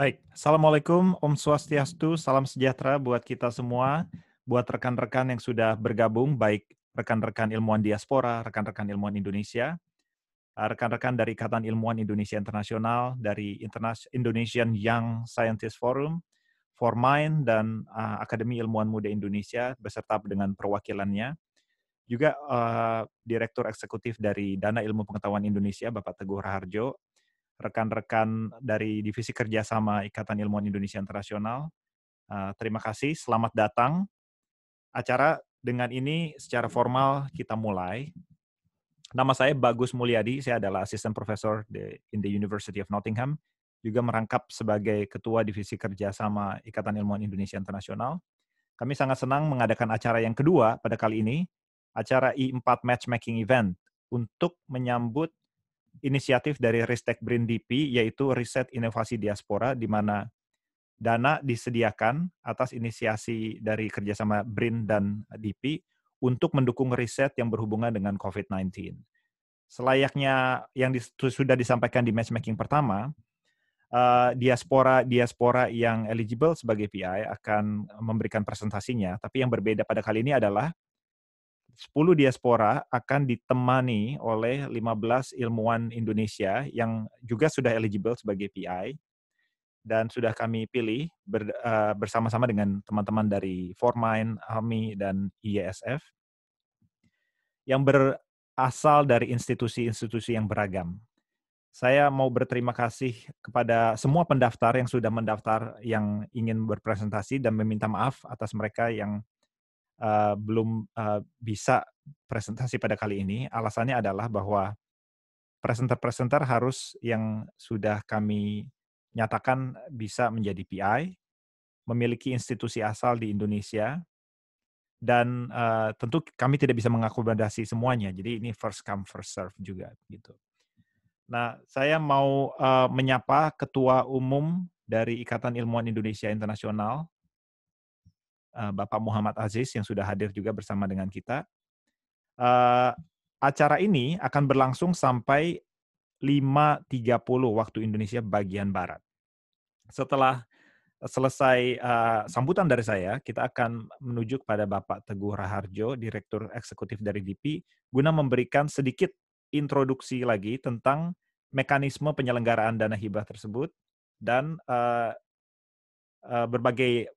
Baik, Assalamualaikum, Om Swastiastu, salam sejahtera buat kita semua, buat rekan-rekan yang sudah bergabung, baik rekan-rekan ilmuwan diaspora, rekan-rekan ilmuwan Indonesia, rekan-rekan dari Ikatan Ilmuwan Indonesia Internasional, dari Indonesian Young Scientist Forum, Formind, dan Akademi Ilmuwan Muda Indonesia, beserta dengan perwakilannya. Juga Direktur Eksekutif dari Dana Ilmu Pengetahuan Indonesia, Bapak Teguh Raharjo, rekan-rekan dari Divisi Kerjasama Ikatan Ilmuwan Indonesia Internasional. Terima kasih, selamat datang. Acara dengan ini secara formal kita mulai. Nama saya Bagus Mulyadi, saya adalah Assistant Professor in the University of Nottingham, juga merangkap sebagai Ketua Divisi Kerjasama Ikatan Ilmuwan Indonesia Internasional. Kami sangat senang mengadakan acara yang kedua pada kali ini, acara I4 Matchmaking Event, untuk menyambut inisiatif dari Ristek BRIN DIPI, yaitu Riset Inovasi Diaspora, di mana dana disediakan atas inisiasi dari kerjasama BRIN dan DIPI untuk mendukung riset yang berhubungan dengan COVID-19. Selayaknya yang sudah disampaikan di matchmaking pertama, diaspora yang eligible sebagai PI akan memberikan presentasinya, tapi yang berbeda pada kali ini adalah 10 diaspora akan ditemani oleh 15 ilmuwan Indonesia yang juga sudah eligible sebagai PI dan sudah kami pilih bersama-sama dengan teman-teman dari Formind, ALMI, dan IESF yang berasal dari institusi-institusi yang beragam. Saya mau berterima kasih kepada semua pendaftar yang sudah mendaftar yang ingin berpresentasi dan meminta maaf atas mereka yang belum bisa presentasi pada kali ini. Alasannya adalah bahwa presenter-presenter harus yang sudah kami nyatakan bisa menjadi PI, memiliki institusi asal di Indonesia, dan tentu kami tidak bisa mengakomodasi semuanya. Jadi ini first come first serve juga gitu. Nah, saya mau menyapa Ketua Umum dari Ikatan Ilmuwan Indonesia Internasional, Bapak Muhammad Aziz yang sudah hadir juga bersama dengan kita. Acara ini akan berlangsung sampai 5.30 waktu Indonesia bagian Barat. Setelah selesai sambutan dari saya, kita akan menuju kepada Bapak Teguh Raharjo, Direktur Eksekutif dari DIPI, guna memberikan sedikit introduksi lagi tentang mekanisme penyelenggaraan dana hibah tersebut dan berbagai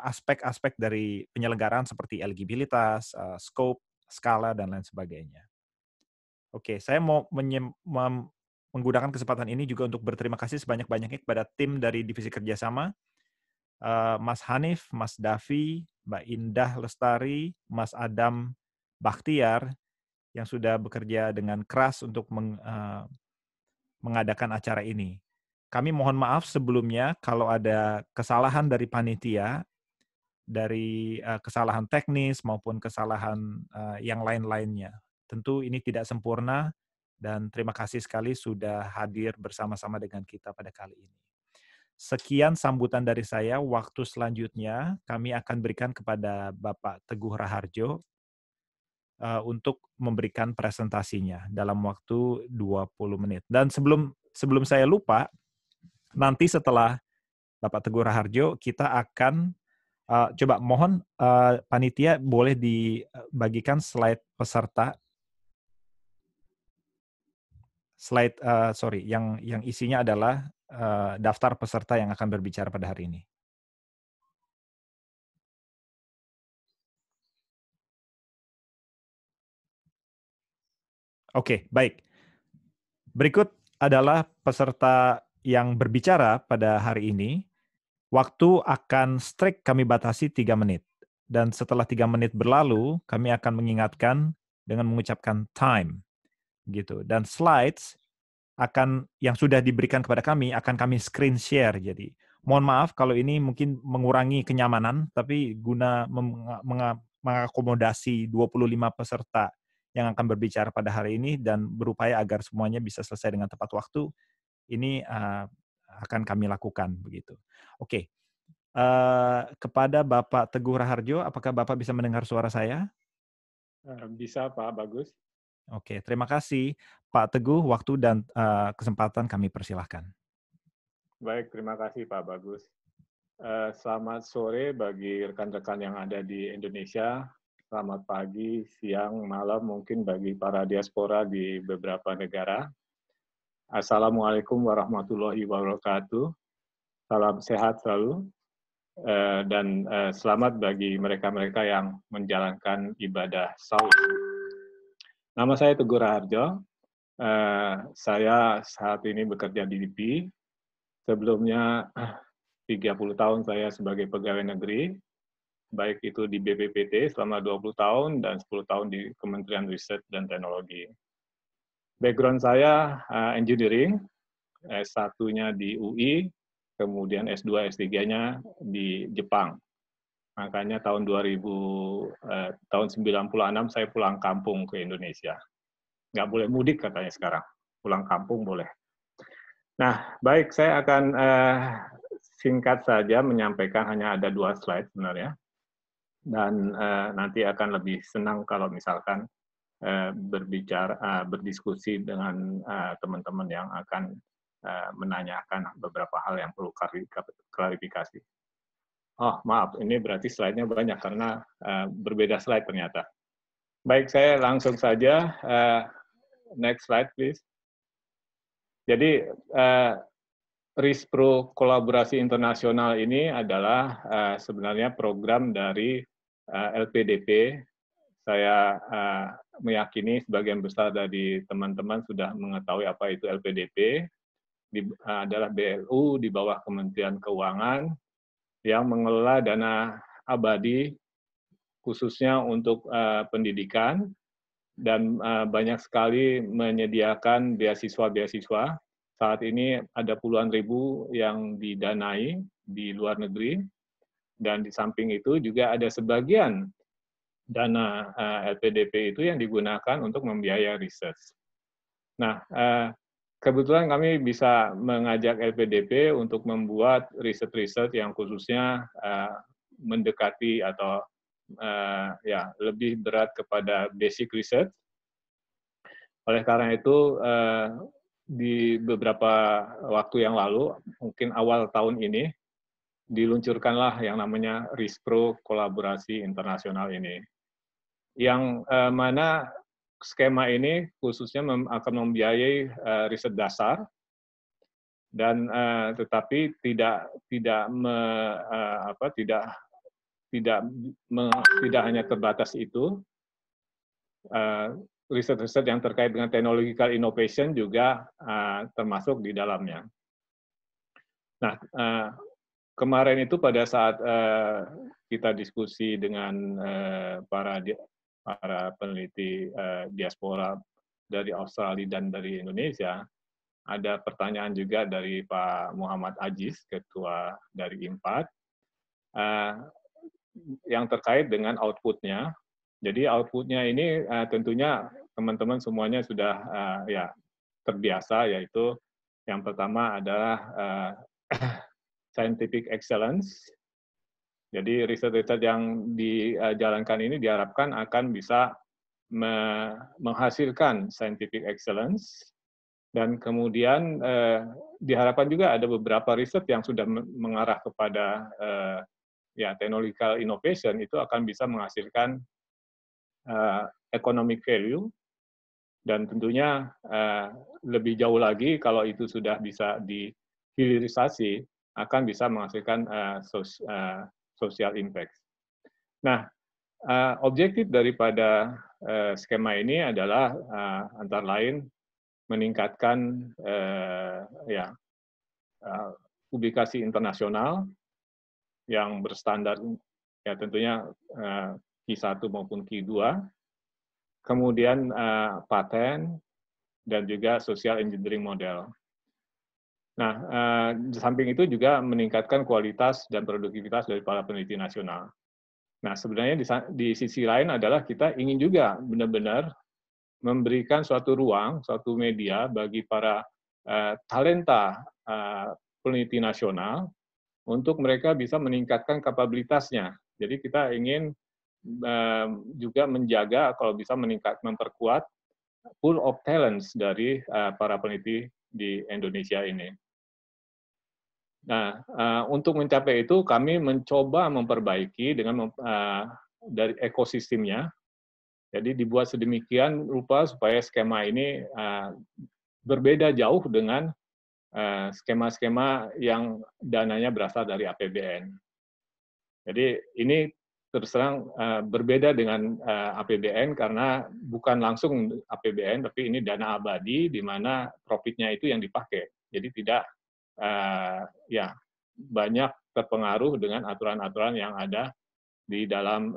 aspek-aspek dari penyelenggaraan seperti eligibilitas, scope, skala, dan lain sebagainya. Oke, saya mau menggunakan kesempatan ini juga untuk berterima kasih sebanyak-banyaknya kepada tim dari Divisi Kerjasama, Mas Hanif, Mas Davi, Mbak Indah Lestari, Mas Adam Bakhtiar, yang sudah bekerja dengan keras untuk mengadakan acara ini. Kami mohon maaf sebelumnya kalau ada kesalahan dari panitia, dari kesalahan teknis maupun kesalahan yang lain-lainnya. Tentu ini tidak sempurna dan terima kasih sekali sudah hadir bersama-sama dengan kita pada kali ini. Sekian sambutan dari saya. Waktu selanjutnya kami akan berikan kepada Bapak Teguh Raharjo untuk memberikan presentasinya dalam waktu 20 menit. Dan sebelum saya lupa, nanti setelah Bapak Teguh Raharjo, kita akan coba mohon panitia boleh dibagikan slide peserta, yang isinya adalah daftar peserta yang akan berbicara pada hari ini. Oke, baik. Berikut adalah peserta yang berbicara pada hari ini. Waktu akan strict kami batasi 3 menit. Dan setelah 3 menit berlalu, kami akan mengingatkan dengan mengucapkan time. Gitu. Dan slides yang sudah diberikan kepada kami akan kami screen share. Jadi mohon maaf kalau ini mungkin mengurangi kenyamanan, tapi guna mengakomodasi 25 peserta yang akan berbicara pada hari ini dan berupaya agar semuanya bisa selesai dengan tepat waktu, ini akan kami lakukan begitu. Oke. Kepada Bapak Teguh Raharjo, apakah Bapak bisa mendengar suara saya? Bisa, Pak Bagus. Oke, terima kasih Pak Teguh. Waktu dan kesempatan kami persilahkan. Baik, terima kasih Pak Bagus. Selamat sore bagi rekan-rekan yang ada di Indonesia. Selamat pagi, siang, malam mungkin bagi para diaspora di beberapa negara. Assalamualaikum warahmatullahi wabarakatuh. Salam sehat selalu. Dan selamat bagi mereka-mereka yang menjalankan ibadah saum. Nama saya Teguh Raharjo. Saya saat ini bekerja di LIPI. Sebelumnya 30 tahun saya sebagai pegawai negeri, baik itu di BPPT selama 20 tahun dan 10 tahun di Kementerian Riset dan Teknologi. Background saya engineering, S1-nya di UI, kemudian S2, S3-nya di Jepang. Makanya tahun 96 saya pulang kampung ke Indonesia. Nggak boleh mudik katanya sekarang, pulang kampung boleh. Nah, baik, saya akan singkat saja menyampaikan, hanya ada 2 slide sebenarnya. Dan nanti akan lebih senang kalau misalkan berdiskusi dengan teman-teman yang akan menanyakan beberapa hal yang perlu klarifikasi. Oh, maaf, ini berarti slide-nya banyak karena berbeda slide ternyata. Baik, saya langsung saja. Next slide, please. Jadi, RISPRO Kolaborasi Internasional ini adalah sebenarnya program dari LPDP. Saya meyakini sebagian besar dari teman-teman sudah mengetahui apa itu LPDP. Adalah BLU di bawah Kementerian Keuangan yang mengelola dana abadi khususnya untuk pendidikan dan banyak sekali menyediakan beasiswa-beasiswa. Saat ini ada puluhan ribu yang didanai di luar negeri, dan di samping itu juga ada sebagian dana LPDP itu yang digunakan untuk membiayai riset. Nah, kebetulan kami bisa mengajak LPDP untuk membuat riset-riset yang khususnya mendekati atau lebih berat kepada basic research. Oleh karena itu, di beberapa waktu yang lalu, mungkin awal tahun ini, diluncurkanlah yang namanya RISPRO Kolaborasi Internasional ini. Yang mana skema ini khususnya akan membiayai riset dasar, dan tetapi tidak hanya terbatas itu. Riset-riset yang terkait dengan technological innovation juga termasuk di dalamnya. Nah, kemarin itu pada saat kita diskusi dengan para peneliti diaspora dari Australia dan dari Indonesia, ada pertanyaan juga dari Pak Muhammad Aziz, ketua dari IMPAD, yang terkait dengan output-nya. Jadi output-nya ini tentunya teman-teman semuanya sudah terbiasa, yaitu yang pertama adalah scientific excellence. Jadi riset-riset yang dijalankan ini diharapkan akan bisa menghasilkan scientific excellence, dan kemudian diharapkan juga ada beberapa riset yang sudah mengarah kepada technological innovation, itu akan bisa menghasilkan economic value, dan tentunya lebih jauh lagi kalau itu sudah bisa dihilirisasi, akan bisa menghasilkan social impact. Nah, objektif daripada skema ini adalah antara lain meningkatkan publikasi internasional yang berstandar, ya tentunya Q1 maupun Q2, kemudian paten, dan juga social engineering model. Nah, di samping itu juga meningkatkan kualitas dan produktivitas dari para peneliti nasional. Nah, sebenarnya di sisi lain adalah kita ingin juga benar-benar memberikan suatu ruang, suatu media bagi para talenta peneliti nasional untuk mereka bisa meningkatkan kapabilitasnya. Jadi kita ingin juga menjaga, kalau bisa memperkuat pool of talents dari para peneliti di Indonesia ini. Nah, untuk mencapai itu kami mencoba memperbaiki dengan dari ekosistemnya. Jadi dibuat sedemikian rupa supaya skema ini berbeda jauh dengan skema-skema yang dananya berasal dari APBN. Jadi ini terus terang berbeda dengan APBN karena bukan langsung APBN, tapi ini dana abadi di mana profitnya itu yang dipakai. Jadi tidak ya banyak terpengaruh dengan aturan-aturan yang ada di dalam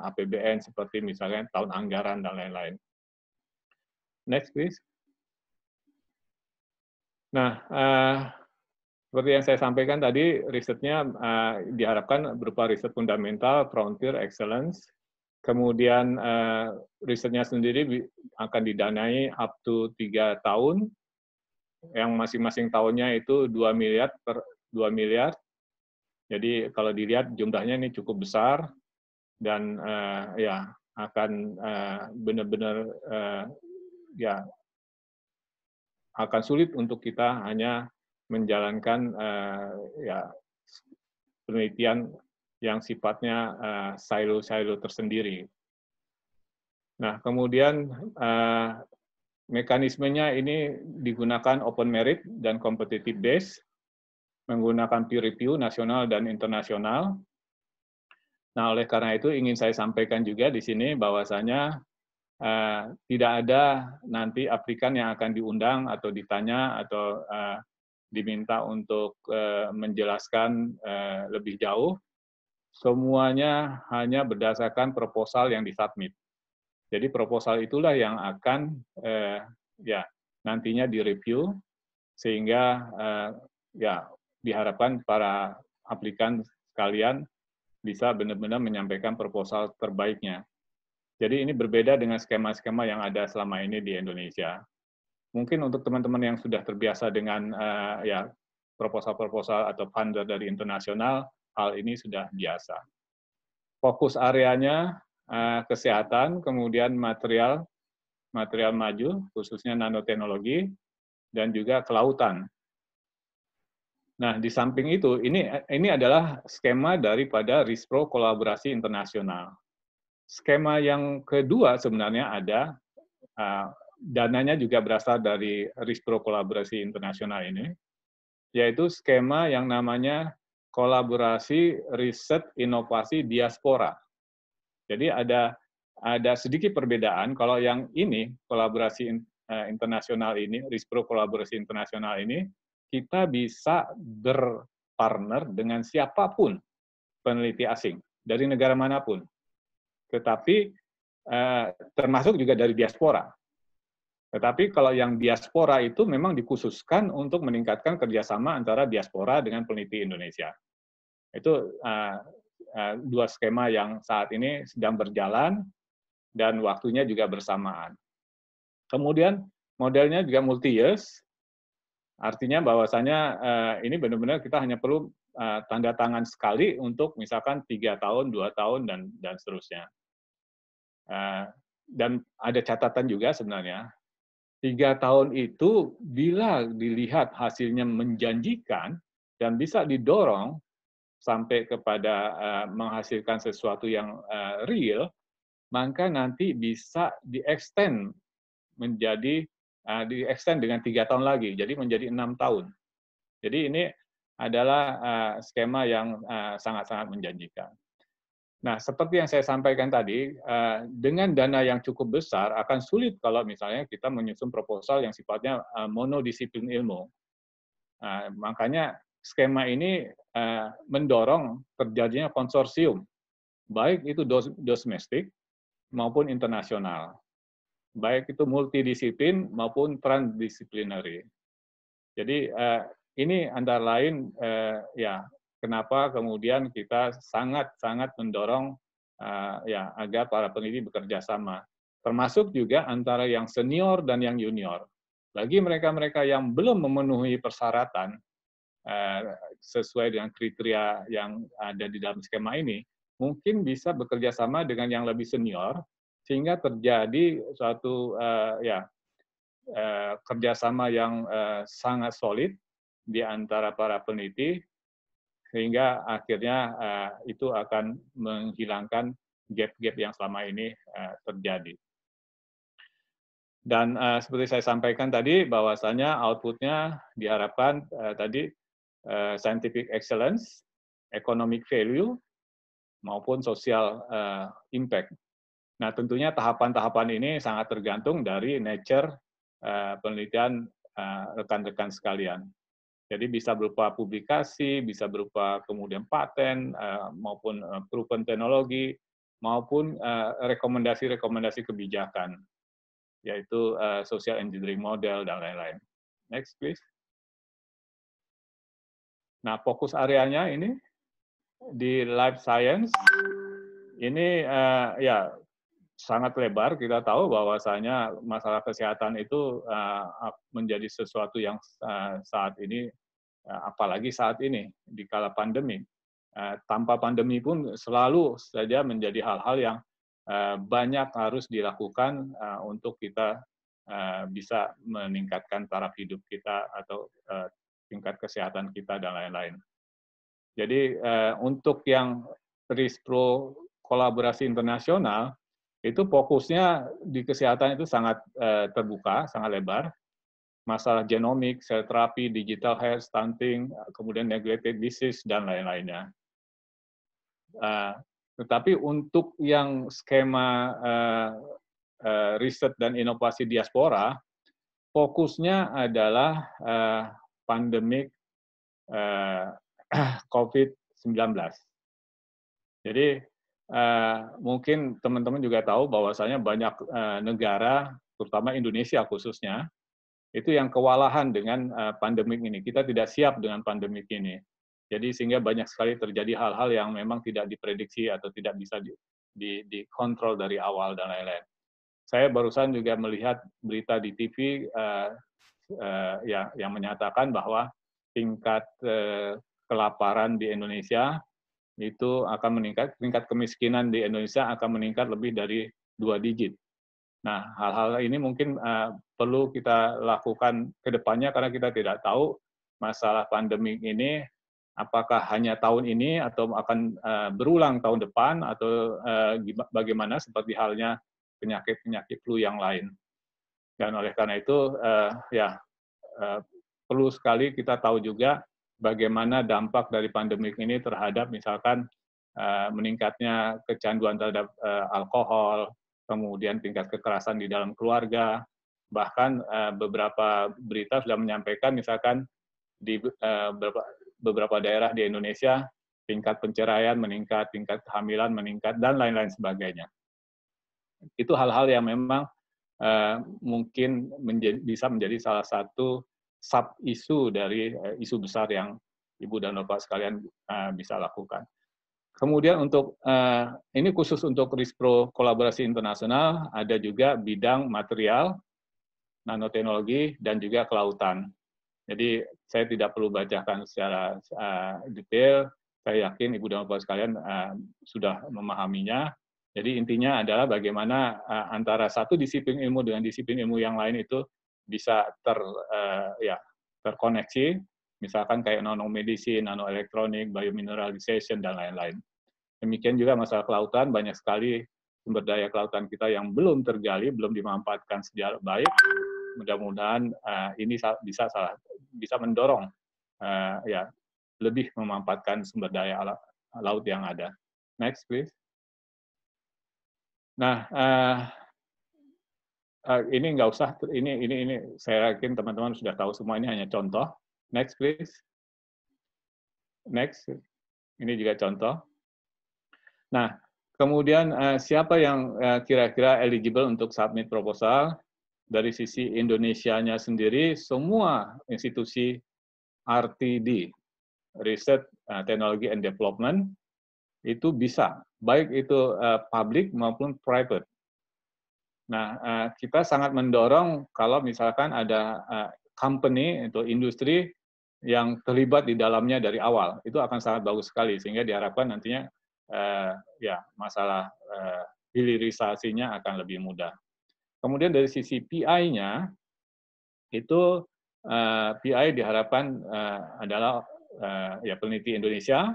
APBN seperti misalnya tahun anggaran dan lain-lain. Next, please. Nah, seperti yang saya sampaikan tadi, risetnya diharapkan berupa riset fundamental, frontier, excellence. Kemudian risetnya sendiri akan didanai up to 3 tahun, yang masing-masing tahunnya itu 2 miliar per 2 miliar. Jadi kalau dilihat jumlahnya ini cukup besar dan ya akan benar-benar ya akan sulit untuk kita hanya menjalankan ya penelitian yang sifatnya silo-silo tersendiri. Nah, kemudian mekanismenya ini digunakan open merit dan competitive base, menggunakan peer review nasional dan internasional. Nah, oleh karena itu ingin saya sampaikan juga di sini bahwasanya tidak ada nanti aplikan yang akan diundang atau ditanya atau diminta untuk menjelaskan lebih jauh. Semuanya hanya berdasarkan proposal yang disubmit. Jadi proposal itulah yang akan ya nantinya direview sehingga ya diharapkan para aplikan sekalian bisa benar-benar menyampaikan proposal terbaiknya. Jadi ini berbeda dengan skema-skema yang ada selama ini di Indonesia. Mungkin untuk teman-teman yang sudah terbiasa dengan ya proposal-proposal atau funder dari internasional, hal ini sudah biasa. Fokus areanya kesehatan, kemudian material maju, khususnya nanoteknologi, dan juga kelautan. Nah, di samping itu, ini adalah skema daripada RISPRO kolaborasi internasional. Skema yang kedua sebenarnya ada, dananya juga berasal dari RISPRO kolaborasi internasional ini, yaitu skema yang namanya kolaborasi riset inovasi diaspora. Jadi ada sedikit perbedaan. Kalau yang ini kolaborasi internasional ini, RISPRO kolaborasi internasional ini, kita bisa berpartner dengan siapapun peneliti asing dari negara manapun. Tetapi termasuk juga dari diaspora. Tetapi kalau yang diaspora itu memang dikhususkan untuk meningkatkan kerjasama antara diaspora dengan peneliti Indonesia. Itu dua skema yang saat ini sedang berjalan dan waktunya juga bersamaan. Kemudian modelnya juga multi-years, artinya bahwasanya ini benar-benar kita hanya perlu tanda tangan sekali untuk misalkan 3 tahun, 2 tahun, dan seterusnya. Dan ada catatan juga sebenarnya, 3 tahun itu bila dilihat hasilnya menjanjikan dan bisa didorong sampai kepada menghasilkan sesuatu yang real, maka nanti bisa di-extend menjadi di-extend dengan 3 tahun lagi, jadi menjadi 6 tahun. Jadi ini adalah skema yang sangat-sangat menjanjikan. Nah, seperti yang saya sampaikan tadi, dengan dana yang cukup besar, akan sulit kalau misalnya kita menyusun proposal yang sifatnya monodisiplin ilmu. Makanya skema ini mendorong terjadinya konsorsium, baik itu domestik maupun internasional. Baik itu multidisiplin maupun transdisciplinary. Jadi ini antara lain ya kenapa kemudian kita sangat-sangat mendorong ya agar para peneliti bekerja sama, termasuk juga antara yang senior dan yang junior. Bagi mereka-mereka yang belum memenuhi persyaratan sesuai dengan kriteria yang ada di dalam skema ini, mungkin bisa bekerja sama dengan yang lebih senior sehingga terjadi suatu ya kerjasama yang sangat solid di antara para peneliti, sehingga akhirnya itu akan menghilangkan gap-gap yang selama ini terjadi. Dan seperti saya sampaikan tadi, bahwasanya output-nya diharapkan tadi scientific excellence, economic value, maupun social impact. Nah, tentunya tahapan-tahapan ini sangat tergantung dari nature penelitian rekan-rekan sekalian. Jadi bisa berupa publikasi, bisa berupa kemudian paten, maupun proven teknologi, maupun rekomendasi-rekomendasi kebijakan, yaitu social engineering model, dan lain-lain. Next, please. Nah, fokus areanya ini di life science, ini ya sangat lebar. Kita tahu bahwasanya masalah kesehatan itu menjadi sesuatu yang saat ini, apalagi saat ini di kala pandemi. Tanpa pandemi pun selalu saja menjadi hal-hal yang banyak harus dilakukan untuk kita bisa meningkatkan taraf hidup kita atau tingkat kesehatan kita dan lain-lain. Jadi untuk yang RISPRO kolaborasi internasional, itu fokusnya di kesehatan itu sangat terbuka, sangat lebar. Masalah genomik, sel terapi, digital health, stunting, kemudian neglected disease, dan lain-lainnya. Tetapi untuk yang skema riset dan inovasi diaspora, fokusnya adalah pandemik COVID-19. Jadi mungkin teman-teman juga tahu bahwasanya banyak negara, terutama Indonesia khususnya, itu yang kewalahan dengan pandemik ini. Kita tidak siap dengan pandemik ini. Jadi sehingga banyak sekali terjadi hal-hal yang memang tidak diprediksi atau tidak bisa dikontrol dari awal dan lain-lain. Saya barusan juga melihat berita di TV yang menyatakan bahwa tingkat kelaparan di Indonesia itu akan meningkat, tingkat kemiskinan di Indonesia akan meningkat lebih dari 2 digit. Nah, hal-hal ini mungkin perlu kita lakukan ke depannya karena kita tidak tahu masalah pandemi ini apakah hanya tahun ini atau akan berulang tahun depan atau bagaimana seperti halnya penyakit-penyakit flu yang lain. Dan oleh karena itu perlu sekali kita tahu juga bagaimana dampak dari pandemi ini terhadap misalkan meningkatnya kecanduan terhadap alkohol, kemudian tingkat kekerasan di dalam keluarga, bahkan beberapa berita sudah menyampaikan misalkan di beberapa daerah di Indonesia tingkat penceraian meningkat, tingkat kehamilan meningkat, dan lain-lain sebagainya. Itu hal-hal yang memang mungkin bisa menjadi salah satu sub-isu dari isu besar yang Ibu dan Bapak sekalian bisa lakukan. Kemudian untuk ini khusus untuk RISPRO kolaborasi internasional, ada juga bidang material, nanoteknologi, dan juga kelautan. Jadi saya tidak perlu bacakan secara detail, saya yakin Ibu dan Bapak sekalian sudah memahaminya. Jadi intinya adalah bagaimana antara satu disiplin ilmu dengan disiplin ilmu yang lain itu bisa terkoneksi, misalkan kayak nanomedicine, nanoelektronik, biomineralization, dan lain-lain. Demikian juga masalah kelautan, banyak sekali sumber daya kelautan kita yang belum tergali, belum dimanfaatkan secara baik. Mudah-mudahan ini bisa mendorong lebih memanfaatkan sumber daya laut yang ada. Next, please. Nah, ini nggak usah, ini saya yakin teman-teman sudah tahu semua, ini hanya contoh. Next, please. Next, ini juga contoh. Nah, kemudian siapa yang kira-kira eligible untuk submit proposal? Dari sisi Indonesianya sendiri, semua institusi RTD, Research, Technology and Development, itu bisa, baik itu public maupun private. Nah, kita sangat mendorong kalau misalkan ada company atau industri yang terlibat di dalamnya dari awal, itu akan sangat bagus sekali, sehingga diharapkan nantinya masalah hilirisasinya akan lebih mudah. Kemudian dari sisi PI-nya, itu PI diharapkan adalah ya peneliti Indonesia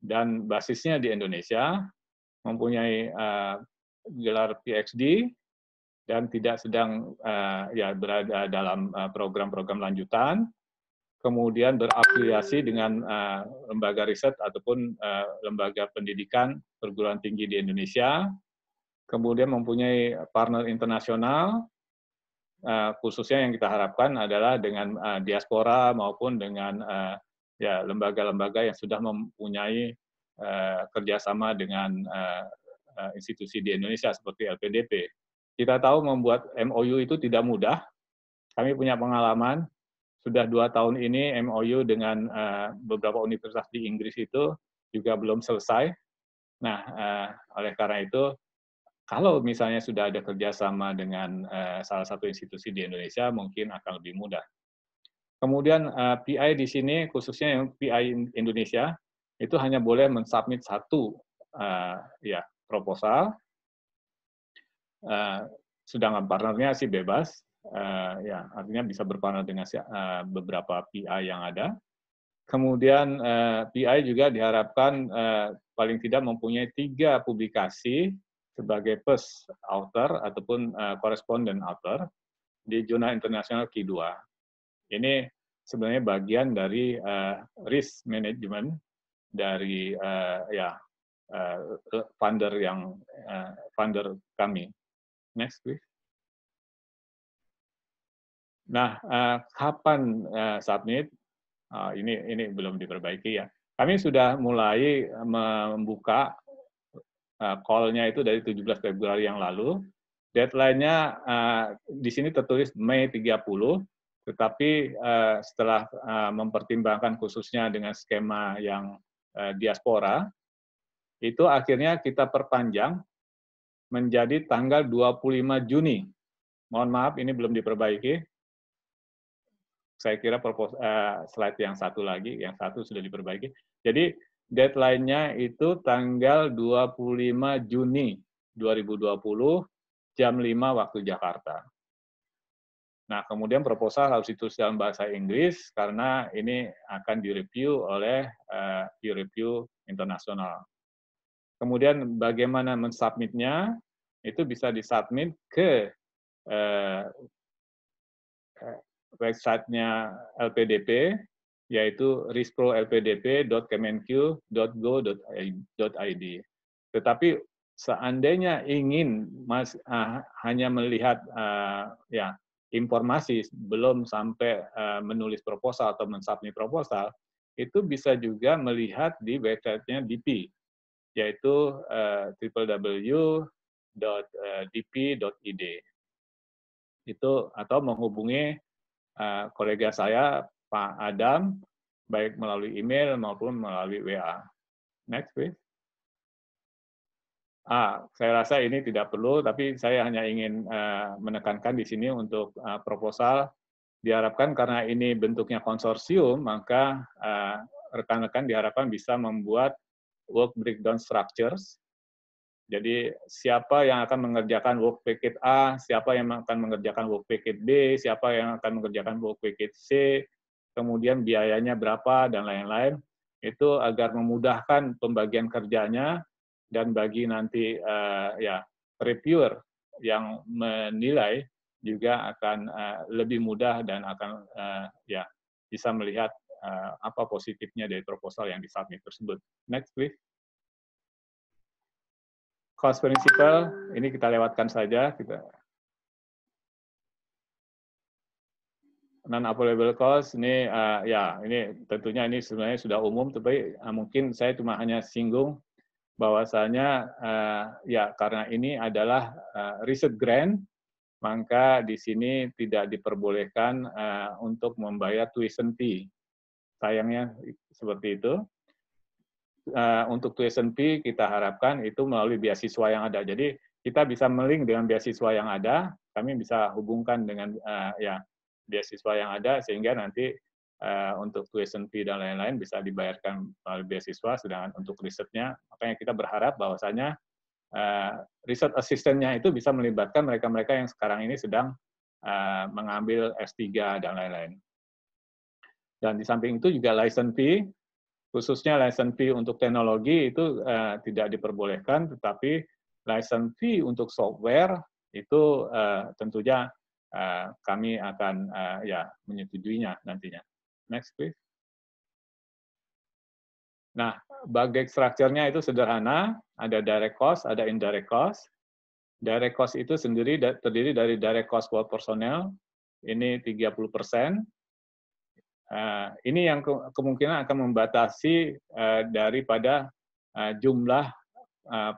dan basisnya di Indonesia, mempunyai gelar PhD dan tidak sedang ya berada dalam program-program lanjutan, kemudian berafiliasi dengan lembaga riset ataupun lembaga pendidikan perguruan tinggi di Indonesia, kemudian mempunyai partner internasional, khususnya yang kita harapkan adalah dengan diaspora maupun dengan ya lembaga-lembaga yang sudah mempunyai kerjasama dengan institusi di Indonesia seperti LPDP. Kita tahu membuat MOU itu tidak mudah. Kami punya pengalaman, sudah 2 tahun ini MOU dengan beberapa universitas di Inggris itu juga belum selesai. Nah, oleh karena itu, kalau misalnya sudah ada kerjasama dengan salah satu institusi di Indonesia, mungkin akan lebih mudah. Kemudian PI di sini, khususnya yang PI Indonesia, itu hanya boleh mensubmit satu ya proposal, sedangkan partnernya sih bebas, ya artinya bisa berpartner dengan beberapa PI yang ada. Kemudian PI juga diharapkan paling tidak mempunyai 3 publikasi sebagai first author ataupun correspondent author di jurnal internasional Q2. Ini sebenarnya bagian dari risk management dari ya funder kami. Next, please. Nah, kapan submit? Ini belum diperbaiki ya. Kami sudah mulai membuka call-nya itu dari 17 Februari yang lalu. Deadline-nya di sini tertulis Mei 30, tetapi setelah mempertimbangkan khususnya dengan skema yang diaspora, itu akhirnya kita perpanjang menjadi tanggal 25 Juni. Mohon maaf, ini belum diperbaiki. Saya kira slide yang satu lagi, yang satu sudah diperbaiki. Jadi deadline-nya itu tanggal 25 Juni 2020, jam 5 waktu Jakarta. Nah, kemudian proposal harus ditulis dalam bahasa Inggris, karena ini akan direview oleh peer review internasional. Kemudian bagaimana mensubmitnya, itu bisa disubmit ke website-nya LPDP, yaitu risprolpdp.kemenq.go.id. Tetapi seandainya ingin hanya melihat ya informasi belum sampai menulis proposal atau mensubmit proposal, itu bisa juga melihat di website-nya DP, yaitu www.dp.id. Itu atau menghubungi kolega saya, Pak Adam, baik melalui email maupun melalui WA. Next, please. Saya rasa ini tidak perlu, tapi saya hanya ingin menekankan di sini untuk proposal. Diharapkan karena ini bentuknya konsorsium, maka rekan-rekan diharapkan bisa membuat work breakdown structures. Jadi siapa yang akan mengerjakan work packet A, siapa yang akan mengerjakan work packet B, siapa yang akan mengerjakan work packet C, kemudian biayanya berapa, dan lain-lain, itu agar memudahkan pembagian kerjanya, dan bagi nanti ya reviewer yang menilai juga akan lebih mudah dan akan ya bisa melihat apa positifnya dari proposal yang disubmit tersebut. Next, please. Cost principle, ini kita lewatkan saja. Non-applicable cost, ini ya ini tentunya ini sebenarnya sudah umum, tapi mungkin saya cuma hanya singgung bahwasanya ya karena ini adalah riset grant, maka di sini tidak diperbolehkan untuk membayar tuition fee. Sayangnya seperti itu. Untuk tuition fee kita harapkan itu melalui beasiswa yang ada. Jadi kita bisa melink dengan beasiswa yang ada, kami bisa hubungkan dengan ya beasiswa yang ada sehingga nanti untuk tuition fee dan lain-lain bisa dibayarkan melalui beasiswa, sedangkan untuk risetnya, makanya kita berharap bahwasanya research assistant-nya itu bisa melibatkan mereka-mereka yang sekarang ini sedang mengambil S3 dan lain-lain. Dan di samping itu juga license fee, khususnya license fee untuk teknologi itu tidak diperbolehkan, tetapi license fee untuk software itu tentunya kami akan ya menyetujuinya nantinya. Next, please. Nah, budget structure-nya itu sederhana, ada direct cost, ada indirect cost. Direct cost itu sendiri terdiri dari direct cost buat personel, ini 30%. Ini yang kemungkinan akan membatasi daripada jumlah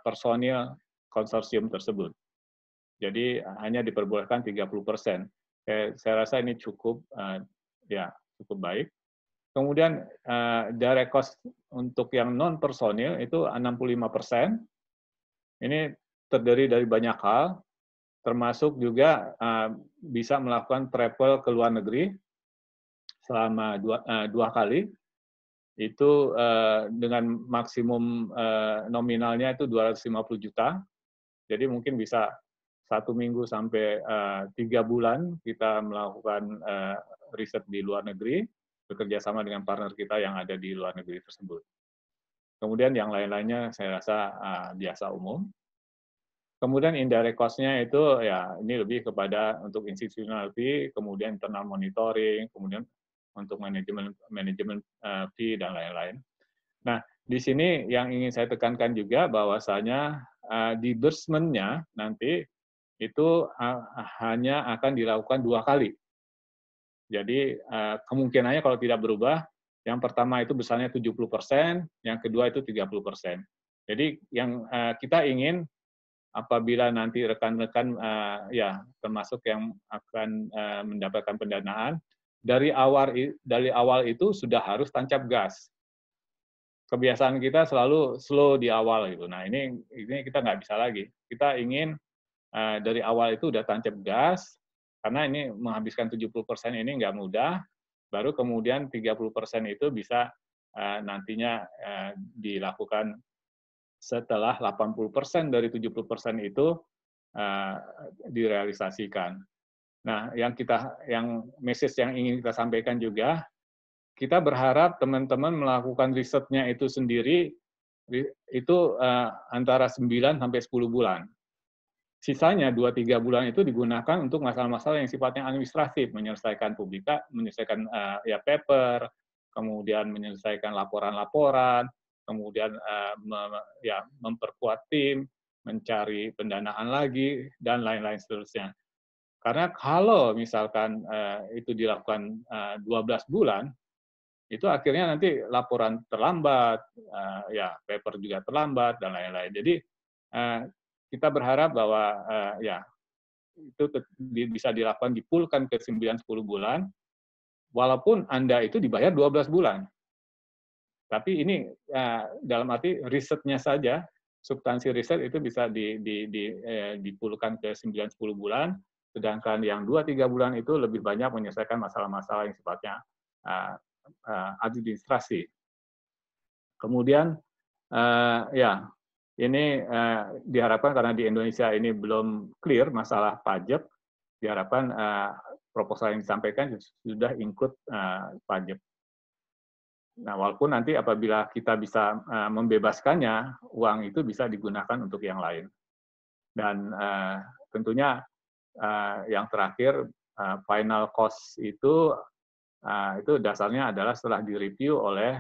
personil konsorsium tersebut. Jadi hanya diperbolehkan 30%. Saya rasa ini cukup ya cukup baik. Kemudian direct cost untuk yang non personil itu 65%. Ini terdiri dari banyak hal, termasuk juga bisa melakukan travel ke luar negeri selama dua kali. Itu dengan maksimum nominalnya itu 250 juta. Jadi mungkin bisa 1 minggu sampai 3 bulan kita melakukan riset di luar negeri, bekerja sama dengan partner kita yang ada di luar negeri tersebut. Kemudian yang lain-lainnya saya rasa biasa umum. Kemudian indirect cost-nya itu ya ini lebih kepada untuk institutional fee, kemudian internal monitoring, kemudian untuk manajemen fee dan lain-lain. Nah, di sini yang ingin saya tekankan juga bahwasanya disbursement-nya nanti itu hanya akan dilakukan 2 kali. Jadi kemungkinannya kalau tidak berubah, yang pertama itu besarnya 70%, yang kedua itu 30%. Jadi yang kita ingin apabila nanti rekan-rekan ya termasuk yang akan mendapatkan pendanaan, dari awal itu sudah harus tancap gas. Kebiasaan kita selalu slow di awal gitu. Nah ini kita nggak bisa lagi. Kita ingin dari awal itu udah tancap gas, karena ini menghabiskan 70% ini nggak mudah, baru kemudian 30% itu bisa nantinya dilakukan setelah 80% dari 70% itu direalisasikan. Nah, yang message yang ingin kita sampaikan juga, kita berharap teman-teman melakukan risetnya itu sendiri itu antara 9 sampai 10 bulan. Sisanya 2-3 bulan itu digunakan untuk masalah-masalah yang sifatnya administratif, menyelesaikan menyelesaikan ya paper, kemudian menyelesaikan laporan-laporan, kemudian ya memperkuat tim, mencari pendanaan lagi dan lain-lain seterusnya. Karena kalau misalkan itu dilakukan 12 bulan, itu akhirnya nanti laporan terlambat, ya paper juga terlambat dan lain-lain. Jadi kita berharap bahwa ya itu bisa dilakukan dipulkan ke 9-10 bulan, walaupun Anda itu dibayar 12 bulan. Tapi ini dalam arti risetnya saja, substansi riset itu bisa dipulkan ke 9-10 bulan, sedangkan yang 2-3 bulan itu lebih banyak menyelesaikan masalah-masalah yang sifatnya administrasi. Kemudian ya ini diharapkan karena di Indonesia ini belum clear masalah pajak, diharapkan proposal yang disampaikan sudah include pajak. Nah, walaupun nanti apabila kita bisa membebaskannya, uang itu bisa digunakan untuk yang lain. Dan tentunya yang terakhir, final cost itu dasarnya adalah setelah direview oleh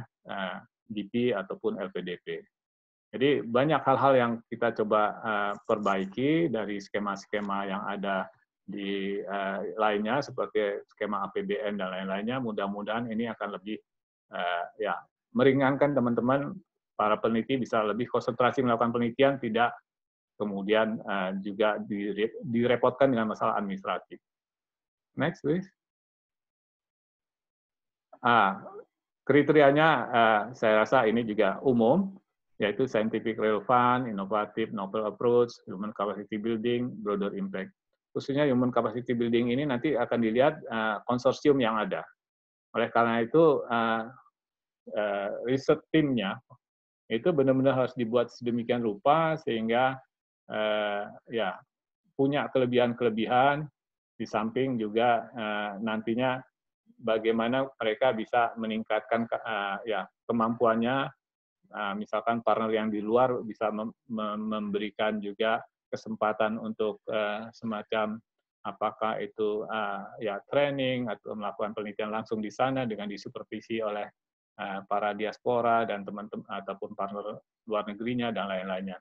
GP ataupun LPDP. Jadi banyak hal-hal yang kita coba perbaiki dari skema-skema yang ada di lainnya seperti skema APBN dan lain-lainnya. Mudah-mudahan ini akan lebih ya meringankan teman-teman para peneliti bisa lebih konsentrasi melakukan penelitian, tidak kemudian juga direpotkan dengan masalah administratif. Next, please. Kriterianya saya rasa ini juga umum, yaitu scientific relevant, inovatif, novel approach, human capacity building, broader impact. Khususnya human capacity building ini nanti akan dilihat konsorsium yang ada. Oleh karena itu, riset timnya itu benar-benar harus dibuat sedemikian rupa sehingga ya punya kelebihan-kelebihan Di samping juga nantinya bagaimana mereka bisa meningkatkan kemampuannya, misalkan partner yang di luar bisa memberikan juga kesempatan untuk semacam apakah itu training atau melakukan penelitian langsung di sana dengan disupervisi oleh para diaspora dan teman-teman ataupun partner luar negerinya dan lain-lainnya.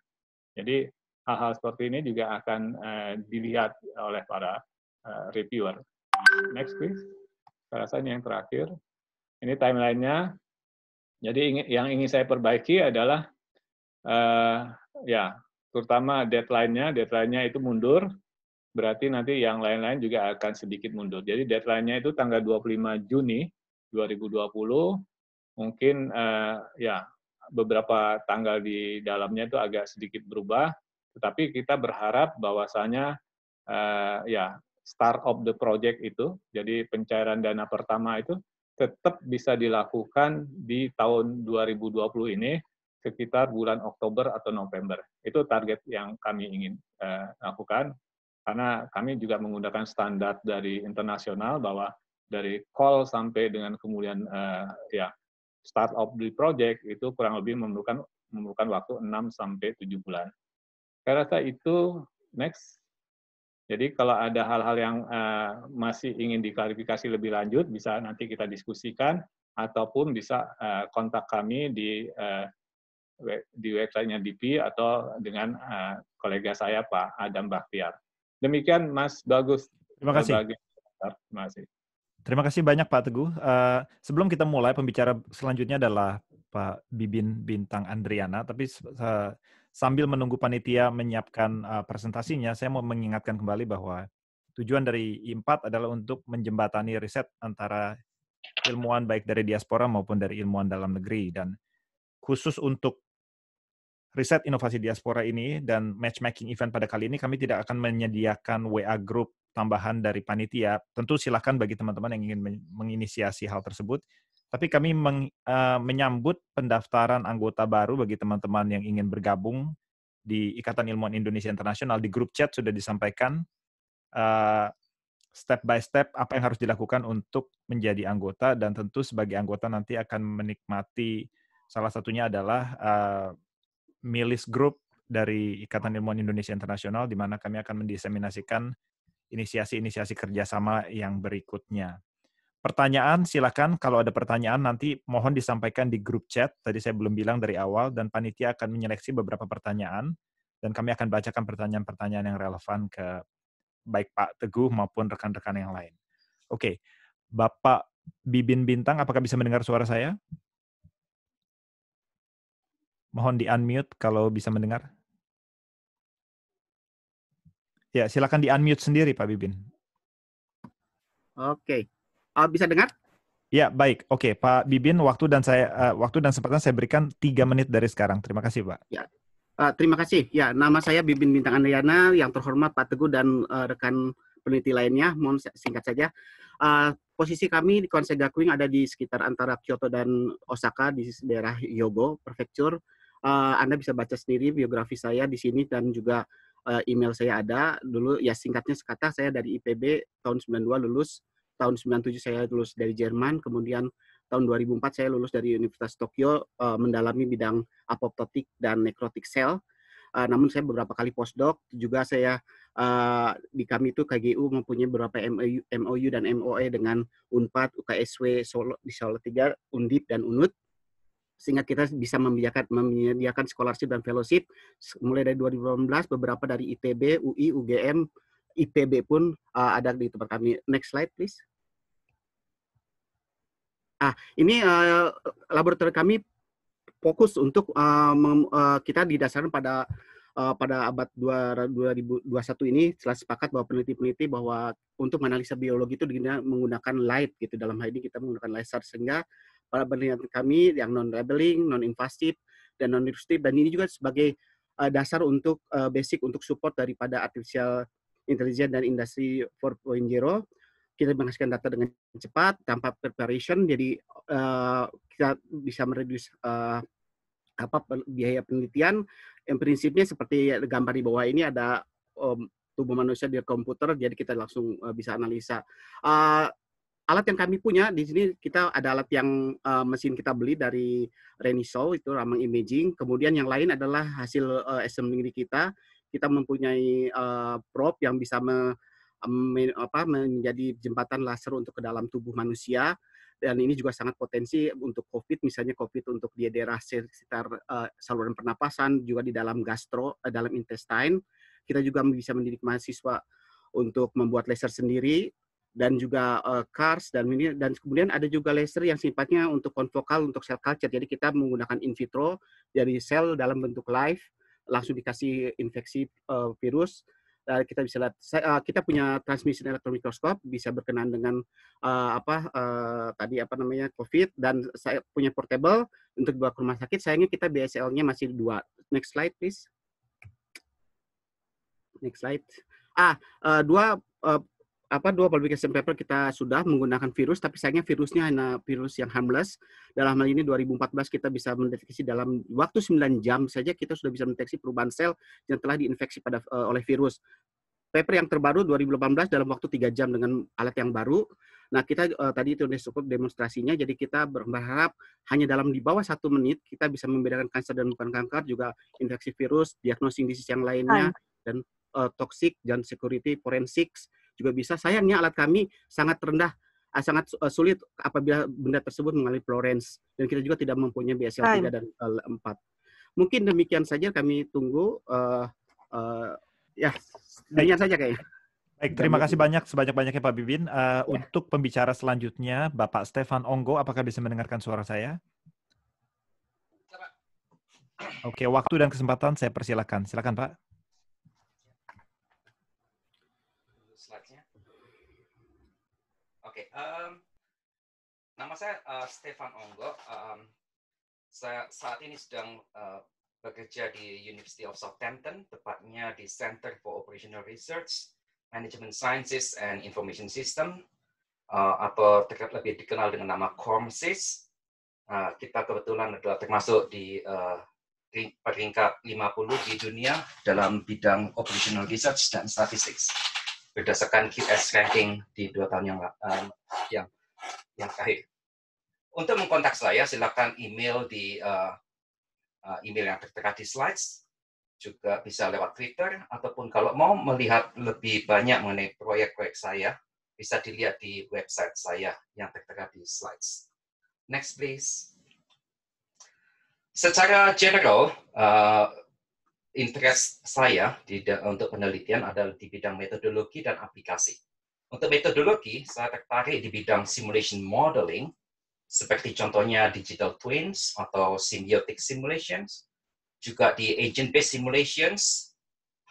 Jadi hal-hal seperti ini juga akan dilihat oleh para reviewer. Next please. Saya rasa ini yang terakhir. Ini timeline-nya. Jadi yang ingin saya perbaiki adalah terutama deadline-nya. Deadline-nya itu mundur, berarti nanti yang lain-lain juga akan sedikit mundur. Jadi deadline-nya itu tanggal 25 Juni 2020. Mungkin beberapa tanggal di dalamnya itu agak sedikit berubah, tetapi kita berharap bahwasanya start of the project itu, jadi pencairan dana pertama itu tetap bisa dilakukan di tahun 2020 ini, sekitar bulan Oktober atau November. Itu target yang kami ingin lakukan, karena kami juga menggunakan standar dari internasional bahwa dari call sampai dengan kemudian start of the project itu kurang lebih memerlukan waktu 6 sampai 7 bulan. Saya rasa itu next. Jadi kalau ada hal-hal yang masih ingin diklarifikasi lebih lanjut, bisa nanti kita diskusikan, ataupun bisa kontak kami di website-nya DP atau dengan kolega saya Pak Adam Bakhtiar. Demikian Mas Bagus. Terima kasih. Terima kasih. Terima kasih banyak Pak Teguh. Sebelum kita mulai, pembicara selanjutnya adalah Pak Bibin Bintang Andriana, tapi sambil menunggu panitia menyiapkan presentasinya, saya mau mengingatkan kembali bahwa tujuan dari I4 adalah untuk menjembatani riset antara ilmuwan baik dari diaspora maupun dari ilmuwan dalam negeri. Dan khusus untuk riset inovasi diaspora ini dan matchmaking event pada kali ini, kami tidak akan menyediakan WA group tambahan dari panitia. Tentu silakan bagi teman-teman yang ingin menginisiasi hal tersebut. Tapi kami menyambut pendaftaran anggota baru bagi teman-teman yang ingin bergabung di Ikatan Ilmuwan Indonesia Internasional. Di grup chat sudah disampaikan step by step apa yang harus dilakukan untuk menjadi anggota, dan tentu sebagai anggota nanti akan menikmati, salah satunya adalah milis group dari Ikatan Ilmuwan Indonesia Internasional, di mana kami akan mendiseminasikan inisiasi-inisiasi kerjasama yang berikutnya. Pertanyaan, silakan kalau ada pertanyaan nanti mohon disampaikan di grup chat. Tadi saya belum bilang dari awal, dan panitia akan menyeleksi beberapa pertanyaan, dan kami akan bacakan pertanyaan-pertanyaan yang relevan ke baik Pak Teguh maupun rekan-rekan yang lain. Oke, Bapak Bibin Bintang, apakah bisa mendengar suara saya? Mohon di-unmute kalau bisa mendengar. Ya, silakan di-unmute sendiri, Pak Bibin. Oke. Bisa dengar? Ya, baik. Oke, Pak Bibin, waktu dan kesempatan saya berikan 3 menit dari sekarang. Terima kasih, Pak. Ya. Terima kasih. Ya, nama saya Bibin Bintang Andriana, yang terhormat Pak Teguh dan rekan peneliti lainnya. Mohon singkat saja. Posisi kami di Konsei Gakuin ada di sekitar antara Kyoto dan Osaka, di daerah Hyogo Prefecture. Anda bisa baca sendiri biografi saya di sini, dan juga email saya ada. Dulu ya singkatnya sekata, saya dari IPB tahun 92 lulus. Tahun 97 saya lulus dari Jerman, kemudian tahun 2004 saya lulus dari Universitas Tokyo, mendalami bidang apoptotik dan nekrotik sel. Namun saya beberapa kali postdoc, juga saya di kami itu KGU mempunyai beberapa MOU dan MOE dengan UNPAD, UKSW Solo, di Solo 3, Undip dan UNUD, sehingga kita bisa menyediakan scholarship dan fellowship mulai dari 2018, beberapa dari ITB, UI, UGM, IPB pun ada di tempat kami. Next slide, please. Ini laboratorium kami fokus untuk kita didasarkan pada abad 2021 ini telah sepakat bahwa peneliti-peneliti bahwa untuk menganalisa biologi itu menggunakan light gitu. Dalam hal ini kita menggunakan laser, sehingga para penelitian kami yang non-labeling, non-invasif, dan non-intrusive, dan ini juga sebagai dasar untuk basic untuk support daripada artificial intelligence dan industri 4.0. Kita menghasilkan data dengan cepat tanpa preparation, jadi kita bisa mereduce biaya penelitian. Yang prinsipnya seperti gambar di bawah ini ada tubuh manusia di komputer, jadi kita langsung bisa analisa. Alat yang kami punya di sini, kita ada alat yang mesin kita beli dari Reniso, itu Ramang Imaging. Kemudian yang lain adalah hasil assembling kita. Kita mempunyai probe yang bisa menjadi jembatan laser untuk ke dalam tubuh manusia. Dan ini juga sangat potensi untuk COVID, misalnya COVID untuk di daerah sekitar saluran pernapasan, juga di dalam gastro, dalam intestine. Kita juga bisa mendidik mahasiswa untuk membuat laser sendiri, dan juga CARS, dan kemudian ada juga laser yang sifatnya untuk konfokal, untuk cell culture. Jadi kita menggunakan in vitro dari sel dalam bentuk live, langsung dikasih infeksi virus. Kita bisa lihat, kita punya transmission electron microscope, bisa berkenan dengan COVID, dan saya punya portable untuk dibawa ke rumah sakit. Sayangnya kita BSL-nya masih 2. Next slide, please. Next slide. Dua publication paper kita sudah menggunakan virus, tapi sayangnya virusnya hanya virus yang harmless. Dalam hal ini 2014 kita bisa mendeteksi dalam waktu 9 jam saja kita sudah bisa mendeteksi perubahan sel yang telah diinfeksi oleh virus. Paper yang terbaru 2018 dalam waktu 3 jam dengan alat yang baru. Nah, kita tadi itu sudah cukup demonstrasinya, jadi kita berharap hanya dalam di bawah 1 menit kita bisa membedakan kanker dan bukan kanker, juga infeksi virus, diagnosis disease yang lainnya, dan toxic dan security forensics juga bisa. Sayangnya alat kami sangat rendah, sangat sulit apabila benda tersebut mengalami Florence, dan kita juga tidak mempunyai BSL 3 dan 4. Mungkin demikian saja, kami tunggu. Demikian saja kayaknya. Baik, terima kasih banyak sebanyak-banyaknya Pak Bibin. Untuk pembicara selanjutnya, Bapak Stefan Onggo, apakah bisa mendengarkan suara saya? Oke, waktu dan kesempatan saya persilakan. Silakan Pak. Oke, nama saya Stefan Onggo. Saya saat ini sedang bekerja di University of Southampton, tepatnya di Center for Operational Research, Management Sciences and Information System, atau lebih dikenal dengan nama CORMSYS. Kita kebetulan adalah termasuk di peringkat 50 di dunia dalam bidang Operational Research dan Statistics, berdasarkan QS ranking di 2 tahun yang terakhir. Untuk mengkontak saya, silakan email di email yang tertera di slides, juga bisa lewat Twitter, ataupun kalau mau melihat lebih banyak mengenai proyek-proyek saya, bisa dilihat di website saya yang tertera di slides. Next, please. Secara general, interest saya untuk penelitian adalah di bidang metodologi dan aplikasi. Untuk metodologi, saya tertarik di bidang simulation modeling, seperti contohnya digital twins atau symbiotic simulations, juga di agent-based simulations,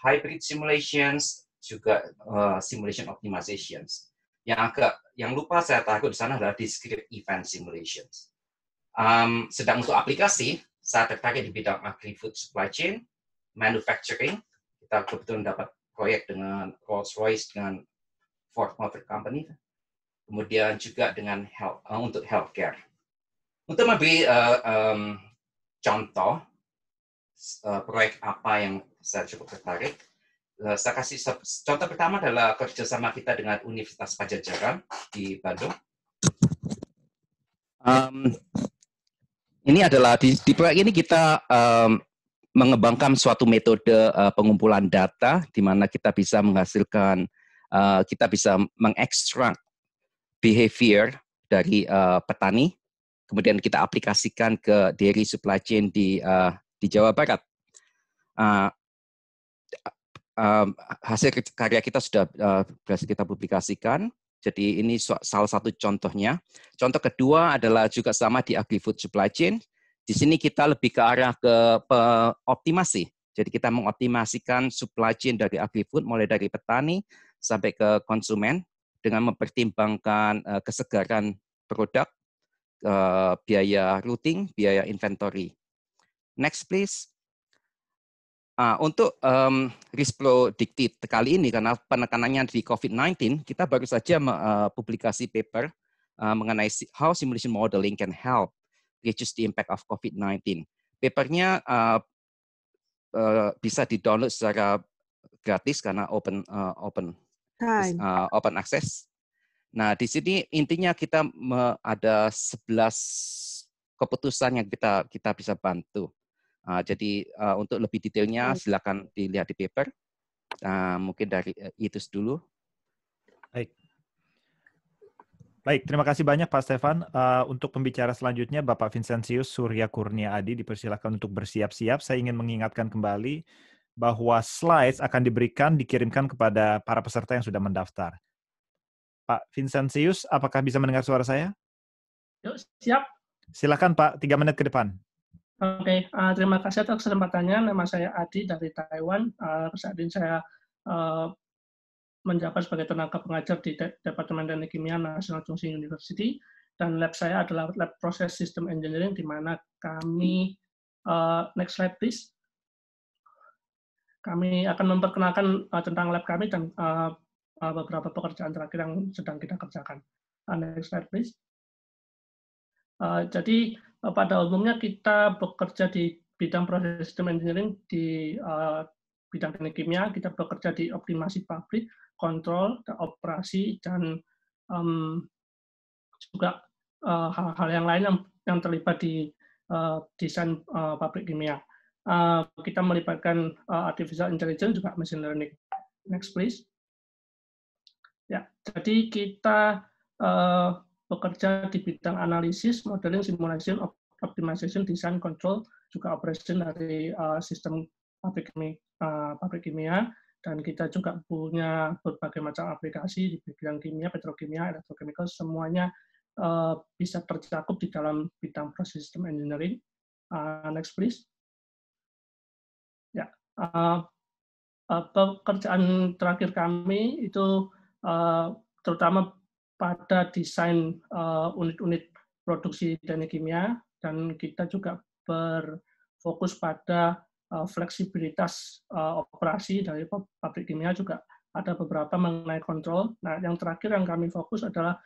hybrid simulations, juga simulation optimizations. Yang lupa saya taruh di sana adalah discrete event simulations. Sedang untuk aplikasi, saya tertarik di bidang agri-food supply chain, manufacturing. Kita kebetulan dapat proyek dengan Rolls-Royce, dengan Ford Motor Company, kemudian juga dengan untuk healthcare. Untuk memberi contoh proyek apa yang saya cukup tertarik, saya kasih contoh pertama adalah kerjasama kita dengan Universitas Padjadjaran di Bandung. Ini adalah di proyek ini kita mengembangkan suatu metode pengumpulan data di mana kita bisa menghasilkan, kita bisa mengekstrak behavior dari petani, kemudian kita aplikasikan ke dairy supply chain di Jawa Barat. Hasil karya kita sudah berhasil kita publikasikan. Jadi ini salah satu contohnya. Contoh kedua adalah juga sama di agri-food supply chain. Di sini kita lebih ke arah ke optimasi. Jadi kita mengoptimasikan supply chain dari agri-food mulai dari petani sampai ke konsumen dengan mempertimbangkan kesegaran produk, biaya routing, biaya inventory. Next please. Untuk risk predicted kali ini, karena penekanannya di COVID-19, kita baru saja publikasi paper mengenai how simulation modeling can help reduce the impact of COVID-19. Papernya bisa di-download secara gratis karena open access. Nah, di sini intinya kita ada 11 keputusan yang kita bisa bantu. Jadi untuk lebih detailnya silakan dilihat di paper. Mungkin dari itu dulu. Baik, terima kasih banyak Pak Stefan. Untuk pembicara selanjutnya, Bapak Vincentius Surya Kurnia Adi, dipersilakan untuk bersiap-siap. Saya ingin mengingatkan kembali bahwa slides akan dikirimkan kepada para peserta yang sudah mendaftar. Pak Vincentius, apakah bisa mendengar suara saya? Yuk, siap. Silakan Pak, 3 menit ke depan. Oke, terima kasih atas kesempatannya. Nama saya Adi dari Taiwan. Saat ini saya menjabat sebagai tenaga pengajar di Departemen Teknik Kimia National Chongqing University, dan lab saya adalah lab Process System Engineering, di mana kami, next slide please, kami akan memperkenalkan tentang lab kami dan beberapa pekerjaan terakhir yang sedang kita kerjakan. Next slide please. Jadi pada umumnya kita bekerja di bidang Process System Engineering di bidang teknik kimia. Kita bekerja di optimasi pabrik, kontrol, operasi, dan juga hal-hal yang lain yang terlibat di desain pabrik kimia. Kita melibatkan artificial intelligence, juga machine learning. Next please. Ya, jadi kita bekerja di bidang analisis, modeling, simulation, optimization, design, control, juga operation dari sistem pabrik kimia, dan kita juga punya berbagai macam aplikasi di bidang kimia, petrokimia, elektrochemical, semuanya bisa tercakup di dalam bidang process system engineering. Next please. Ya, pekerjaan terakhir kami itu terutama pada desain unit-unit produksi teknik kimia, dan kita juga berfokus pada fleksibilitas operasi dari pabrik kimia, juga ada beberapa mengenai kontrol. Nah, yang terakhir yang kami fokus adalah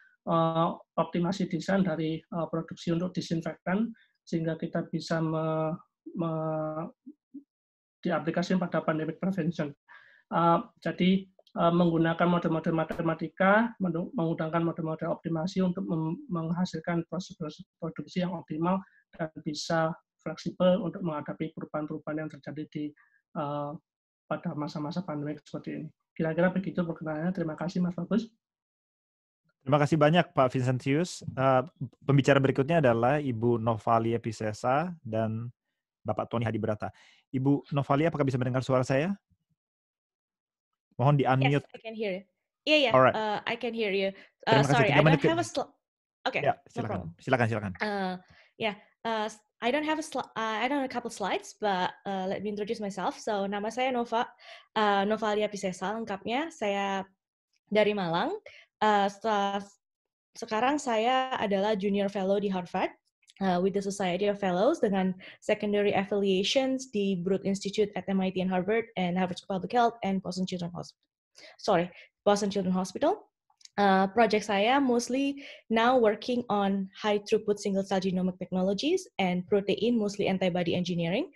optimasi desain dari produksi untuk disinfektan, sehingga kita bisa diaplikasikan pada pandemic prevention. Jadi menggunakan model-model matematika, menggunakan model-model optimasi untuk menghasilkan proses produksi yang optimal dan bisa fleksibel untuk menghadapi perubahan-perubahan yang terjadi pada masa-masa pandemi seperti ini. Kira-kira begitu perkenalannya. Terima kasih Mas Bagus. Terima kasih banyak Pak Vincentius. Pembicara berikutnya adalah Ibu Novalia Pisesa dan Bapak Tony Hadibrata. Ibu Novalia, apakah bisa mendengar suara saya? Mohon di-unmute. Yes, I can hear you. Yeah. Alright. I can hear you. Terima kasih. Sorry, I don't have a slide. Okay. Ya, silakan. Silakan. I don't have a couple slides, but let me introduce myself. So, nama saya Novalia Pisesa lengkapnya. Saya dari Malang. Sekarang saya adalah junior fellow di Harvard. With the Society of Fellows dengan secondary affiliations di Broad Institute at MIT and Harvard, and Harvard School of Public Health and Boston Children's Hospital. Project saya mostly now working on high throughput single cell genomic technologies and protein, mostly antibody engineering,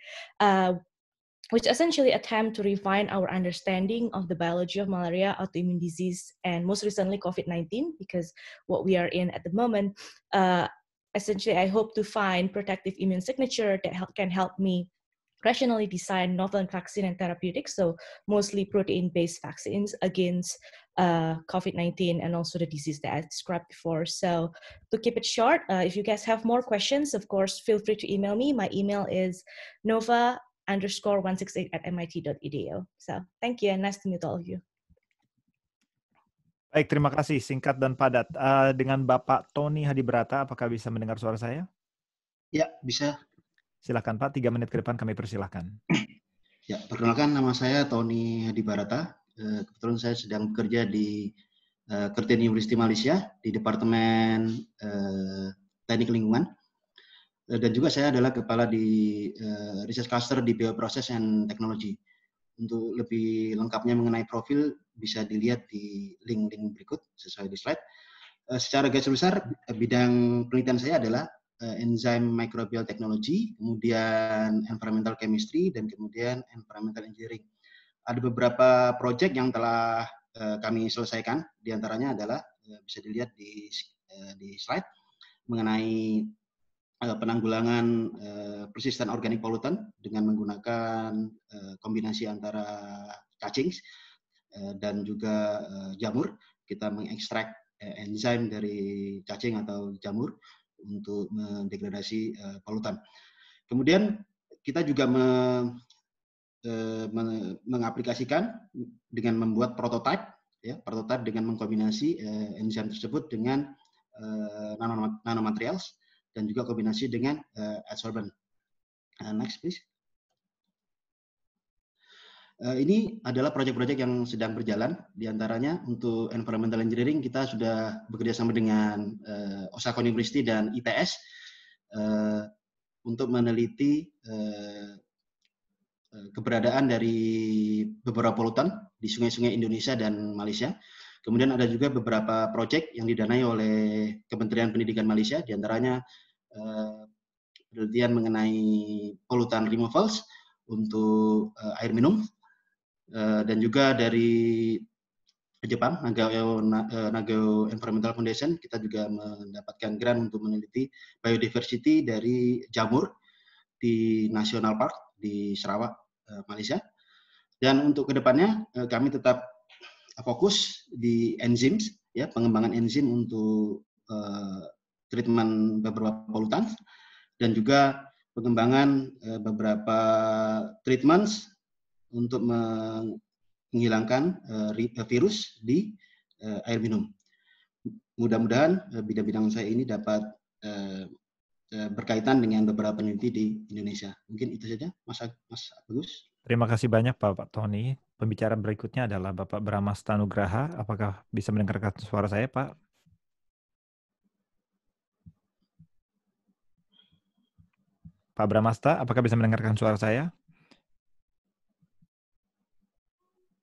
which essentially attempt to refine our understanding of the biology of malaria, autoimmune disease, and most recently COVID-19, because what we are in at the moment. Essentially, I hope to find protective immune signature that can help me rationally design novel vaccine and therapeutics, so mostly protein-based vaccines against COVID-19 and also the disease that I described before. So to keep it short, if you guys have more questions, of course, feel free to email me. My email is nova_168@mit.edu. So thank you and nice to meet all of you. Baik, terima kasih. Singkat dan padat. Dengan Bapak Tony Hadibrata, apakah bisa mendengar suara saya? Ya, bisa. Silakan Pak, 3 menit ke depan kami persilahkan. Ya, perkenalkan nama saya Tony Hadibrata. Kebetulan saya sedang bekerja di Curtin University Malaysia di Departemen Teknik Lingkungan. Dan juga saya adalah kepala di Research Cluster di Bioprocess and Technology. Untuk lebih lengkapnya mengenai profil bisa dilihat di link-link berikut sesuai di slide. Secara garis besar bidang penelitian saya adalah enzyme microbial technology, kemudian environmental chemistry, dan kemudian environmental engineering. ada beberapa proyek yang telah kami selesaikan. Di antaranya adalah bisa dilihat di slide mengenai penanggulangan persistent organic pollutant dengan menggunakan kombinasi antara cacing dan juga jamur. Kita mengekstrak enzim dari cacing atau jamur untuk mendegradasi polutan. Kemudian kita juga mengaplikasikan dengan membuat prototipe, ya, prototipe dengan mengkombinasi enzim tersebut dengan nanomaterials dan juga kombinasi dengan adsorbent. Next, please. Ini adalah proyek-proyek yang sedang berjalan. Di antaranya untuk environmental engineering kita sudah bekerja sama dengan Osaka University dan ITS untuk meneliti keberadaan dari beberapa polutan di sungai-sungai Indonesia dan Malaysia. Kemudian ada juga beberapa proyek yang didanai oleh Kementerian Pendidikan Malaysia, di antaranya penelitian mengenai polutan removals untuk air minum, dan juga dari Jepang, Nagao Environmental Foundation, kita juga mendapatkan grant untuk meneliti biodiversity dari jamur di National Park di Sarawak, Malaysia. Dan untuk kedepannya kami tetap fokus di enzymes, ya, pengembangan enzim untuk treatment beberapa polutan dan juga pengembangan beberapa treatments untuk menghilangkan virus di air minum. Mudah-mudahan bidang-bidang saya ini dapat berkaitan dengan beberapa peneliti di Indonesia. Mungkin itu saja, Mas Agus. Terima kasih banyak Pak Tony. Pembicara berikutnya adalah Bapak Bramasta Nugraha. Apakah bisa mendengarkan suara saya, Pak? Pak Bramasta, apakah bisa mendengarkan suara saya?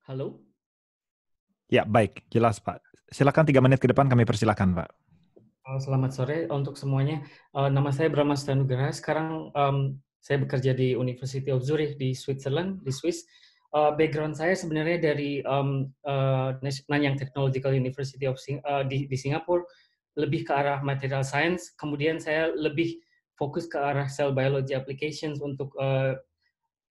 Halo? Ya, baik. Jelas, Pak. Silakan 3 menit ke depan kami persilakan, Pak. Selamat sore untuk semuanya. Nama saya Bramasta Nugraha. Sekarang saya bekerja di University of Zurich di Switzerland, di Swiss. Background saya sebenarnya dari Nanyang Technological University di Singapura, lebih ke arah material science. Kemudian saya lebih fokus ke arah cell biology applications untuk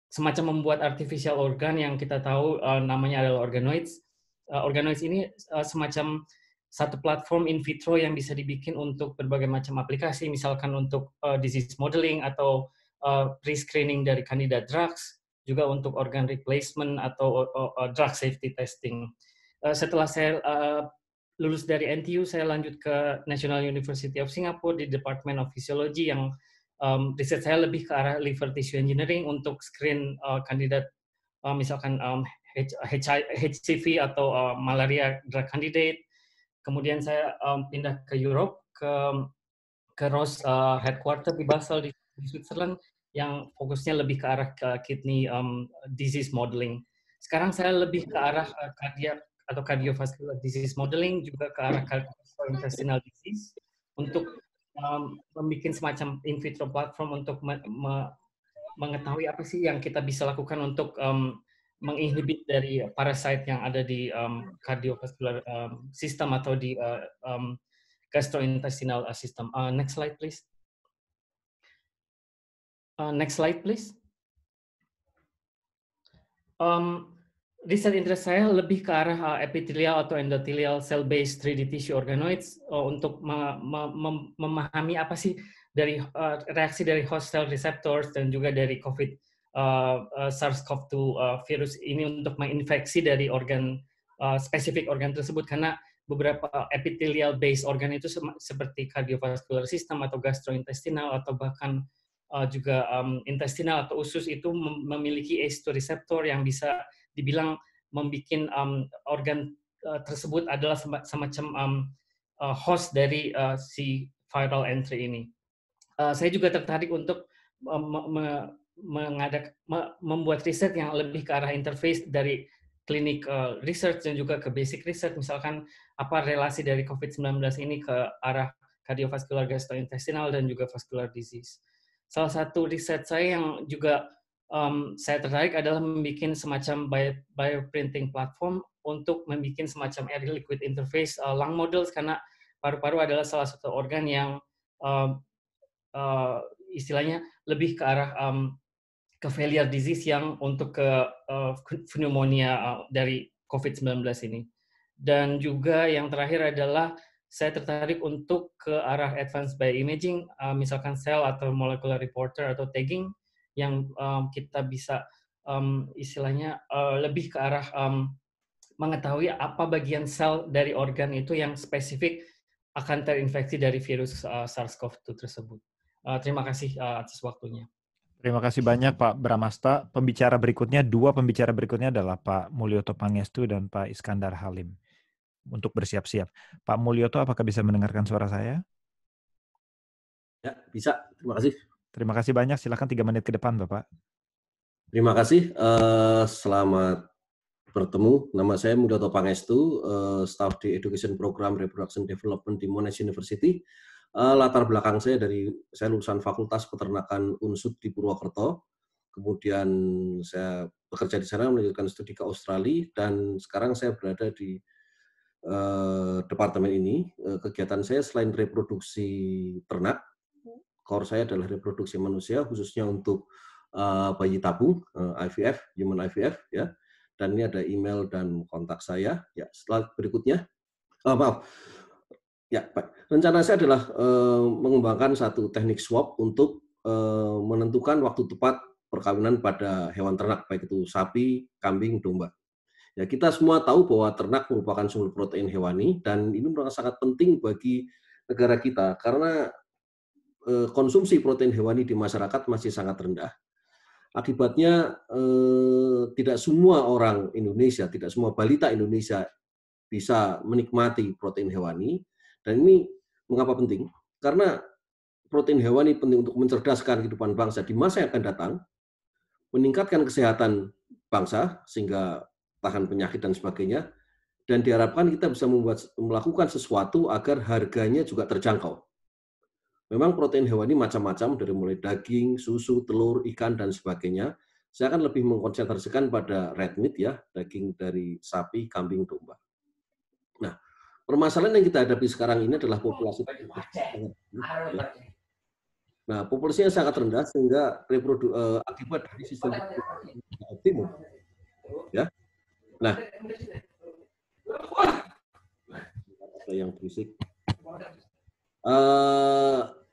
semacam membuat artificial organ yang kita tahu namanya adalah organoids. Organoids ini semacam satu platform in vitro yang bisa dibikin untuk berbagai macam aplikasi, misalkan untuk disease modeling atau pre-screening dari kandidat drugs, juga untuk organ replacement atau drug safety testing. Setelah saya lulus dari NTU, saya lanjut ke National University of Singapore di Department of Physiology yang riset saya lebih ke arah liver tissue engineering untuk screen kandidat misalkan HCV atau malaria drug candidate. Kemudian saya pindah ke Europe, ke Roche headquarter di Basel di Switzerland yang fokusnya lebih ke arah kidney disease modeling. Sekarang saya lebih ke arah cardiac atau cardiovascular disease modeling, juga ke arah gastrointestinal disease untuk membuat semacam in vitro platform untuk mengetahui apa sih yang kita bisa lakukan untuk menginhibit dari parasite yang ada di cardiovascular system atau di gastrointestinal system. Next slide, please. Next slide, please. Riset interest saya lebih ke arah epithelial atau endothelial cell-based 3D tissue organoids untuk memahami apa sih dari reaksi dari host cell receptors dan juga dari COVID SARS-CoV-2 virus ini untuk menginfeksi dari organ spesifik organ tersebut, karena beberapa epithelial based organ itu seperti cardiovascular system atau gastrointestinal atau bahkan juga intestinal atau usus itu memiliki ACE2 receptor yang bisa dibilang membuat organ tersebut adalah semacam host dari si viral entry ini. Saya juga tertarik untuk membuat riset yang lebih ke arah interface dari klinik research dan juga ke basic research, misalkan apa relasi dari COVID-19 ini ke arah cardiovascular, gastrointestinal, dan juga vascular disease. Salah satu riset saya yang juga saya tertarik adalah membuat semacam bioprinting platform untuk membuat semacam air liquid interface lung models, karena paru-paru adalah salah satu organ yang istilahnya lebih ke arah ke failure disease yang untuk ke pneumonia dari COVID-19 ini. Dan juga yang terakhir adalah saya tertarik untuk ke arah advanced bioimaging, misalkan sel atau molecular reporter atau tagging yang kita bisa istilahnya lebih ke arah mengetahui apa bagian sel dari organ itu yang spesifik akan terinfeksi dari virus SARS-CoV-2 tersebut. Terima kasih atas waktunya. Terima kasih banyak Pak Bramasta. Dua pembicara berikutnya adalah Pak Mulyoto Pangestu dan Pak Iskandar Halim. Untuk bersiap-siap. Pak Mulyoto, apakah bisa mendengarkan suara saya? Ya, bisa. Terima kasih. Terima kasih banyak. Silakan 3 menit ke depan, Bapak. Terima kasih. Selamat bertemu. Nama saya Mulyoto Pangestu, staff di Education Program Reproduction Development di Monash University. Latar belakang saya lulusan Fakultas Peternakan UNSUD di Purwokerto. Kemudian saya bekerja di sana, melanjutkan studi ke Australia, dan sekarang saya berada di departemen ini. Kegiatan saya selain reproduksi ternak, core saya adalah reproduksi manusia, khususnya untuk bayi tabung, IVF, human IVF, ya. Dan ini ada email dan kontak saya. Ya, slide berikutnya. Ya, baik. Rencana saya adalah mengembangkan satu teknik swab untuk menentukan waktu tepat perkawinan pada hewan ternak, baik itu sapi, kambing, domba. Ya, kita semua tahu bahwa ternak merupakan sumber protein hewani, dan ini merupakan sangat penting bagi negara kita karena konsumsi protein hewani di masyarakat masih sangat rendah. Akibatnya tidak semua orang Indonesia, tidak semua balita Indonesia bisa menikmati protein hewani. Dan ini mengapa penting? Karena protein hewani penting untuk mencerdaskan kehidupan bangsa di masa yang akan datang, meningkatkan kesehatan bangsa sehingga tahan penyakit dan sebagainya, dan diharapkan kita bisa melakukan sesuatu agar harganya juga terjangkau. Memang protein hewani macam-macam, dari mulai daging, susu, telur, ikan, dan sebagainya. Saya akan lebih mengkonsentrasikan pada red meat, ya, daging dari sapi, kambing, domba. Nah, permasalahan yang kita hadapi sekarang ini adalah populasi. Nah, populasinya sangat rendah sehingga akibat dari sistem optimum. Ya. Nah, yang berisik.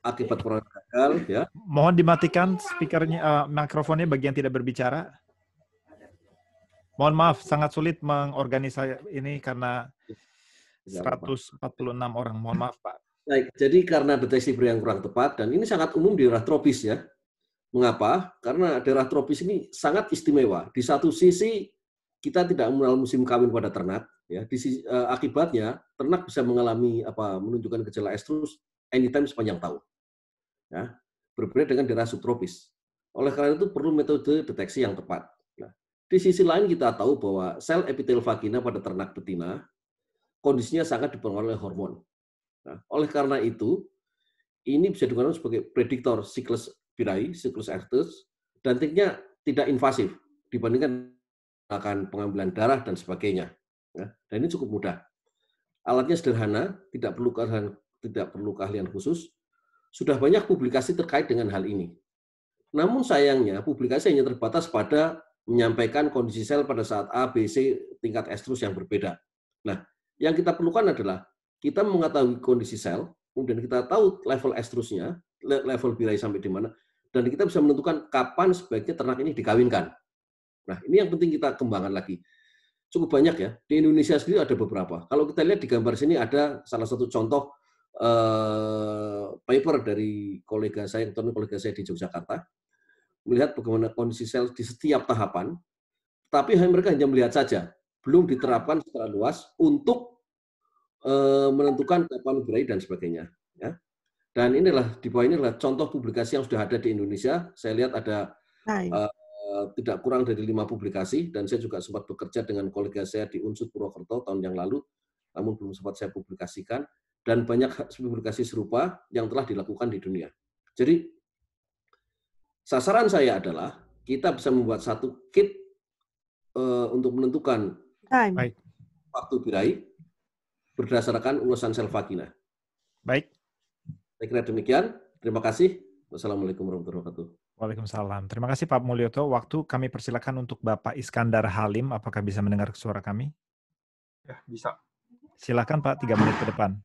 Akibat program gagal, ya. Mohon dimatikan speakernya, mikrofonnya bagi yang tidak berbicara. Mohon maaf, sangat sulit mengorganisasi ini karena 146 orang. Mohon maaf, Pak. Baik, jadi karena deteksi yang kurang tepat, dan ini sangat umum di daerah tropis, ya. Mengapa? Karena daerah tropis ini sangat istimewa. Di satu sisi kita tidak mengenal musim kawin pada ternak, ya. Akibatnya ternak bisa menunjukkan gejala estrus anytime sepanjang tahun. Ya, berbeda dengan daerah subtropis. Oleh karena itu perlu metode deteksi yang tepat. Nah, di sisi lain kita tahu bahwa sel epitel vagina pada ternak betina kondisinya sangat dipengaruhi oleh hormon. Nah, oleh karena itu ini bisa digunakan sebagai prediktor siklus birahi, siklus estrus, dan tekniknya tidak invasif dibandingkan akan pengambilan darah dan sebagainya. Ya, dan ini cukup mudah. Alatnya sederhana, tidak perlu keahlian khusus. Sudah banyak publikasi terkait dengan hal ini. Namun sayangnya publikasi hanya terbatas pada menyampaikan kondisi sel pada saat A, B, C tingkat estrus yang berbeda. Nah, yang kita perlukan adalah kita mengetahui kondisi sel, kemudian kita tahu level estrusnya, level birahi sampai di mana, dan kita bisa menentukan kapan sebaiknya ternak ini dikawinkan. Nah, ini yang penting kita kembangkan lagi. Cukup banyak, ya. Di Indonesia sendiri ada beberapa. Kalau kita lihat di gambar sini ada salah satu contoh paper dari kolega saya di Yogyakarta, melihat bagaimana kondisi sel di setiap tahapan, tapi mereka hanya melihat saja, belum diterapkan secara luas untuk menentukan kapan birahi dan sebagainya. Ya. Dan di bawah ini adalah contoh publikasi yang sudah ada di Indonesia. Saya lihat ada tidak kurang dari 5 publikasi, dan saya juga sempat bekerja dengan kolega saya di UNSUD Purwokerto tahun yang lalu, namun belum sempat saya publikasikan. Dan banyak publikasi serupa yang telah dilakukan di dunia. Jadi, sasaran saya adalah kita bisa membuat satu kit untuk menentukan Baik. waktu birahi berdasarkan ulasan sel vagina. Baik. Saya kira demikian. Terima kasih. Wassalamualaikum warahmatullahi wabarakatuh. Waalaikumsalam. Terima kasih Pak Mulyoto. Waktu kami persilakan untuk Bapak Iskandar Halim. Apakah bisa mendengar suara kami? Ya, bisa. Silakan Pak, 3 menit ke depan.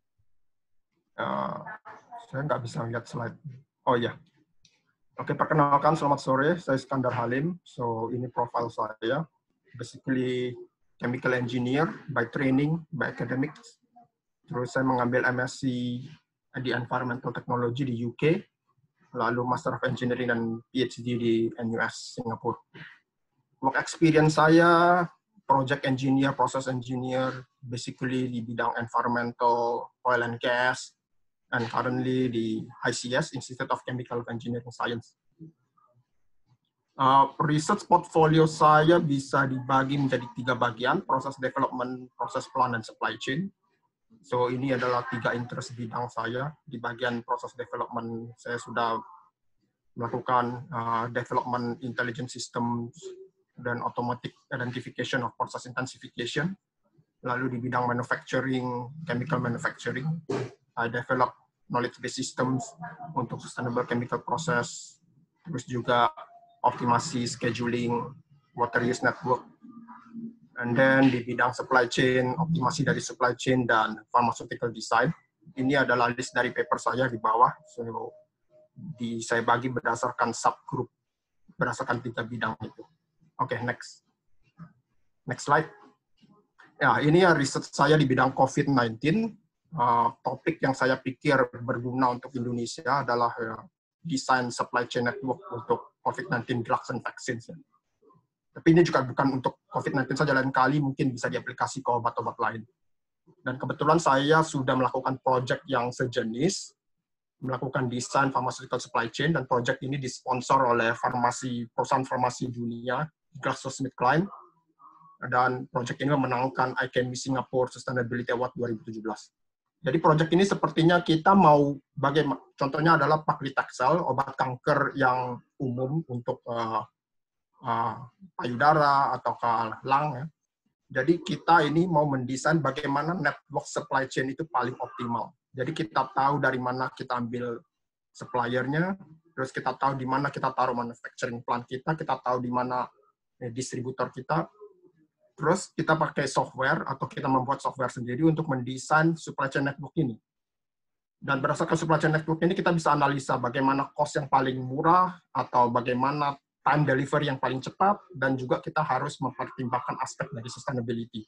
Saya nggak bisa lihat slide. Oh iya. Oke, perkenalkan, selamat sore. Saya Iskandar Halim. So, ini profil saya. Basically, chemical engineer by training, by academics. Terus saya mengambil MSc di Environmental Technology di UK. Lalu Master of Engineering dan PhD di NUS, Singapura. Work experience saya, project engineer, process engineer, basically di bidang environmental, oil and gas, and currently di ICS, Institute of Chemical Engineering Science. Research portfolio saya bisa dibagi menjadi 3 bagian, proses development, proses plan, dan supply chain. So ini adalah 3 interest bidang saya. Di bagian proses development, saya sudah melakukan development intelligence systems dan automatic identification of process intensification. Lalu di bidang manufacturing, chemical manufacturing, I develop knowledge-based systems untuk sustainable chemical process, terus juga optimasi scheduling, water use network, and then di bidang supply chain, optimasi dari supply chain dan pharmaceutical design. Ini adalah list dari paper saya di bawah. So, saya bagi berdasarkan subgroup, berdasarkan 3 bidang itu. Oke, next. Next slide. Ya, ini ya riset saya di bidang COVID-19. Topik yang saya pikir berguna untuk Indonesia adalah desain supply chain network untuk COVID-19 drugs and vaccines. Tapi ini juga bukan untuk COVID-19 saja, lain kali mungkin bisa diaplikasi ke obat-obat lain. Dan kebetulan saya sudah melakukan project yang sejenis, melakukan desain pharmaceutical supply chain, dan project ini disponsor oleh perusahaan farmasi dunia, GlaxoSmithKline, dan project ini memenangkan IChemE Singapore Sustainability Award 2017. Jadi project ini sepertinya kita mau, contohnya adalah paclitaxel, obat kanker yang umum untuk payudara atau ke lung. Ya. Jadi kita ini mau mendesain bagaimana network supply chain itu paling optimal. Jadi kita tahu dari mana kita ambil suppliernya, terus kita tahu di mana kita taruh manufacturing plant kita tahu di mana distributor kita, terus kita pakai software atau kita membuat software sendiri untuk mendesain supply chain network ini. Dan berdasarkan supply chain network ini kita bisa analisa bagaimana cost yang paling murah atau bagaimana time delivery yang paling cepat, dan juga kita harus mempertimbangkan aspek dari sustainability.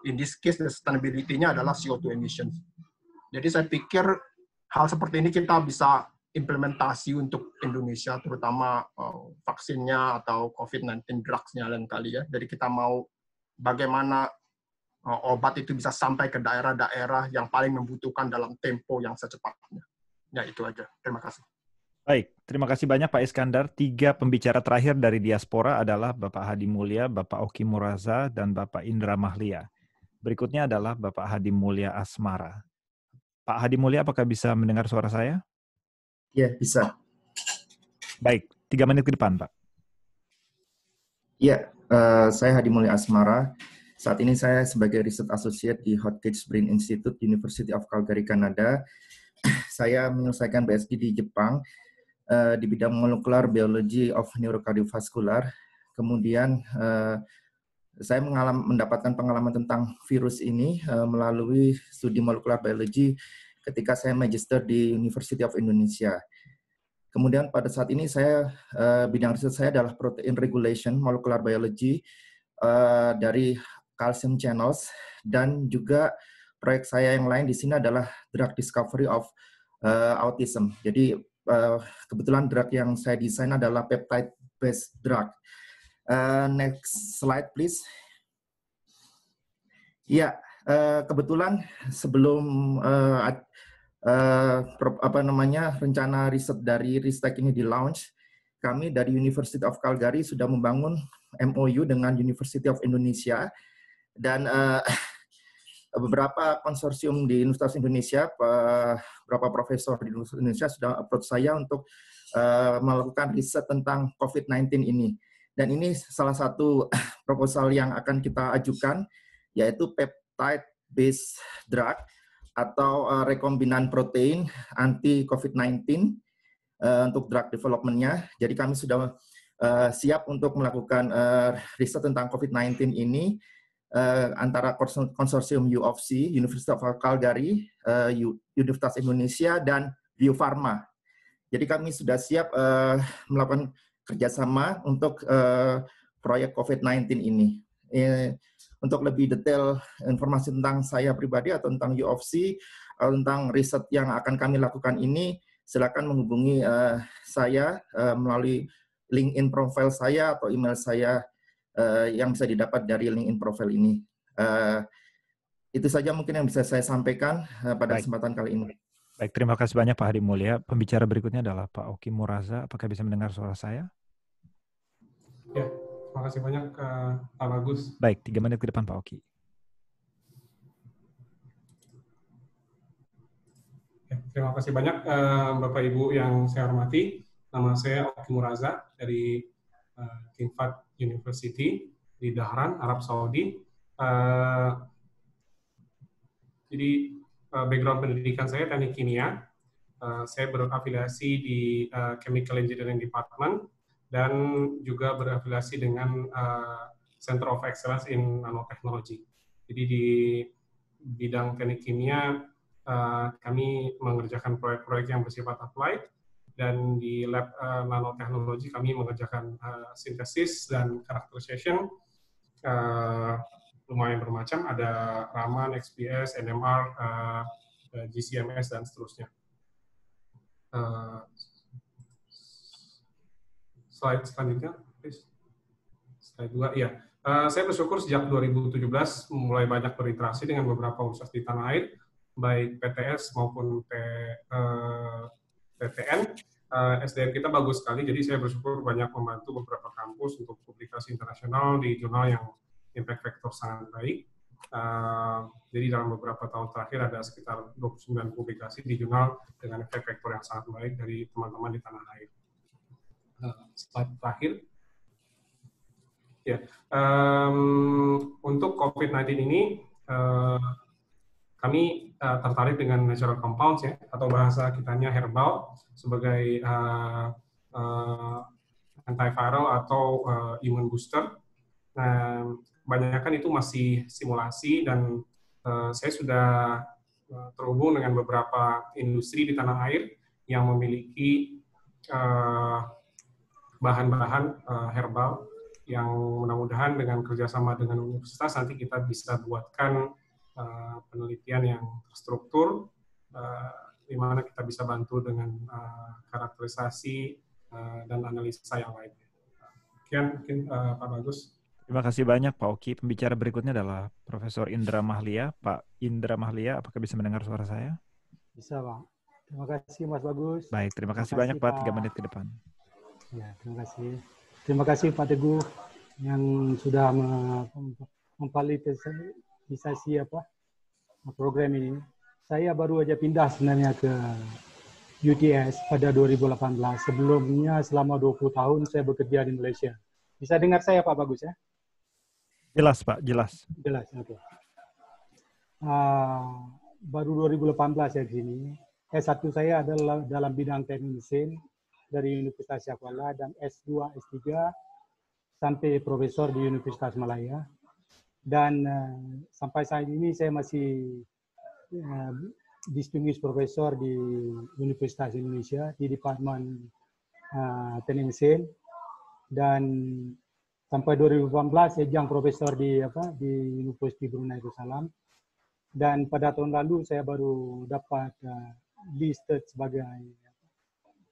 In this case, sustainability-nya adalah CO2 emissions. Jadi saya pikir hal seperti ini kita bisa implementasi untuk Indonesia, terutama vaksinnya atau COVID-19 drugs-nya lain kali ya. Jadi kita mau bagaimana obat itu bisa sampai ke daerah-daerah yang paling membutuhkan dalam tempo yang secepatnya. Ya itu aja. Terima kasih. Baik, terima kasih banyak Pak Iskandar. 3 pembicara terakhir dari diaspora adalah Bapak Hadi Mulya, Bapak Oki Muraza, dan Bapak Indra Mahlia. Berikutnya adalah Bapak Hadi Mulya Asmara. Pak Hadi Mulya, apakah bisa mendengar suara saya? Ya, bisa. Baik, 3 menit ke depan, Pak. Ya, saya Hadi Mulya Asmara. Saat ini saya sebagai Research Associate di Hotcakes Brain Institute, University of Calgary, Kanada. Saya menyelesaikan PhD di Jepang di bidang Molecular Biology of Neurocardiovascular. Kemudian saya mendapatkan pengalaman tentang virus ini melalui studi Molecular Biology ketika saya magister di University of Indonesia. Kemudian pada saat ini saya bidang riset saya adalah protein regulation, molecular biology dari calcium channels, dan juga proyek saya yang lain di sini adalah drug discovery of autism. Jadi kebetulan drug yang saya desain adalah peptide based drug. Next slide please. Ya, kebetulan sebelum rencana riset dari Ristek ini di launch, kami dari University of Calgary sudah membangun MOU dengan University of Indonesia, dan beberapa konsorsium di Universitas Indonesia, beberapa profesor di Universitas Indonesia sudah approach saya untuk melakukan riset tentang COVID-19 ini. Dan ini salah satu proposal yang akan kita ajukan, yaitu peptide-based drug atau rekombinan protein anti COVID-19 untuk drug development-nya. Jadi kami sudah siap untuk melakukan riset tentang COVID-19 ini antara konsorsium U of C, University of Calgary, Universitas Indonesia, dan Bio Farma. Jadi kami sudah siap melakukan kerjasama untuk proyek COVID-19 ini. Untuk lebih detail informasi tentang saya pribadi atau tentang U of C, tentang riset yang akan kami lakukan ini, silakan menghubungi saya melalui LinkedIn profile saya atau email saya yang bisa didapat dari LinkedIn profile ini. Itu saja mungkin yang bisa saya sampaikan pada kesempatan kali ini. Baik, terima kasih banyak Pak Hadi Mulya. Pembicara berikutnya adalah Pak Oki Muraza. Apakah bisa mendengar suara saya? Ya, terima kasih banyak Pak Bagus. Baik, 3 menit ke depan Pak Oki. Ya, terima kasih banyak Bapak Ibu yang saya hormati. Nama saya Oki Muraza dari King Fahd University di Dhahran, Arab Saudi. Jadi background pendidikan saya teknik kimia. Saya berafiliasi di Chemical Engineering Department dan juga berafiliasi dengan Center of Excellence in Nanotechnology. Jadi di bidang teknik kimia kami mengerjakan proyek-proyek yang bersifat applied, dan di lab nanoteknologi kami mengerjakan sintesis dan characterization lumayan bermacam, ada Raman, XPS, NMR, GCMS, dan seterusnya. Slide selanjutnya, please. Slide 2, ya. Saya bersyukur sejak 2017 mulai banyak berinteraksi dengan beberapa universitas di tanah air, baik PTS maupun PTN. SDM kita bagus sekali, jadi saya bersyukur banyak membantu beberapa kampus untuk publikasi internasional di jurnal yang impact factor sangat baik. Jadi dalam beberapa tahun terakhir ada sekitar 29 publikasi di jurnal dengan impact factor yang sangat baik dari teman-teman di tanah air. Slide terakhir. Ya, untuk COVID-19 ini kami tertarik dengan natural compounds, ya, atau bahasa kitanya herbal, sebagai antiviral atau immune booster. Nah, kebanyakan itu masih simulasi, dan saya sudah terhubung dengan beberapa industri di tanah air yang memiliki bahan-bahan herbal yang mudah-mudahan dengan kerjasama dengan universitas nanti kita bisa buatkan penelitian yang terstruktur, di mana kita bisa bantu dengan karakterisasi dan analisa yang lainnya. Sekian mungkin Pak Bagus. Terima kasih banyak Pak Oki. Pembicara berikutnya adalah Profesor Indra Mahlia. Pak Indra Mahlia, apakah bisa mendengar suara saya? Bisa, Pak. Terima kasih Mas Bagus. Baik, terima kasih banyak Pak. 3 menit ke depan. Ya, terima kasih. Terima kasih Pak Teguh yang sudah memfasilitasi program ini. Saya baru aja pindah sebenarnya ke UTS pada 2018. Sebelumnya selama 20 tahun saya bekerja di Malaysia. Bisa dengar saya Pak Bagus, ya? Jelas Pak, jelas. Jelas, oke. Baru 2018 ya di sini. S1 saya adalah dalam bidang teknik mesin dari Universitas Kuala, dan S2, S3 sampai profesor di Universitas Malaya. Dan sampai saat ini saya masih distinguished profesor di Universitas Indonesia di Departemen Teknik Mesin, dan sampai 2018 saya jang profesor di University Brunei Darussalam, dan pada tahun lalu saya baru dapat listed sebagai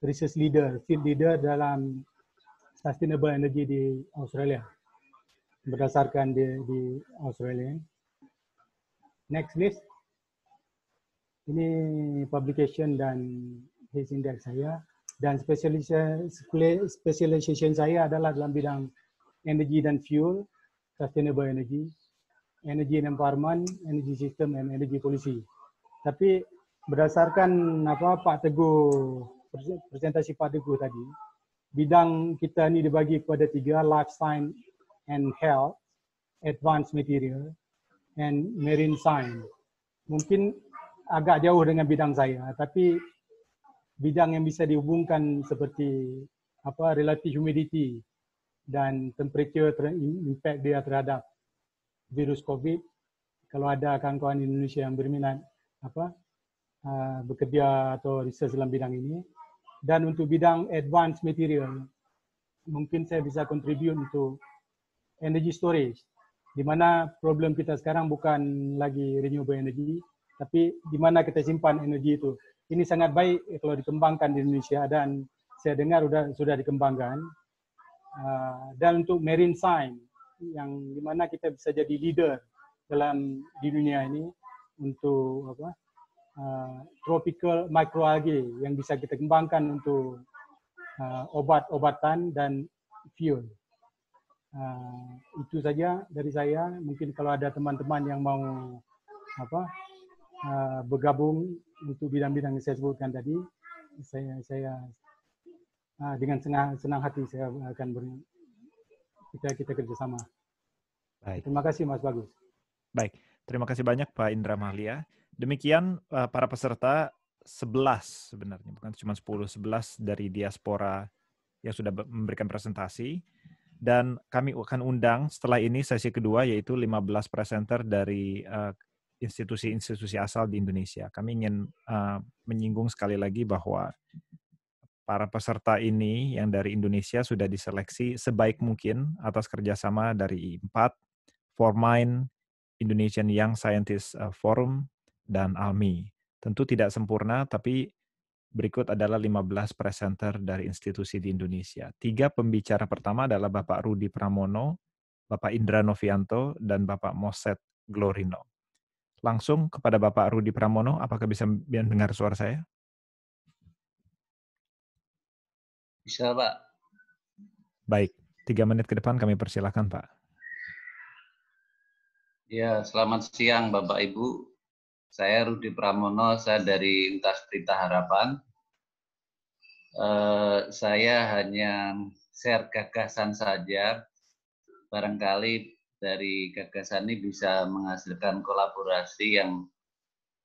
research leader, field leader dalam sustainable energy di Australia, berdasarkan di Australia. Next please. Ini publication dan case index saya, dan specialization saya adalah dalam bidang energy dan fuel, sustainable energy, energy and environment, energy system, and energy policy. Tapi berdasarkan Pak Teguh presentasi Pak Teguh tadi, bidang kita ini dibagi kepada 3, life science and health, advanced material, and marine science. Mungkin agak jauh dengan bidang saya, tapi bidang yang bisa dihubungkan seperti relative humidity dan temperature impact dia terhadap virus COVID. Kalau ada kawan-kawan Indonesia yang berminat bekerja atau research dalam bidang ini. Dan untuk bidang advanced material, mungkin saya bisa contribute untuk energy storage, di mana problem kita sekarang bukan lagi renewable energy, tapi di mana kita simpan energi itu. Ini sangat baik kalau dikembangkan di Indonesia dan saya dengar sudah dikembangkan. Dan untuk marine science, yang di mana kita bisa jadi leader di dunia ini untuk tropical microalgae yang bisa kita kembangkan untuk obat-obatan dan fuel. Itu saja dari saya. Mungkin kalau ada teman-teman yang mau bergabung untuk bidang-bidang yang saya sebutkan tadi, saya dengan senang hati saya akan kita kerjasama. Baik. Terima kasih Mas Bagus. Baik, terima kasih banyak Pak Indra Mahlia. Demikian para peserta 11 sebenarnya, bukan cuma 10, 11 dari diaspora yang sudah memberikan presentasi. Dan kami akan undang setelah ini sesi kedua, yaitu 15 presenter dari institusi-institusi asal di Indonesia. Kami ingin menyinggung sekali lagi bahwa para peserta ini yang dari Indonesia sudah diseleksi sebaik mungkin atas kerjasama dari 4, Formind, Indonesian Young Scientist Forum, dan ALMI. Tentu tidak sempurna, tapi berikut adalah 15 presenter dari institusi di Indonesia. 3 pembicara pertama adalah Bapak Rudi Pramono, Bapak Indra Novianto, dan Bapak Moset Glorino. Langsung kepada Bapak Rudi Pramono, apakah bisa mendengar suara saya? Bisa, Pak. Baik, 3 menit ke depan kami persilakan, Pak. Ya, selamat siang Bapak Ibu. Saya Rudi Pramono, saya dari Universitas Pelita Harapan. Saya hanya share gagasan saja. Barangkali dari gagasan ini bisa menghasilkan kolaborasi yang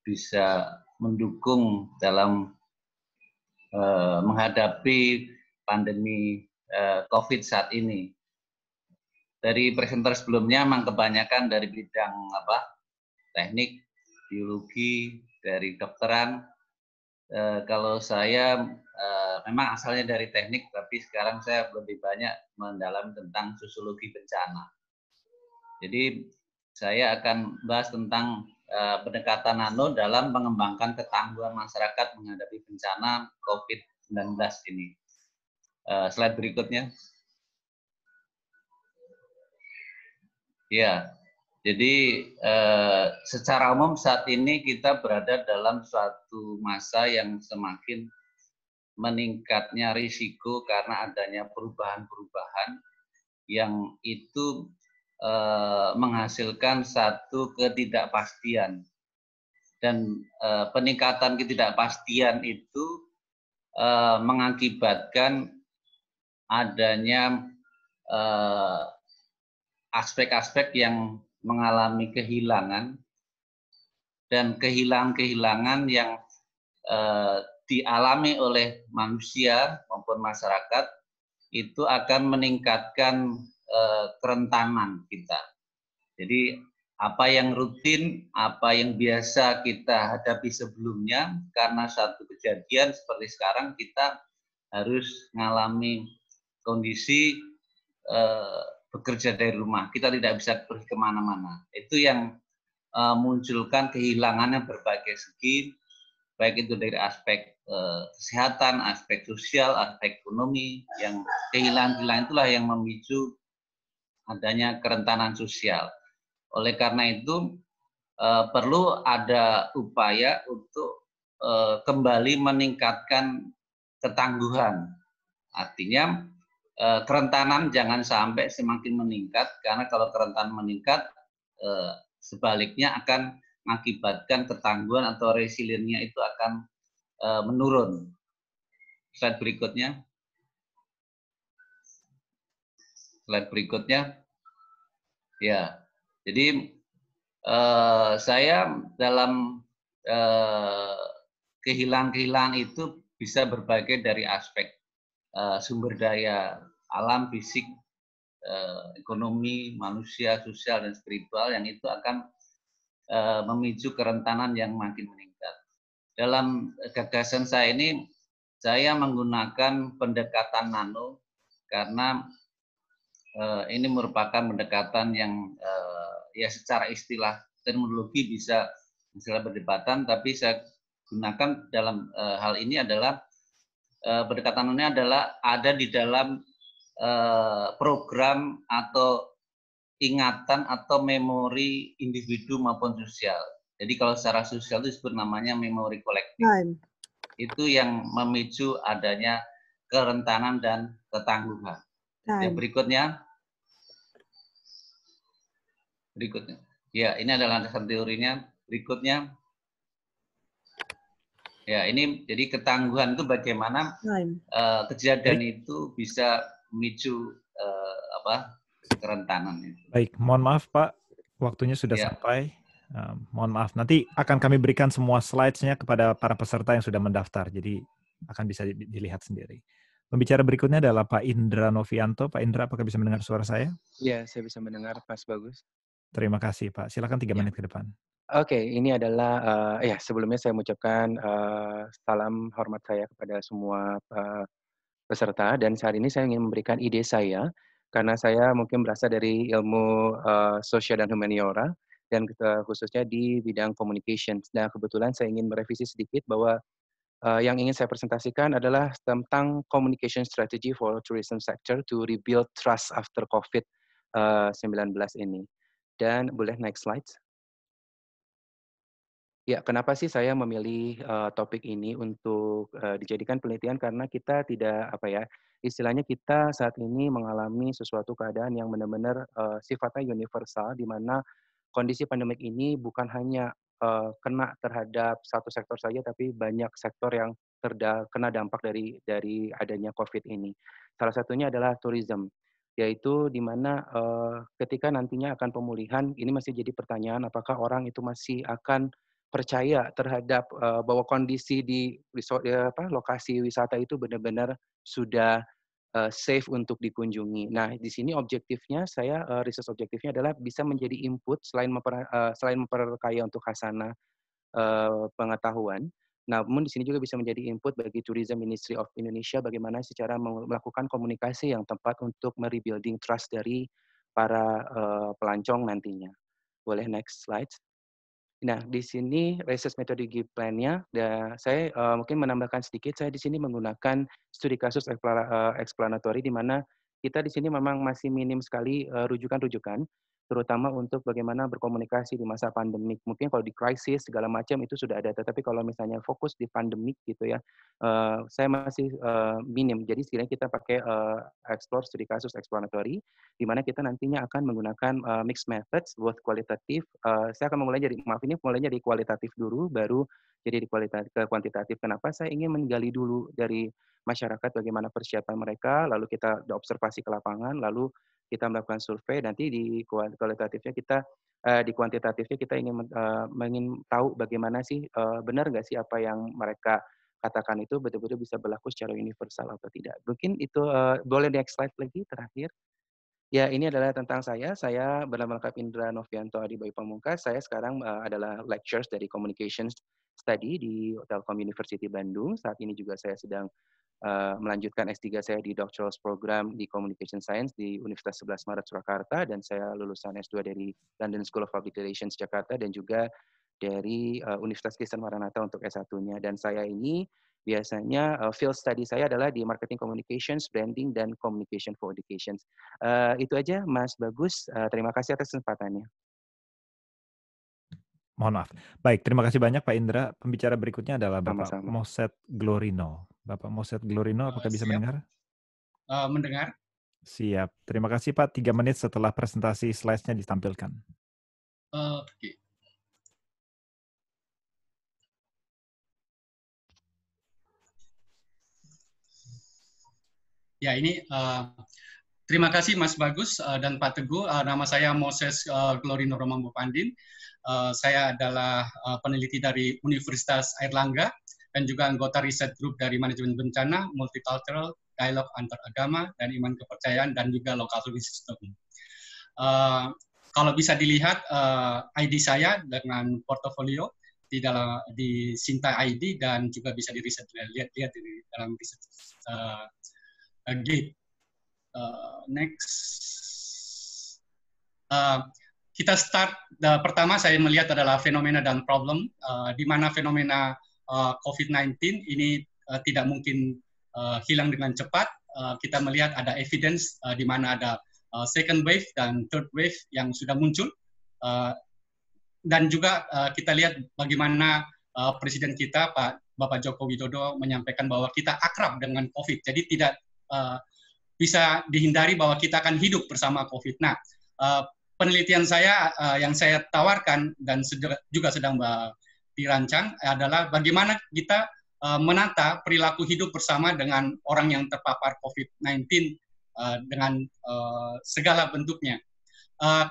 bisa mendukung dalam menghadapi pandemi COVID saat ini. Dari presenter sebelumnya memang kebanyakan dari bidang teknik, biologi, dari dokteran. Kalau saya memang asalnya dari teknik, tapi sekarang saya lebih banyak mendalam tentang sosiologi bencana. Jadi saya akan bahas tentang pendekatan nano dalam mengembangkan ketangguhan masyarakat menghadapi bencana COVID-19 ini. Slide berikutnya. Ya, jadi secara umum saat ini kita berada dalam suatu masa yang semakin meningkatnya risiko karena adanya perubahan-perubahan yang itu menghasilkan satu ketidakpastian. Dan peningkatan ketidakpastian itu mengakibatkan adanya aspek-aspek yang mengalami kehilangan dan kehilangan-kehilangan yang dialami oleh manusia maupun masyarakat itu akan meningkatkan kerentanan kita. Jadi apa yang rutin, apa yang biasa kita hadapi sebelumnya, karena satu kejadian seperti sekarang kita harus mengalami kondisi bekerja dari rumah, kita tidak bisa pergi kemana-mana. Itu yang munculkan kehilangannya berbagai segi, baik itu dari aspek kesehatan, aspek sosial, aspek ekonomi. Yang kehilangan itulah yang memicu adanya kerentanan sosial. Oleh karena itu perlu ada upaya untuk kembali meningkatkan ketangguhan. Artinya kerentanan jangan sampai semakin meningkat, karena kalau kerentanan meningkat sebaliknya akan mengakibatkan ketangguhan atau resiliennya itu akan menurun. Slide berikutnya. Slide berikutnya. Ya, jadi saya dalam kehilangan itu bisa berbagai dari aspek sumber daya alam, fisik, ekonomi, manusia, sosial, dan spiritual yang itu akan memicu kerentanan yang makin meningkat. Dalam gagasan saya ini, saya menggunakan pendekatan nano karena ini merupakan pendekatan yang ya secara istilah terminologi bisa berdebatan, tapi saya gunakan dalam hal ini adalah pendekatan ini adalah ada di dalam program atau ingatan atau memori individu maupun sosial. Jadi kalau secara sosial itu disebut namanya memori kolektif. Itu yang memicu adanya kerentanan dan ketangguhan. Yang berikutnya. Ya, ini adalah landasan teorinya. Berikutnya. Ya, ini jadi ketangguhan itu bagaimana kejadian itu bisa memicu kerentanan itu. Baik, mohon maaf Pak, waktunya sudah sampai. Mohon maaf, nanti akan kami berikan semua slides-nya kepada para peserta yang sudah mendaftar, jadi akan bisa dilihat sendiri. Pembicara berikutnya adalah Pak Indra Novianto. Pak Indra, apakah bisa mendengar suara saya? Iya, saya bisa mendengar, Mas Bagus. Terima kasih, Pak. Silakan 3 menit ke depan. Oke, ini adalah, sebelumnya saya mengucapkan salam hormat saya kepada semua peserta, dan saat ini saya ingin memberikan ide saya, karena saya mungkin berasal dari ilmu sosial dan humaniora, dan khususnya di bidang communications. Nah, kebetulan saya ingin merevisi sedikit bahwa yang ingin saya presentasikan adalah tentang communication strategy for tourism sector to rebuild trust after COVID-19 ini. Dan boleh next slide. Ya, kenapa sih saya memilih topik ini untuk dijadikan penelitian? Karena kita tidak, istilahnya kita saat ini mengalami sesuatu keadaan yang benar-benar sifatnya universal, di mana kondisi pandemik ini bukan hanya kena terhadap satu sektor saja, tapi banyak sektor yang kena dampak dari adanya COVID ini. Salah satunya adalah tourism, yaitu di mana ketika nantinya akan pemulihan, ini masih jadi pertanyaan apakah orang itu masih akan percaya terhadap bahwa kondisi di lokasi wisata itu benar-benar sudah safe untuk dikunjungi. Nah, di sini objektifnya research objektifnya adalah bisa menjadi input selain memperkaya untuk khasanah pengetahuan. Namun di sini juga bisa menjadi input bagi Tourism Ministry of Indonesia bagaimana secara melakukan komunikasi yang tepat untuk merebuilding trust dari para pelancong nantinya. Boleh next slide. Nah, di sini research methodology plan-nya, saya mungkin menambahkan sedikit, saya di sini menggunakan studi kasus explanatory, di mana kita di sini memang masih minim sekali rujukan-rujukan, terutama untuk bagaimana berkomunikasi di masa pandemik. Mungkin kalau di krisis, segala macam itu sudah ada, tetapi kalau misalnya fokus di pandemik gitu ya, saya masih minim. Jadi sekiranya kita pakai explore studi kasus explanatory, di mana kita nantinya akan menggunakan mixed methods, both kualitatif. Saya akan mulainya dari kualitatif dulu, baru jadi ke kuantitatif. Kenapa? Saya ingin menggali dulu dari masyarakat bagaimana persiapan mereka, lalu kita observasi ke lapangan, lalu kita melakukan survei. Nanti di kualitatifnya di kuantitatifnya kita ingin tahu bagaimana sih benar nggak sih apa yang mereka katakan itu betul-betul bisa berlaku secara universal atau tidak. Mungkin itu boleh next slide lagi terakhir. Ya, ini adalah tentang saya. Saya bernama lengkap Indra Novianto Adibayu Pamungkas. Saya sekarang adalah lecturers dari Communications Study di Telkom University Bandung. Saat ini juga saya sedang melanjutkan S3 saya di Doctoral Program di Communication Science di Universitas 11 Maret Surakarta, dan saya lulusan S2 dari London School of Public Relations Jakarta dan juga dari Universitas Kristen Maranatha untuk S1-nya. Dan saya ini biasanya field study saya adalah di marketing communications, branding, dan communication for education. Itu aja, Mas Bagus. Terima kasih atas kesempatannya. Mohon maaf. Baik, terima kasih banyak Pak Indra. Pembicara berikutnya adalah Bapak Sama-sama. Moset Glorino. Bapak Moset Glorino, apakah bisa mendengar? Mendengar. Siap. Terima kasih Pak. 3 menit setelah presentasi slides-nya ditampilkan. Oke. Ya, ini terima kasih Mas Bagus dan Pak Teguh. Nama saya Moses Glorino Romambo Pandin. Saya adalah peneliti dari Universitas Airlangga dan juga anggota riset grup dari manajemen bencana, multicultural, dialog antar agama, dan iman kepercayaan, dan juga local system. Kalau bisa dilihat ID saya dengan portofolio di Sinta ID, dan juga bisa di riset, lihat di dalam riset Gate. Next. Kita start, pertama saya melihat adalah fenomena dan problem, di mana fenomena COVID-19 ini tidak mungkin hilang dengan cepat. Kita melihat ada evidence di mana ada second wave dan third wave yang sudah muncul. Dan juga kita lihat bagaimana Presiden kita, Bapak Joko Widodo, menyampaikan bahwa kita akrab dengan COVID. Jadi tidak bisa dihindari bahwa kita akan hidup bersama COVID. Nah, penelitian saya yang saya tawarkan dan juga sedang dirancang adalah bagaimana kita menata perilaku hidup bersama dengan orang yang terpapar COVID-19 dengan segala bentuknya.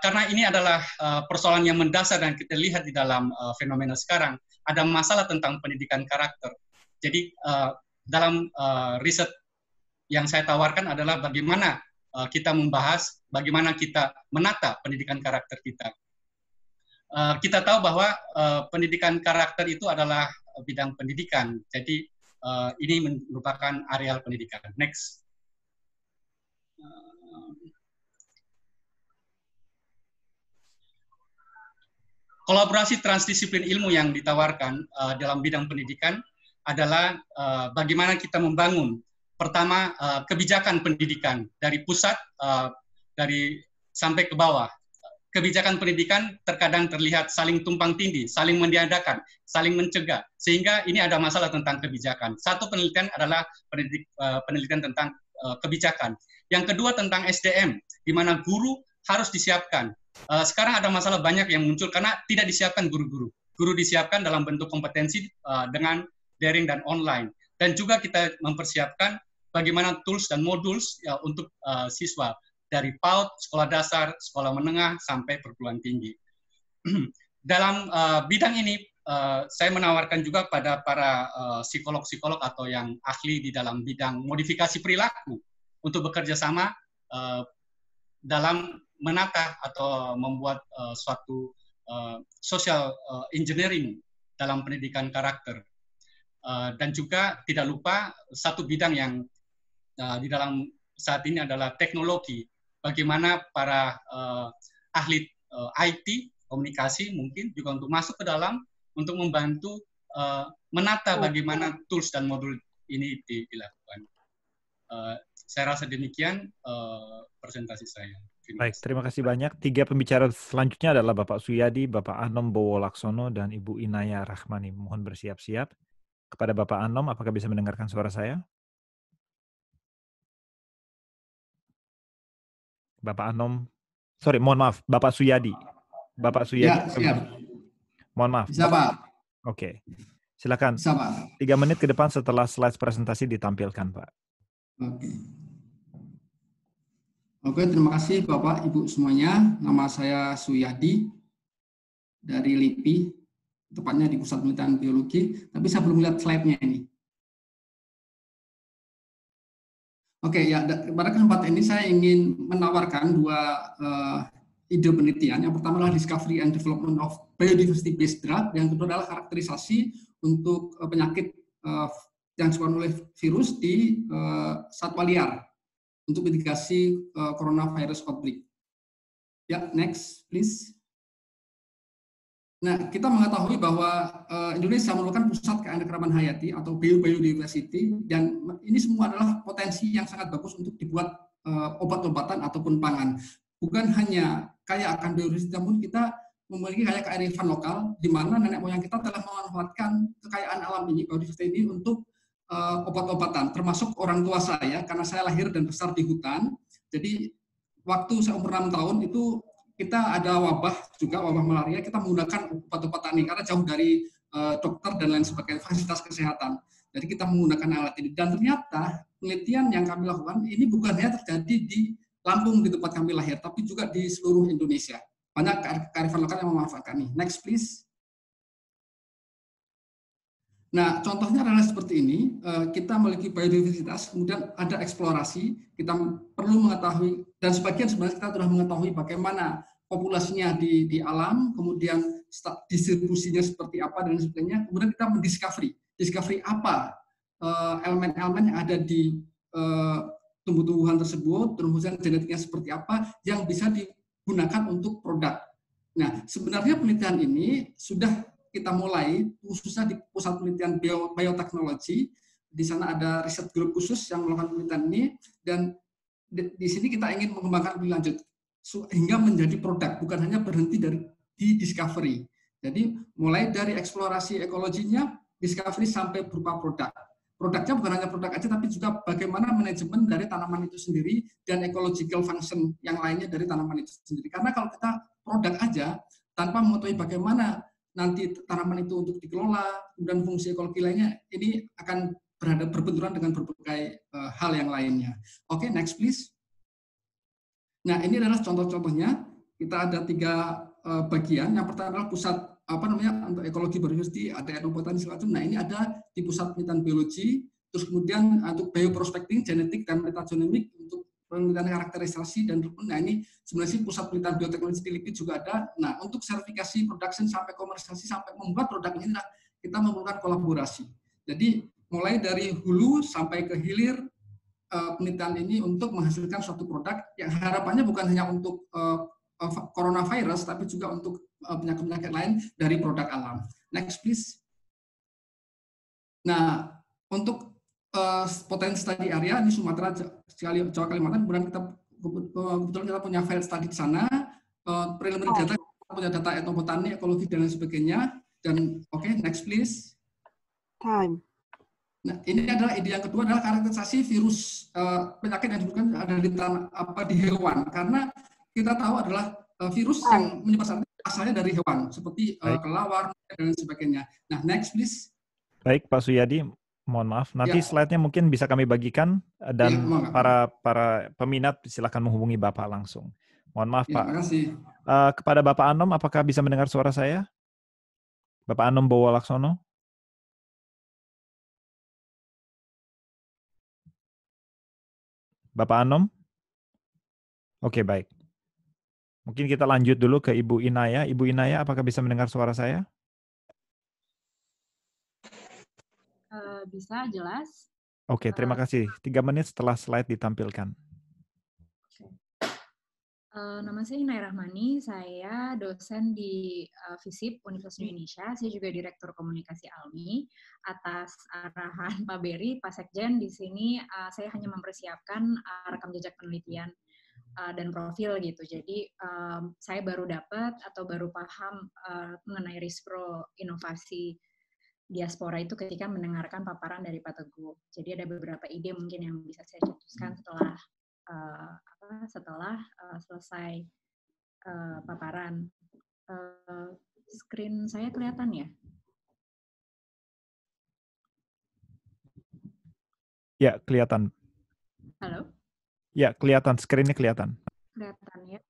Karena ini adalah persoalan yang mendasar dan kita lihat di dalam fenomena sekarang, ada masalah tentang pendidikan karakter. Jadi dalam riset yang saya tawarkan adalah bagaimana kita membahas, bagaimana kita menata pendidikan karakter kita. Kita tahu bahwa pendidikan karakter itu adalah bidang pendidikan, jadi ini merupakan areal pendidikan. Next. Kolaborasi transdisiplin ilmu yang ditawarkan dalam bidang pendidikan adalah bagaimana kita membangun, pertama, kebijakan pendidikan dari pusat, dari sampai ke bawah. Kebijakan pendidikan terkadang terlihat saling tumpang tindih, saling meniadakan, saling mencegah, sehingga ini ada masalah tentang kebijakan. Satu penelitian adalah penelitian tentang kebijakan. Yang kedua tentang SDM, di mana guru harus disiapkan. Sekarang ada masalah banyak yang muncul karena tidak disiapkan guru-guru. Guru disiapkan dalam bentuk kompetensi dengan daring dan online. Dan juga kita mempersiapkan bagaimana tools dan modules untuk siswa. Dari PAUD, sekolah dasar, sekolah menengah, sampai perguruan tinggi. Dalam bidang ini, saya menawarkan juga pada para psikolog-psikolog atau yang ahli di dalam bidang modifikasi perilaku untuk bekerja sama dalam menata atau membuat suatu social engineering dalam pendidikan karakter. Dan juga tidak lupa satu bidang yang di dalam saat ini adalah teknologi. Bagaimana para ahli IT, komunikasi mungkin juga untuk masuk ke dalam, untuk membantu menata bagaimana tools dan modul ini dilakukan. Saya rasa demikian presentasi saya. Baik, terima kasih banyak. 3 pembicara selanjutnya adalah Bapak Suyadi, Bapak Anom Bowo Laksono, dan Ibu Inaya Rahmani. Mohon bersiap-siap. Kepada Bapak Anom, apakah bisa mendengarkan suara saya? Bapak Anom, sorry, mohon maaf, Bapak Suyadi. Bapak Suyadi. Ya, siap. Mohon maaf. Bisa, Pak. Oke. Silakan. Bisa, Pak. 3 menit ke depan setelah slide presentasi ditampilkan, Pak. Oke, terima kasih Bapak, Ibu semuanya. Nama saya Suyadi dari LIPI, tepatnya di Pusat Penelitian Biologi, tapi saya belum lihat slide-nya ini. Oke, ya, pada kesempatan ini saya ingin menawarkan 2 ide penelitian. Yang pertama adalah discovery and development of biodiversity-based drug, yang kedua adalah karakterisasi untuk penyakit yang disebabkan oleh virus di satwa liar untuk mitigasi coronavirus outbreak. Ya, next, please. Nah, kita mengetahui bahwa Indonesia merupakan pusat keanekaragaman hayati atau biodiversity, dan ini semua adalah potensi yang sangat bagus untuk dibuat obat-obatan ataupun pangan. Bukan hanya kaya akan biodiversity, namun kita memiliki kaya kearifan lokal, di mana nenek moyang kita telah memanfaatkan kekayaan alam ini, biodiversity ini, untuk obat-obatan, termasuk orang tua saya, karena saya lahir dan besar di hutan. Jadi waktu saya umur 6 tahun itu kita ada wabah juga, wabah malaria, kita menggunakan obat-obatan ini karena jauh dari dokter dan lain sebagainya, fasilitas kesehatan. Jadi kita menggunakan alat ini, dan ternyata penelitian yang kami lakukan ini bukan hanya terjadi di Lampung di tempat kami lahir, tapi juga di seluruh Indonesia. Banyak kearifan lokal yang memanfaatkan ini. Next please. Nah, contohnya adalah seperti ini, kita memiliki biodiversitas, kemudian ada eksplorasi, kita perlu mengetahui, dan sebagian sebenarnya kita sudah mengetahui bagaimana populasinya di alam, kemudian distribusinya seperti apa, dan sebagainya, kemudian kita discovery apa elemen-elemen yang ada di tumbuh-tumbuhan tersebut, kemudian genetiknya seperti apa, yang bisa digunakan untuk produk. Nah, sebenarnya penelitian ini sudah kita mulai khususnya di pusat penelitian bioteknologi. Di sana ada riset grup khusus yang melakukan penelitian ini, dan di sini kita ingin mengembangkan lebih lanjut hingga menjadi produk, bukan hanya berhenti di discovery. Jadi mulai dari eksplorasi ekologinya, discovery sampai berupa produk. Produknya bukan hanya produk aja, tapi juga bagaimana manajemen dari tanaman itu sendiri dan ecological function yang lainnya dari tanaman itu sendiri. Karena kalau kita produk aja tanpa mengetahui bagaimana nanti tanaman itu untuk dikelola, dan fungsi ekologi lainnya, ini akan berbenturan dengan berbagai hal yang lainnya. Oke, next please. Nah, ini adalah contoh-contohnya. Kita ada 3 bagian. Yang pertama adalah pusat untuk ekologi biodiversity, ada etnobotani segala macam. Nah, ini ada di pusat penelitian biologi. Terus kemudian untuk bioprospecting, genetik dan metagenomic untuk penelitian karakterisasi dan rukun. Nah, ini sebenarnya pusat penelitian bioteknologi di LIPI juga ada. Nah, untuk sertifikasi, production sampai komersialisasi sampai membuat produk ini kita memerlukan kolaborasi. Jadi mulai dari hulu sampai ke hilir penelitian ini untuk menghasilkan suatu produk yang harapannya bukan hanya untuk coronavirus, tapi juga untuk penyakit-penyakit lain dari produk alam. Next please. Nah, untuk potensi study area di Sumatera, Jawa, Kalimantan, kemudian kebetulan kita punya field study di sana, preliminary data, kita punya data etnobotani, ekologi dan lain sebagainya. Dan oke, next please. Time. Nah, ini adalah ide yang kedua adalah karakterisasi virus penyakit yang disebutkan ada di hewan, karena kita tahu adalah virus yang menyebar asalnya dari hewan seperti kelawar dan sebagainya. Nah, next please. Baik, Pak Suyadi, mohon maaf. Nanti slide-nya mungkin bisa kami bagikan dan para peminat silakan menghubungi Bapak langsung. Mohon maaf, Pak. Terima kasih. Kepada Bapak Anom, apakah bisa mendengar suara saya? Bapak Anom Bowo Laksono. Bapak Anom? Oke, baik. Mungkin kita lanjut dulu ke Ibu Inaya. Ibu Inaya, apakah bisa mendengar suara saya? Bisa, jelas. Oke, terima kasih. 3 menit setelah slide ditampilkan. Nama saya Inaya Rahmani, saya dosen di FISIP Universitas Indonesia, saya juga Direktur Komunikasi ALMI. Atas arahan Pak Beri, Pak Sekjen, di sini saya hanya mempersiapkan rekam jejak penelitian dan profil gitu. Jadi saya baru dapat atau baru paham mengenai Rispro inovasi diaspora itu ketika mendengarkan paparan dari Pak Teguh. Jadi ada beberapa ide mungkin yang bisa saya cetuskan setelah selesai paparan. Screen saya kelihatan ya? Ya, kelihatan. Halo? Ya, kelihatan. Screen-nya kelihatan. Kelihatan ya?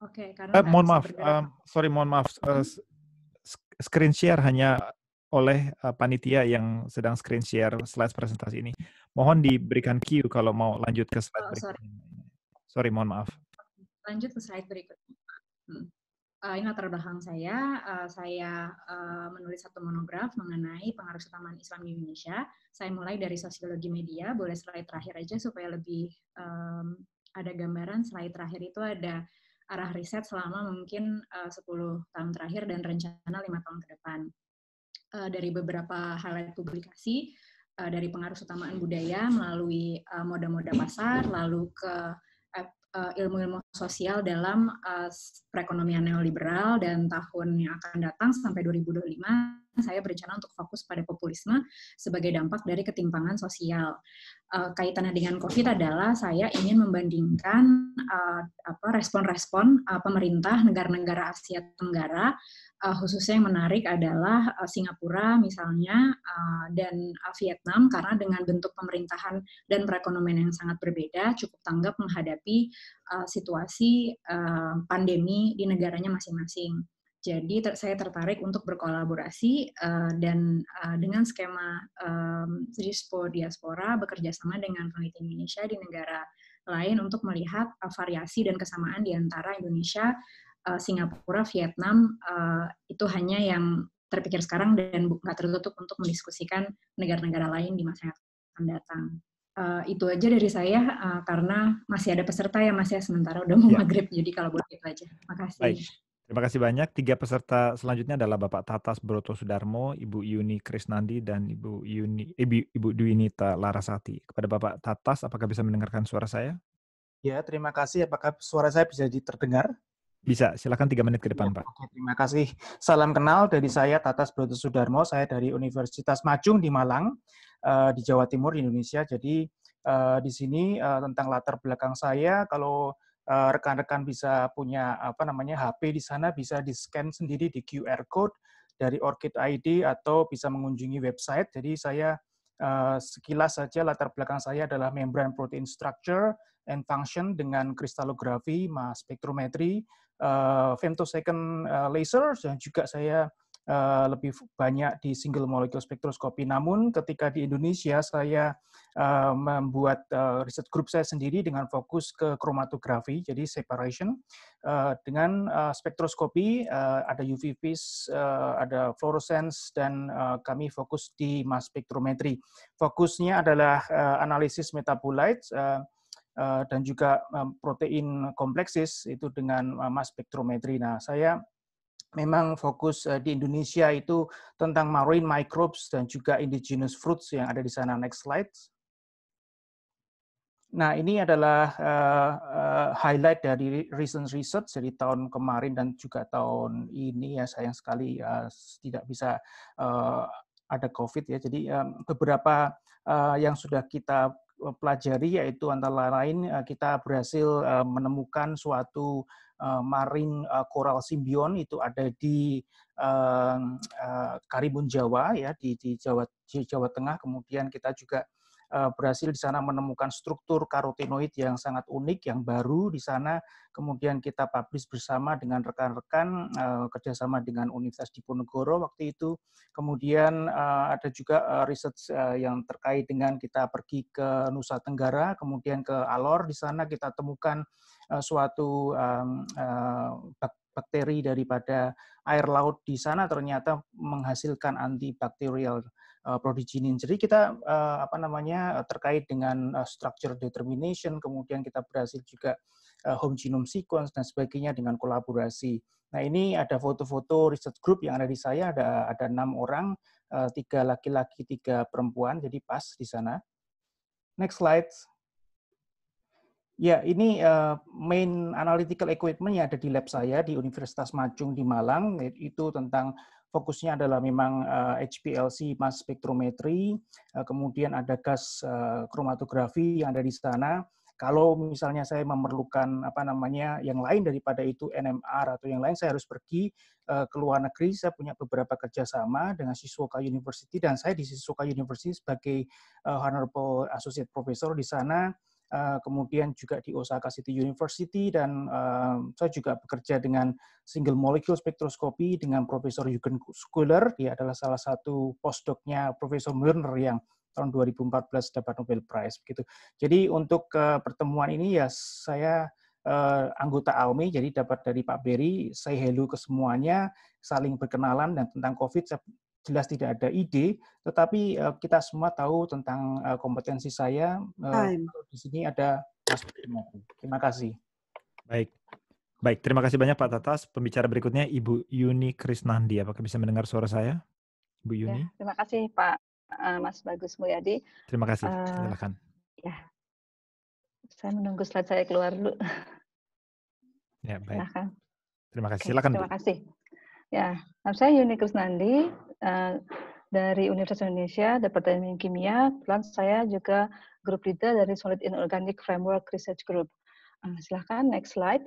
Oke, karena mohon maaf. Mohon maaf. Screen share hanya oleh panitia yang sedang screen share slide presentasi ini. Mohon diberikan cue kalau mau lanjut ke slide berikutnya. Sorry, mohon maaf. Lanjut ke slide berikutnya. Ini latar belakang saya. Saya menulis satu monograf mengenai pengaruh keutamaan Islam di Indonesia. Saya mulai dari sosiologi media. Boleh slide terakhir aja supaya lebih ada gambaran. Slide terakhir itu ada arah riset selama mungkin 10 tahun terakhir dan rencana 5 tahun ke depan. Dari beberapa highlight publikasi, dari pengaruh keutamaan budaya melalui moda-moda pasar, lalu ke ilmu-ilmu sosial dalam perekonomian neoliberal dan tahun yang akan datang sampai 2025, saya berencana untuk fokus pada populisme sebagai dampak dari ketimpangan sosial. Kaitannya dengan COVID adalah saya ingin membandingkan respon-respon pemerintah negara-negara Asia Tenggara, khususnya yang menarik adalah Singapura misalnya dan Vietnam, karena dengan bentuk pemerintahan dan perekonomian yang sangat berbeda, cukup tanggap menghadapi situasi pandemi di negaranya masing-masing. Jadi saya tertarik untuk berkolaborasi dan dengan skema RISPO Diaspora bekerja sama dengan peneliti Indonesia di negara lain untuk melihat variasi dan kesamaan di antara Indonesia, Singapura, Vietnam, itu hanya yang terpikir sekarang dan nggak tertutup untuk mendiskusikan negara-negara lain di masa yang akan datang. Itu aja dari saya, karena masih ada peserta ya Mas ya, sementara udah mau maghrib, jadi kalau boleh itu aja. Makasih. Baik. Terima kasih banyak. 3 peserta selanjutnya adalah Bapak Tatas Broto Sudarmo, Ibu Yuni Krisnandi, dan Ibu Dwinita Larasati. Kepada Bapak Tatas, apakah bisa mendengarkan suara saya? Ya, terima kasih. Apakah suara saya bisa terdengar? Bisa, silakan 3 menit ke depan, Pak. Oke, terima kasih. Salam kenal dari saya, Tatas Broto Sudarmo. Saya dari Universitas Majung di Malang, di Jawa Timur, Indonesia. Jadi, di sini tentang latar belakang saya, kalau rekan-rekan bisa punya HP di sana, bisa di-scan sendiri di QR code dari Orchid ID atau bisa mengunjungi website. Jadi saya sekilas saja latar belakang saya adalah membrane protein structure and function dengan kristalografi, mass spectrometry, femtosecond laser, dan juga saya lebih banyak di single molecule spektroskopi. Namun ketika di Indonesia saya membuat riset grup saya sendiri dengan fokus ke kromatografi, jadi separation dengan spektroskopi, ada UV vis, ada fluorescence, dan kami fokus di mass spectrometry. Fokusnya adalah analisis metabolites dan juga protein kompleksis itu dengan mass spectrometry. Nah, saya memang fokus di Indonesia itu tentang marine microbes dan juga indigenous fruits yang ada di sana. Next slide. Nah, ini adalah highlight dari recent research dari tahun kemarin dan juga tahun ini ya, sayang sekali tidak bisa ada COVID ya. Jadi beberapa yang sudah kita pelajari yaitu antara lain kita berhasil menemukan suatu marine coral symbiont, itu ada di Karimun Jawa ya, di Jawa Tengah. Kemudian kita juga berhasil di sana menemukan struktur karotenoid yang sangat unik, yang baru di sana. Kemudian kita publish bersama dengan rekan-rekan, kerjasama dengan Universitas Diponegoro waktu itu. Kemudian ada juga riset yang terkait dengan kita pergi ke Nusa Tenggara, kemudian ke Alor. Di sana kita temukan suatu bakteri daripada air laut di sana ternyata menghasilkan antibakterial prodiginin. Jadi kita terkait dengan structure determination, kemudian kita berhasil juga whole genome sequence dan sebagainya dengan kolaborasi. Nah, ini ada foto-foto research group yang ada di saya, ada 6 orang, 3 laki-laki, 3 perempuan, jadi pas di sana. Next slide. Ya, ini main analytical equipment yang ada di lab saya di Universitas Majung di Malang. Itu tentang fokusnya adalah memang HPLC mass spectrometry, kemudian ada gas kromatografi yang ada di sana. Kalau misalnya saya memerlukan yang lain daripada itu NMR atau yang lain, saya harus pergi ke luar negeri. Saya punya beberapa kerjasama dengan Shizuoka University, dan saya di Shizuoka University sebagai Honorable Associate Professor di sana. Kemudian juga di Osaka City University, dan saya juga bekerja dengan single molecule spektroskopi dengan Profesor Jürgen Schuler. Dia adalah salah satu postdoc-nya Profesor Mürner yang tahun 2014 dapat Nobel Prize. Begitu. Jadi untuk pertemuan ini ya saya anggota AUMI, jadi dapat dari Pak Berry, say hello ke semuanya, saling berkenalan, dan tentang COVID saya jelas tidak ada ide, tetapi kita semua tahu tentang kompetensi saya. Di sini ada Mas Bima. Terima kasih. Baik, terima kasih banyak Pak Tatas. Pembicara berikutnya Ibu Yuni Krisnandi. Apakah bisa mendengar suara saya, Bu Yuni? Ya, terima kasih Pak Mas Bagus Mulyadi. Terima kasih. Silakan. Ya, saya menunggu slide saya keluar dulu. Ya, baik. Silakan. Terima kasih. Silakan, Bu. Terima kasih. Ya, saya Yuni Krisnandi, dari Universitas Indonesia, Departemen Kimia. Kebetulan saya juga Group Leader dari Solid Inorganic Framework Research Group. Silahkan, next slide.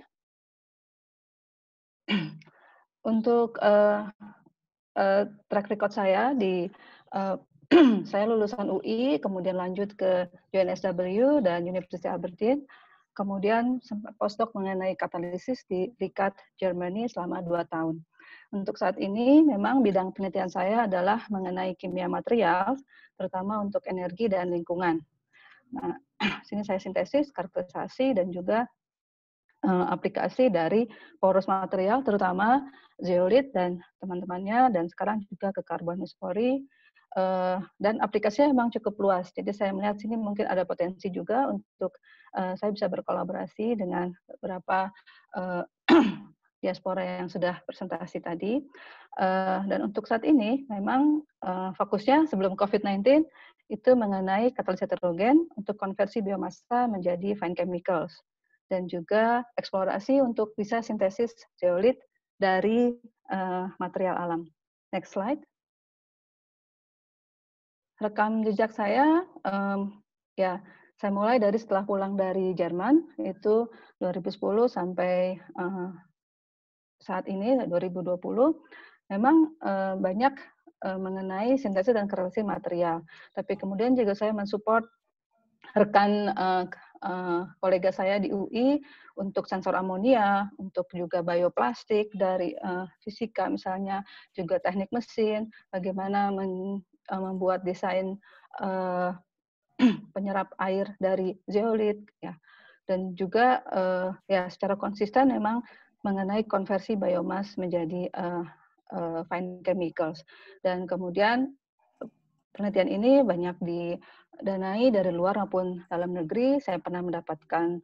Untuk track record saya saya lulusan UI, kemudian lanjut ke UNSW dan University Aberdeen, kemudian postdoc mengenai katalisis di Ricat, Germany selama 2 tahun. Untuk saat ini, memang bidang penelitian saya adalah mengenai kimia material, terutama untuk energi dan lingkungan. Nah, sini saya sintesis, karakterisasi, dan juga aplikasi dari poros material, terutama zeolit dan teman-temannya, dan sekarang juga ke karbon spori. Dan aplikasinya memang cukup luas. Jadi saya melihat sini mungkin ada potensi juga untuk saya bisa berkolaborasi dengan beberapa diaspora yang sudah presentasi tadi. Dan untuk saat ini memang fokusnya sebelum COVID-19 itu mengenai katalisis heterogen untuk konversi biomassa menjadi fine chemicals dan juga eksplorasi untuk bisa sintesis zeolit dari material alam. Next slide. Rekam jejak saya, ya saya mulai dari setelah pulang dari Jerman, itu 2010 sampai saat ini 2020, memang banyak mengenai sintesis dan korelasi material. Tapi kemudian juga saya mensupport rekan kolega saya di UI untuk sensor amonia, untuk juga bioplastik dari fisika misalnya, juga teknik mesin, bagaimana membuat desain penyerap air dari zeolit, ya, dan juga ya secara konsisten memang mengenai konversi biomas menjadi fine chemicals. Dan kemudian penelitian ini banyak didanai dari luar maupun dalam negeri. Saya pernah mendapatkan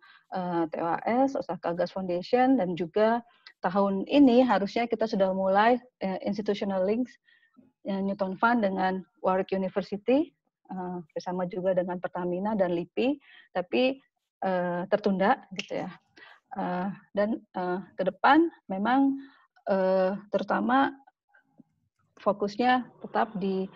TOAS, Osaka Gas Foundation, dan juga tahun ini harusnya kita sudah mulai institutional links Newton Fund dengan Warwick University, bersama juga dengan Pertamina dan LIPI, tapi tertunda gitu ya. Dan ke depan memang terutama fokusnya tetap di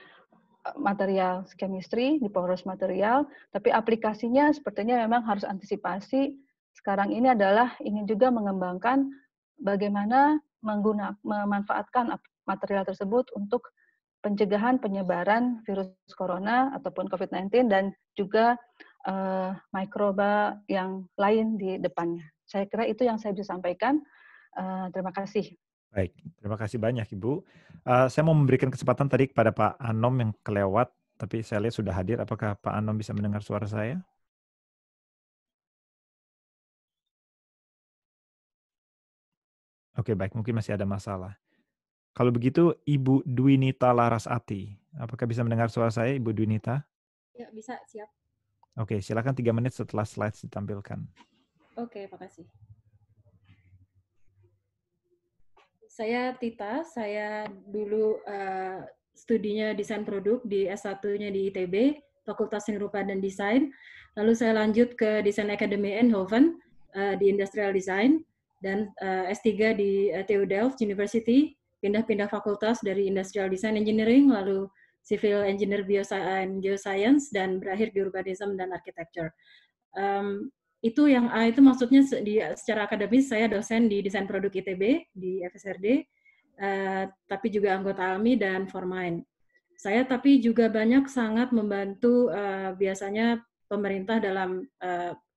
material chemistry, di porous material, tapi aplikasinya sepertinya memang harus antisipasi. Sekarang ini adalah ingin juga mengembangkan bagaimana memanfaatkan material tersebut untuk pencegahan penyebaran virus corona ataupun COVID-19 dan juga mikroba yang lain di depannya. Saya kira itu yang saya bisa sampaikan. Terima kasih. Baik, terima kasih banyak Ibu. Saya mau memberikan kesempatan tadi kepada Pak Anom yang kelewat, tapi saya lihat sudah hadir. Apakah Pak Anom bisa mendengar suara saya? Oke, baik. Mungkin masih ada masalah. Kalau begitu, Ibu Dwinita Larasati. Apakah bisa mendengar suara saya, Ibu Dwinita? Ya, bisa. Siap. Oke, silakan 3 menit setelah slides ditampilkan. Oke, makasih. Saya Tita, saya dulu studinya desain produk di S1-nya di ITB, Fakultas Seni Rupa dan Desain. Lalu saya lanjut ke Desain Academy Eindhoven di Industrial Design, dan S3 di TU Delft University, pindah-pindah fakultas dari Industrial Design Engineering, lalu Civil Engineer Geoscience, dan berakhir di Urbanism dan Architecture. Itu maksudnya secara akademis saya dosen di desain produk ITB di FSRD, tapi juga anggota ALMI dan Formain. Saya tapi juga banyak sangat membantu biasanya pemerintah dalam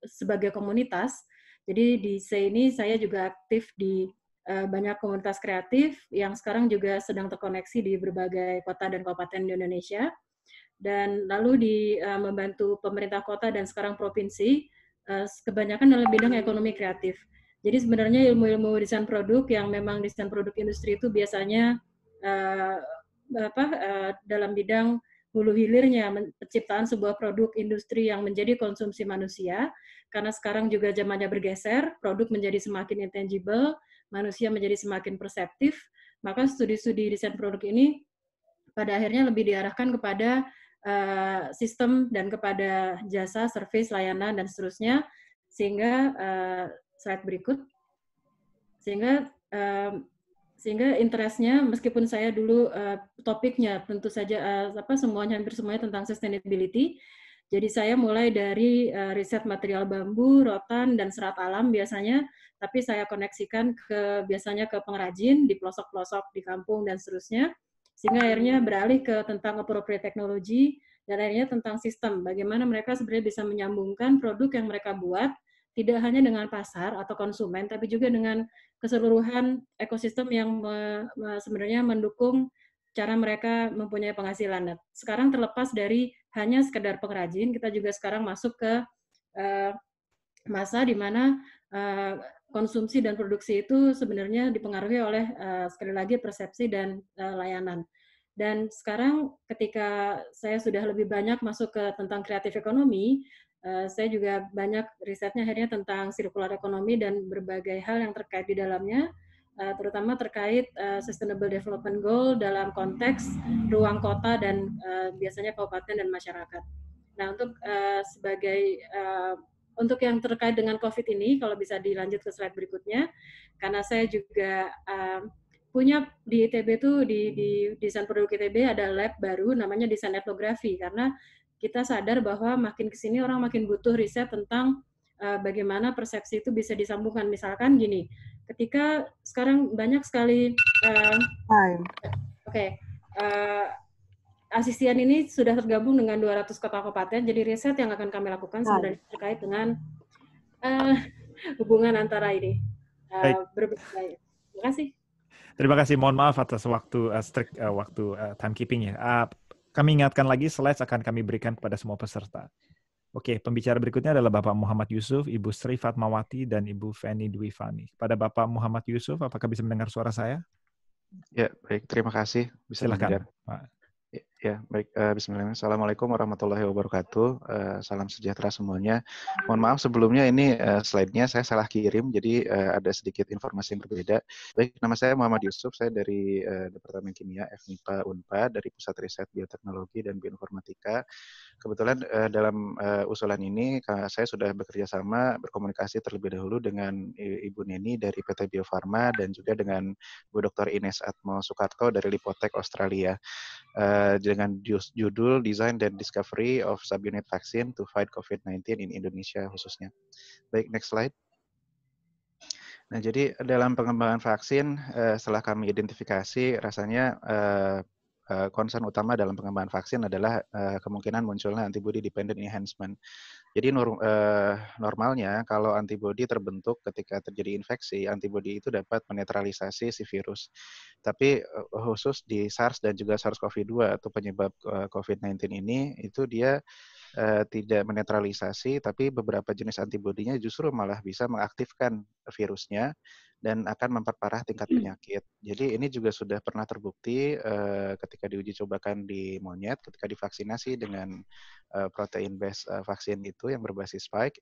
sebagai komunitas. Jadi di sini saya juga aktif di banyak komunitas kreatif yang sekarang juga sedang terkoneksi di berbagai kota dan kabupaten di Indonesia. Dan lalu membantu pemerintah kota dan sekarang provinsi, kebanyakan dalam bidang ekonomi kreatif. Jadi sebenarnya ilmu-ilmu desain produk yang memang desain produk industri itu biasanya dalam bidang hulu hilirnya penciptaan sebuah produk industri yang menjadi konsumsi manusia, karena sekarang juga zamannya bergeser, produk menjadi semakin intangible, manusia menjadi semakin perseptif, maka studi-studi desain produk ini pada akhirnya lebih diarahkan kepada sistem dan kepada jasa, service, layanan, dan seterusnya, sehingga slide berikut, sehingga sehingga interestnya meskipun saya dulu topiknya tentu saja hampir semuanya tentang sustainability. Jadi saya mulai dari riset material bambu, rotan, dan serat alam biasanya, tapi saya koneksikan biasanya ke pengrajin di pelosok-pelosok di kampung dan seterusnya, sehingga akhirnya beralih ke tentang appropriate technology, dan akhirnya tentang sistem, bagaimana mereka sebenarnya bisa menyambungkan produk yang mereka buat, tidak hanya dengan pasar atau konsumen, tapi juga dengan keseluruhan ekosistem yang sebenarnya mendukung cara mereka mempunyai penghasilan. Nah, sekarang terlepas dari hanya sekedar pengrajin, kita juga sekarang masuk ke masa di mana konsumsi dan produksi itu sebenarnya dipengaruhi oleh sekali lagi persepsi dan layanan. Dan sekarang ketika saya sudah lebih banyak masuk ke tentang kreatif ekonomi, saya juga banyak risetnya akhirnya tentang circular economy dan berbagai hal yang terkait di dalamnya, terutama terkait Sustainable Development Goal dalam konteks ruang kota dan biasanya kabupaten dan masyarakat. Nah, untuk yang terkait dengan COVID ini, kalau bisa dilanjut ke slide berikutnya, karena saya juga punya di ITB itu di desain produk ITB ada lab baru namanya desain etnografi, karena kita sadar bahwa makin kesini orang makin butuh riset tentang bagaimana persepsi itu bisa disambungkan. Misalkan gini, ketika sekarang banyak sekali Asisian ini sudah tergabung dengan 200 kota kabupaten, jadi riset yang akan kami lakukan sebenarnya terkait dengan hubungan antara ini. Terima kasih. Terima kasih. Mohon maaf atas waktu timekeeping ya. Kami ingatkan lagi slides akan kami berikan kepada semua peserta. Oke, pembicara berikutnya adalah Bapak Muhammad Yusuf, Ibu Sri Fatmawati, dan Ibu Feni Dwi Fani. Pada Bapak Muhammad Yusuf, apakah bisa mendengar suara saya? Ya, baik. Terima kasih. Bisa Silakan, mendengar. Pak. Ya, baik. Bismillahirrahmanirrahim. Assalamualaikum warahmatullahi wabarakatuh. Salam sejahtera semuanya. Mohon maaf sebelumnya ini slide-nya saya salah kirim, jadi ada sedikit informasi yang berbeda. Baik, nama saya Muhammad Yusuf, saya dari Departemen Kimia FMIPA UNPAD, dari Pusat Riset Bioteknologi dan Bioinformatika. Kebetulan dalam usulan ini saya sudah bekerja sama, berkomunikasi terlebih dahulu dengan Ibu Neni dari PT Bio Farma dan juga dengan Bu Dr. Ines Atmo Soekarto dari Lipotech Australia. Dengan judul Design dan Discovery of Subunit Vaccine to Fight COVID-19 in Indonesia khususnya. Baik, next slide. Nah, jadi dalam pengembangan vaksin, setelah kami identifikasi, rasanya concern utama dalam pengembangan vaksin adalah kemungkinan munculnya antibody dependent enhancement. Jadi normalnya kalau antibody terbentuk ketika terjadi infeksi, antibody itu dapat menetralisasi si virus. Tapi khusus di SARS dan juga SARS-CoV-2 atau penyebab COVID-19 ini, itu dia tidak menetralisasi, tapi beberapa jenis antibodinya justru malah bisa mengaktifkan virusnya dan akan memperparah tingkat penyakit. Jadi ini juga sudah pernah terbukti ketika diuji cobakan di monyet, ketika divaksinasi dengan protein base vaksin itu yang berbasis spike,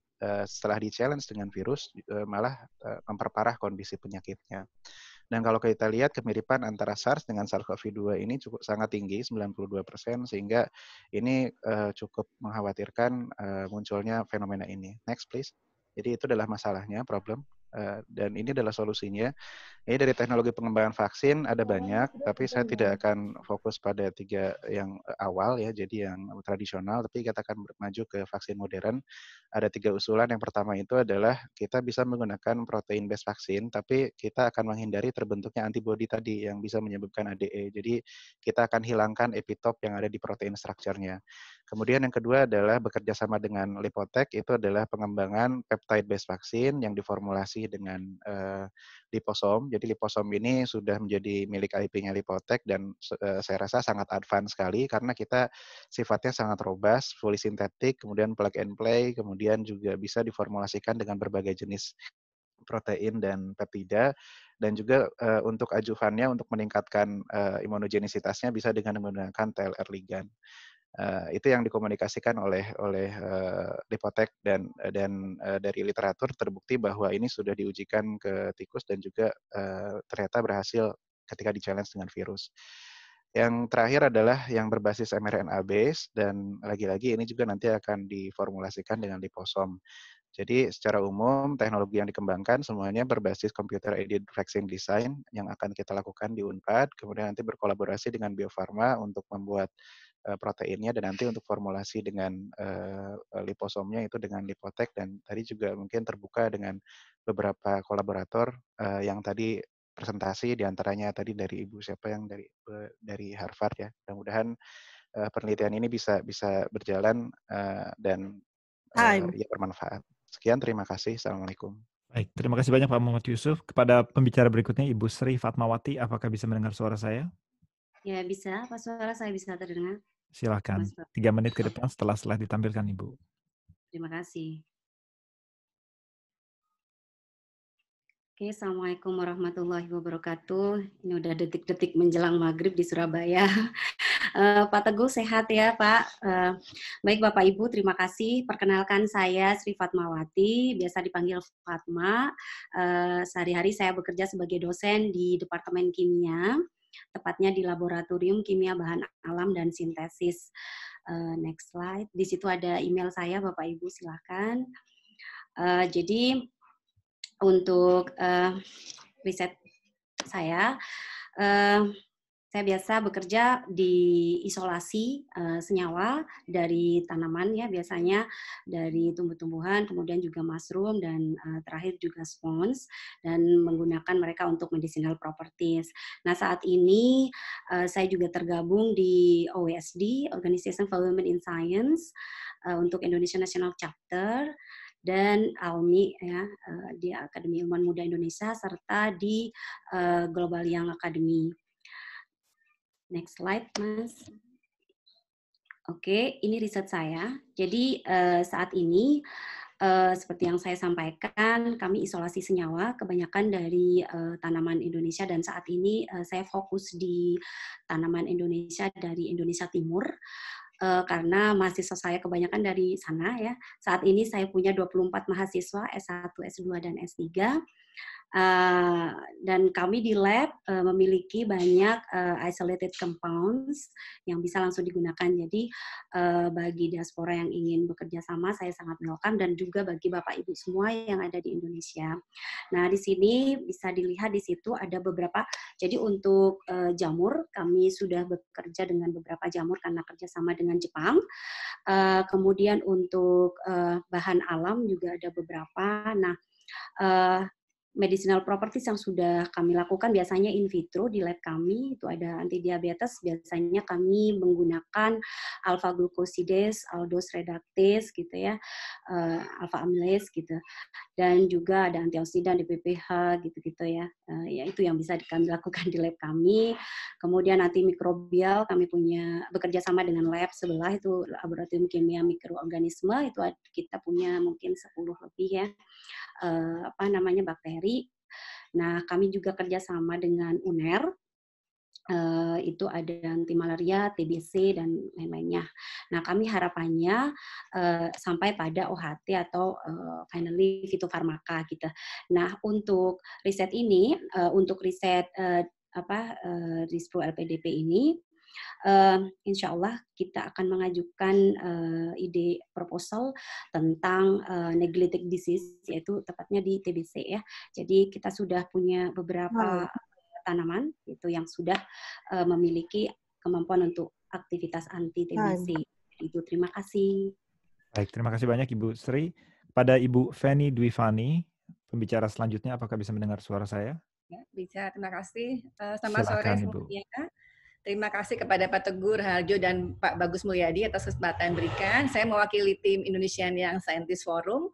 setelah di-challenge dengan virus malah memperparah kondisi penyakitnya. Dan kalau kita lihat kemiripan antara SARS dengan SARS-CoV-2 ini cukup sangat tinggi, 92%, sehingga ini cukup mengkhawatirkan munculnya fenomena ini. Next, please. Jadi itu adalah masalahnya, problem. Dan ini adalah solusinya. Ini dari teknologi pengembangan vaksin ada banyak, tapi saya tidak akan fokus pada 3 yang awal ya, jadi yang tradisional, tapi kita akan maju ke vaksin modern. Ada 3 usulan. Yang pertama itu adalah kita bisa menggunakan protein based vaksin, tapi kita akan menghindari terbentuknya antibody tadi yang bisa menyebabkan ADE. Jadi kita akan hilangkan epitop yang ada di protein structure-nya. Kemudian yang kedua adalah bekerja sama dengan Lipotech, itu adalah pengembangan peptide based vaksin yang diformulasi dengan liposom. Jadi liposom ini sudah menjadi milik IP-nya Lipotech dan saya rasa sangat advance sekali karena kita sifatnya sangat robust, fully sintetik, kemudian plug and play, kemudian juga bisa diformulasikan dengan berbagai jenis protein dan peptida, dan juga untuk ajuvannya untuk meningkatkan imunogenisitasnya bisa dengan menggunakan TLR ligand. Itu yang dikomunikasikan oleh Lipotech dan dari literatur terbukti bahwa ini sudah diujikan ke tikus dan juga ternyata berhasil ketika di-challenge dengan virus. Yang terakhir adalah yang berbasis mRNA base, dan lagi-lagi ini juga nanti akan diformulasikan dengan liposom. Jadi secara umum teknologi yang dikembangkan semuanya berbasis computer aided vaccine design yang akan kita lakukan di Unpad, kemudian nanti berkolaborasi dengan Bio Farma untuk membuat proteinnya, dan nanti untuk formulasi dengan liposomnya itu dengan Lipotech, dan tadi juga mungkin terbuka dengan beberapa kolaborator yang tadi presentasi, diantaranya tadi dari Ibu siapa yang dari Harvard ya. Mudah-mudahan penelitian ini bisa berjalan dan ya bermanfaat. Sekian, terima kasih. Assalamualaikum. Baik, terima kasih banyak Pak Muhammad Yusuf. Kepada pembicara berikutnya Ibu Sri Fatmawati, apakah bisa mendengar suara saya? Ya bisa, Pak, suara saya bisa terdengar. Silakan, 3 menit ke depan setelah ditampilkan Ibu. Terima kasih. Oke, Assalamualaikum warahmatullahi wabarakatuh. Ini udah detik-detik menjelang maghrib di Surabaya. Pak Teguh sehat ya Pak. Baik Bapak Ibu, terima kasih. Perkenalkan saya Sri Fatmawati, biasa dipanggil Fatma. Sehari-hari saya bekerja sebagai dosen di Departemen Kimia, tepatnya di Laboratorium Kimia Bahan Alam dan Sintesis. Next slide. Di situ ada email saya, Bapak Ibu silakan. Jadi untuk riset saya biasa bekerja di isolasi senyawa dari tanaman ya, biasanya dari tumbuh-tumbuhan, kemudian juga mushroom, dan terakhir juga spons, dan menggunakan mereka untuk medicinal properties. Nah saat ini saya juga tergabung di OESD, Organization for Women in Science, untuk Indonesia National Chapter, dan ALMI ya, di Akademi Ilmuwan Muda Indonesia, serta di Global Young Academy. Next slide, Mas. Oke, ini riset saya. Jadi saat ini seperti yang saya sampaikan, kami isolasi senyawa kebanyakan dari tanaman Indonesia, dan saat ini saya fokus di tanaman Indonesia dari Indonesia Timur. Karena mahasiswa saya kebanyakan dari sana ya. Saat ini saya punya 24 mahasiswa S1, S2, dan S3. Dan kami di lab memiliki banyak isolated compounds yang bisa langsung digunakan. Jadi bagi diaspora yang ingin bekerja sama, saya sangat welcome, dan juga bagi Bapak Ibu semua yang ada di Indonesia. Nah, di sini bisa dilihat di situ ada beberapa. Jadi untuk jamur, kami sudah bekerja dengan beberapa jamur karena kerjasama dengan Jepang. Kemudian untuk bahan alam juga ada beberapa. Nah, medicinal properties yang sudah kami lakukan biasanya in vitro di lab kami, itu ada anti diabetes, biasanya kami menggunakan alpha glucosidase, aldose reductase gitu ya, alpha amylase gitu, dan juga ada antioksidan, DPPH gitu-gitu ya. Ya itu yang bisa kami lakukan di lab kami. Kemudian antimikrobial, kami bekerja sama dengan lab sebelah, itu Laboratorium Kimia Mikroorganisme, itu kita punya mungkin 10 lebih ya, bakteri. Nah, kami juga kerjasama dengan UNER, itu ada anti malaria, TBC, dan lain-lainnya. Nah, kami harapannya sampai pada OHT atau finally fitofarmaka gitu. Nah, untuk riset ini, untuk riset Rispro LPDP ini, insya Allah kita akan mengajukan ide proposal tentang neglected disease, yaitu tepatnya di TBC ya. Jadi kita sudah punya beberapa tanaman itu yang sudah memiliki kemampuan untuk aktivitas anti TBC. Itu terima kasih. Baik, terima kasih banyak Ibu Sri. Pada Ibu Feni Dwifani, pembicara selanjutnya, apakah bisa mendengar suara saya? Ya, bisa. Terima kasih. Selamat sore semuanya. Terima kasih kepada Pak Teguh Raharjo dan Pak Bagus Mulyadi atas kesempatan yang diberikan. Saya mewakili tim Indonesian Young Scientist Forum.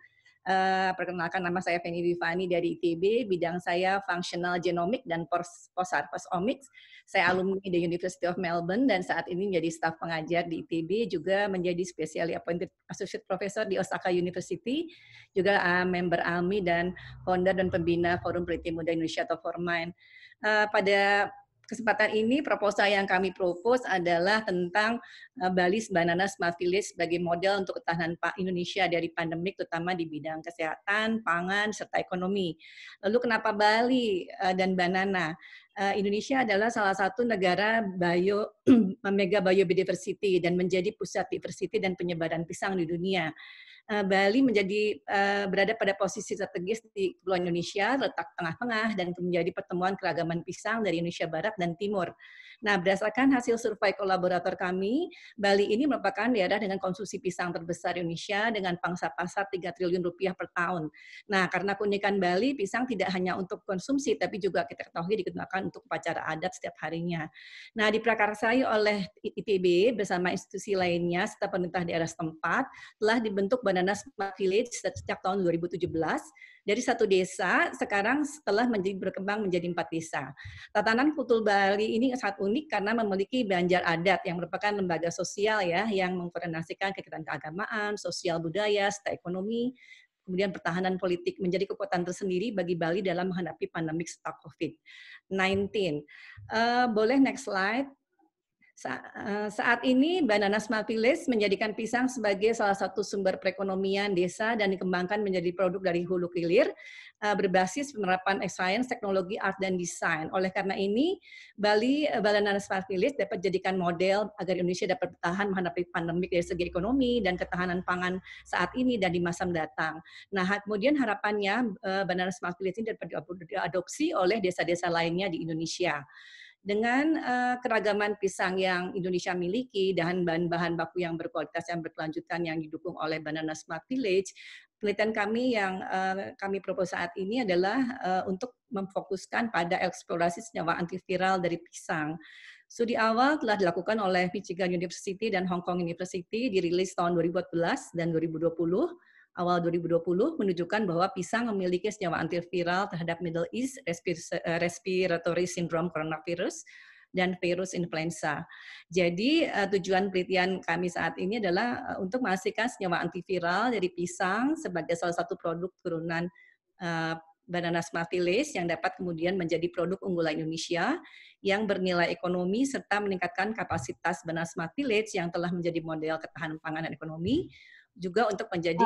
Perkenalkan, nama saya Feni Dwifani dari ITB, bidang saya Functional Genomics dan Post-Omics. Saya alumni di University of Melbourne dan saat ini menjadi staf pengajar di ITB, juga menjadi specially appointed associate professor di Osaka University, juga member ALMI dan founder dan pembina Forum Peneliti Muda Indonesia atau Formind. Pada kesempatan ini, proposal yang kami propose adalah tentang Bali's Banana Smart Village sebagai model untuk ketahanan Indonesia dari pandemik, terutama di bidang kesehatan, pangan, serta ekonomi. Lalu kenapa Bali dan banana? Indonesia adalah salah satu negara mega biodiversity dan menjadi pusat diversity dan penyebaran pisang di dunia. Bali berada pada posisi strategis di Kepulauan Indonesia, letak tengah-tengah dan menjadi pertemuan keragaman pisang dari Indonesia Barat dan Timur. Nah, berdasarkan hasil survei kolaborator kami, Bali ini merupakan daerah dengan konsumsi pisang terbesar di Indonesia dengan pangsa pasar 3 triliun rupiah per tahun. Nah, karena keunikan Bali, pisang tidak hanya untuk konsumsi, tapi juga kita ketahui digunakan untuk upacara adat setiap harinya. Nah, diprakarsai oleh ITB bersama institusi lainnya serta pemerintah daerah setempat, telah dibentuk Banana Smart Village sejak tahun 2017. Dari satu desa, sekarang setelah berkembang menjadi 4 desa. Tatanan Kultur Bali ini sangat unik karena memiliki Banjar Adat yang merupakan lembaga sosial ya, yang mengkoordinasikan kegiatan keagamaan, sosial budaya, serta ekonomi, kemudian pertahanan politik menjadi kekuatan tersendiri bagi Bali dalam menghadapi pandemik serta COVID-19. Boleh next slide. Saat ini Banana Smart Village menjadikan pisang sebagai salah satu sumber perekonomian desa dan dikembangkan menjadi produk dari hulu ke hilir berbasis penerapan science, teknologi, art, dan desain. Oleh karena ini, Banana Smart Village dapat dijadikan model agar Indonesia dapat bertahan menghadapi pandemik dari segi ekonomi dan ketahanan pangan saat ini dan di masa mendatang. Nah, kemudian harapannya Banana Smart Village ini dapat diadopsi oleh desa-desa lainnya di Indonesia. Dengan keragaman pisang yang Indonesia miliki dan bahan baku yang berkualitas yang berkelanjutan yang didukung oleh Banana Smart Village, penelitian kami yang kami propose saat ini adalah untuk memfokuskan pada eksplorasi senyawa antiviral dari pisang. Studi awal telah dilakukan oleh Michigan University dan Hong Kong University, dirilis tahun 2014 dan 2020. Awal 2020 menunjukkan bahwa pisang memiliki senyawa antiviral terhadap Middle East Respiratory Syndrome Coronavirus dan virus influenza. Jadi tujuan penelitian kami saat ini adalah untuk memastikan senyawa antiviral dari pisang sebagai salah satu produk turunan Banana Smart Village yang dapat kemudian menjadi produk unggulan Indonesia yang bernilai ekonomi serta meningkatkan kapasitas Banana Smart Village yang telah menjadi model ketahanan pangan dan ekonomi, juga untuk menjadi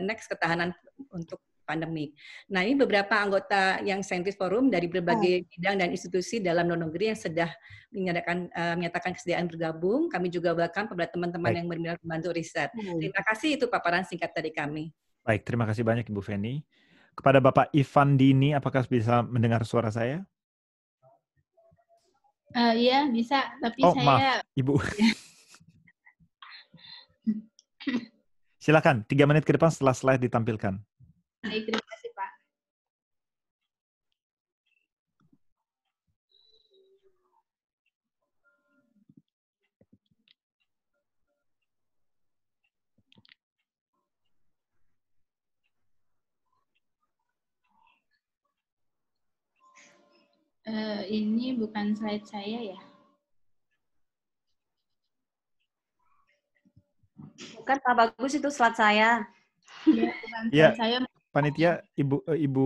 next ketahanan untuk pandemi. Nah, ini beberapa anggota yang Scientist Forum dari berbagai bidang dan institusi dalam luar negeri yang sudah menyatakan kesediaan bergabung. Kami juga welcome kepada teman-teman yang berminat membantu riset. Terima kasih, itu paparan singkat dari kami. Baik, terima kasih banyak Ibu Feni. Kepada Bapak Ivan Dini, apakah bisa mendengar suara saya? Iya, bisa, tapi saya... maaf, Ibu. Silakan, 3 menit ke depan setelah slide ditampilkan. Baik, terima kasih, Pak. Ini bukan slide saya ya? Bukan, Pak Bagus, itu slide saya. Ya, bukan slide Ya, saya. Panitia, Ibu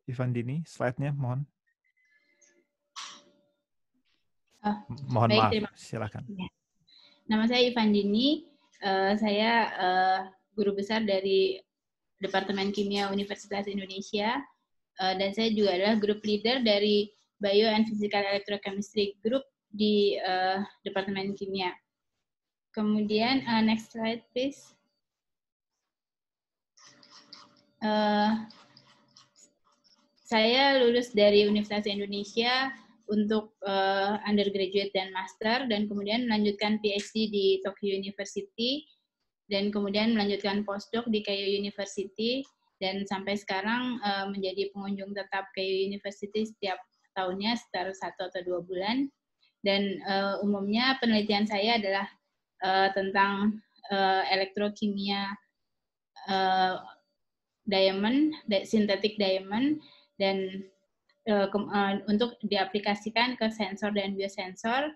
Ivandini, slide-nya mohon. Mohon Baik, maaf, terima kasih. silakan. Ya. Nama saya Ivandini, saya guru besar dari Departemen Kimia Universitas Indonesia, dan saya juga adalah group leader dari Bio and Physical Electrochemistry Group di Departemen Kimia. Kemudian, next slide please. Saya lulus dari Universitas Indonesia untuk undergraduate dan master, dan kemudian melanjutkan PhD di Tokyo University, dan kemudian melanjutkan postdoc di Keio University, dan sampai sekarang menjadi pengunjung tetap Keio University setiap tahunnya sekitar 1 atau 2 bulan. Dan umumnya penelitian saya adalah tentang elektrokimia diamond, synthetic diamond, dan untuk diaplikasikan ke sensor dan biosensor,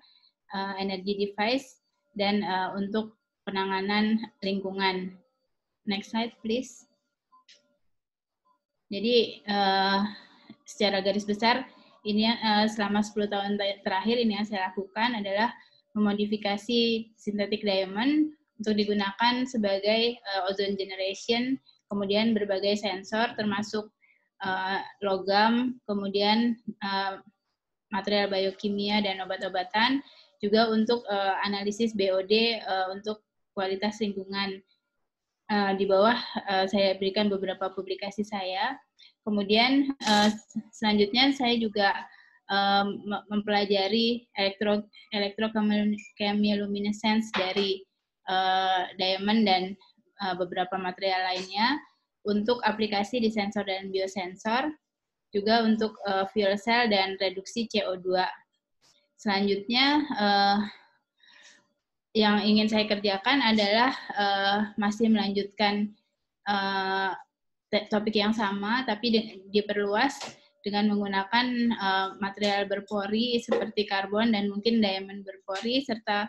energy device, dan untuk penanganan lingkungan. Next slide, please. Jadi, secara garis besar, ini selama 10 tahun terakhir ini yang saya lakukan adalah memodifikasi synthetic diamond untuk digunakan sebagai ozone generation, kemudian berbagai sensor termasuk logam, kemudian material biokimia dan obat-obatan, juga untuk analisis BOD untuk kualitas lingkungan. Di bawah saya berikan beberapa publikasi saya. Kemudian selanjutnya saya juga mempelajari electrochemiluminescence dari diamond dan beberapa material lainnya untuk aplikasi di sensor dan biosensor, juga untuk fuel cell dan reduksi CO2. Selanjutnya yang ingin saya kerjakan adalah masih melanjutkan topik yang sama, tapi diperluas dengan menggunakan material berpori seperti karbon dan mungkin diamond berpori, serta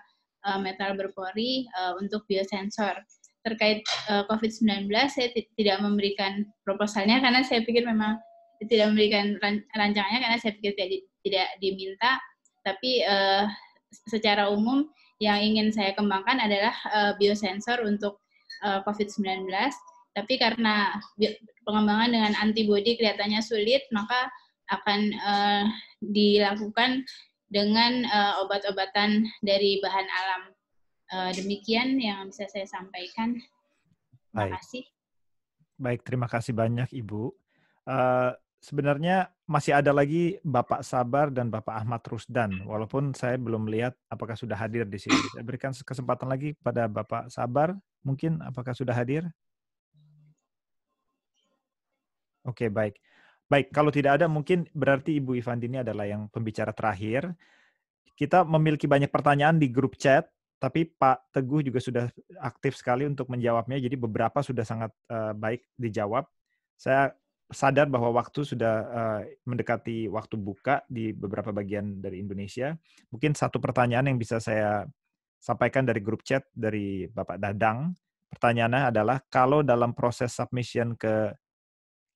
metal berpori untuk biosensor. Terkait COVID-19, saya tidak memberikan proposalnya karena saya pikir memang tidak memberikan rancangannya karena saya pikir tidak diminta, tapi secara umum yang ingin saya kembangkan adalah biosensor untuk COVID-19, tapi karena pengembangan dengan antibodi kelihatannya sulit, maka akan dilakukan dengan obat-obatan dari bahan alam. Demikian yang bisa saya sampaikan. Terima kasih. Baik, terima kasih banyak Ibu. Sebenarnya masih ada lagi Bapak Sabar dan Bapak Ahmad Rusdan, walaupun saya belum melihat apakah sudah hadir di sini. Saya berikan kesempatan lagi pada Bapak Sabar, mungkin apakah sudah hadir? Oke, baik. Baik, kalau tidak ada mungkin berarti Ibu Ivandini adalah yang pembicara terakhir. Kita memiliki banyak pertanyaan di grup chat, tapi Pak Teguh juga sudah aktif sekali untuk menjawabnya, jadi beberapa sudah sangat baik dijawab. Saya sadar bahwa waktu sudah mendekati waktu buka di beberapa bagian dari Indonesia. Mungkin satu pertanyaan yang bisa saya sampaikan dari grup chat dari Bapak Dadang. Pertanyaannya adalah, kalau dalam proses submission ke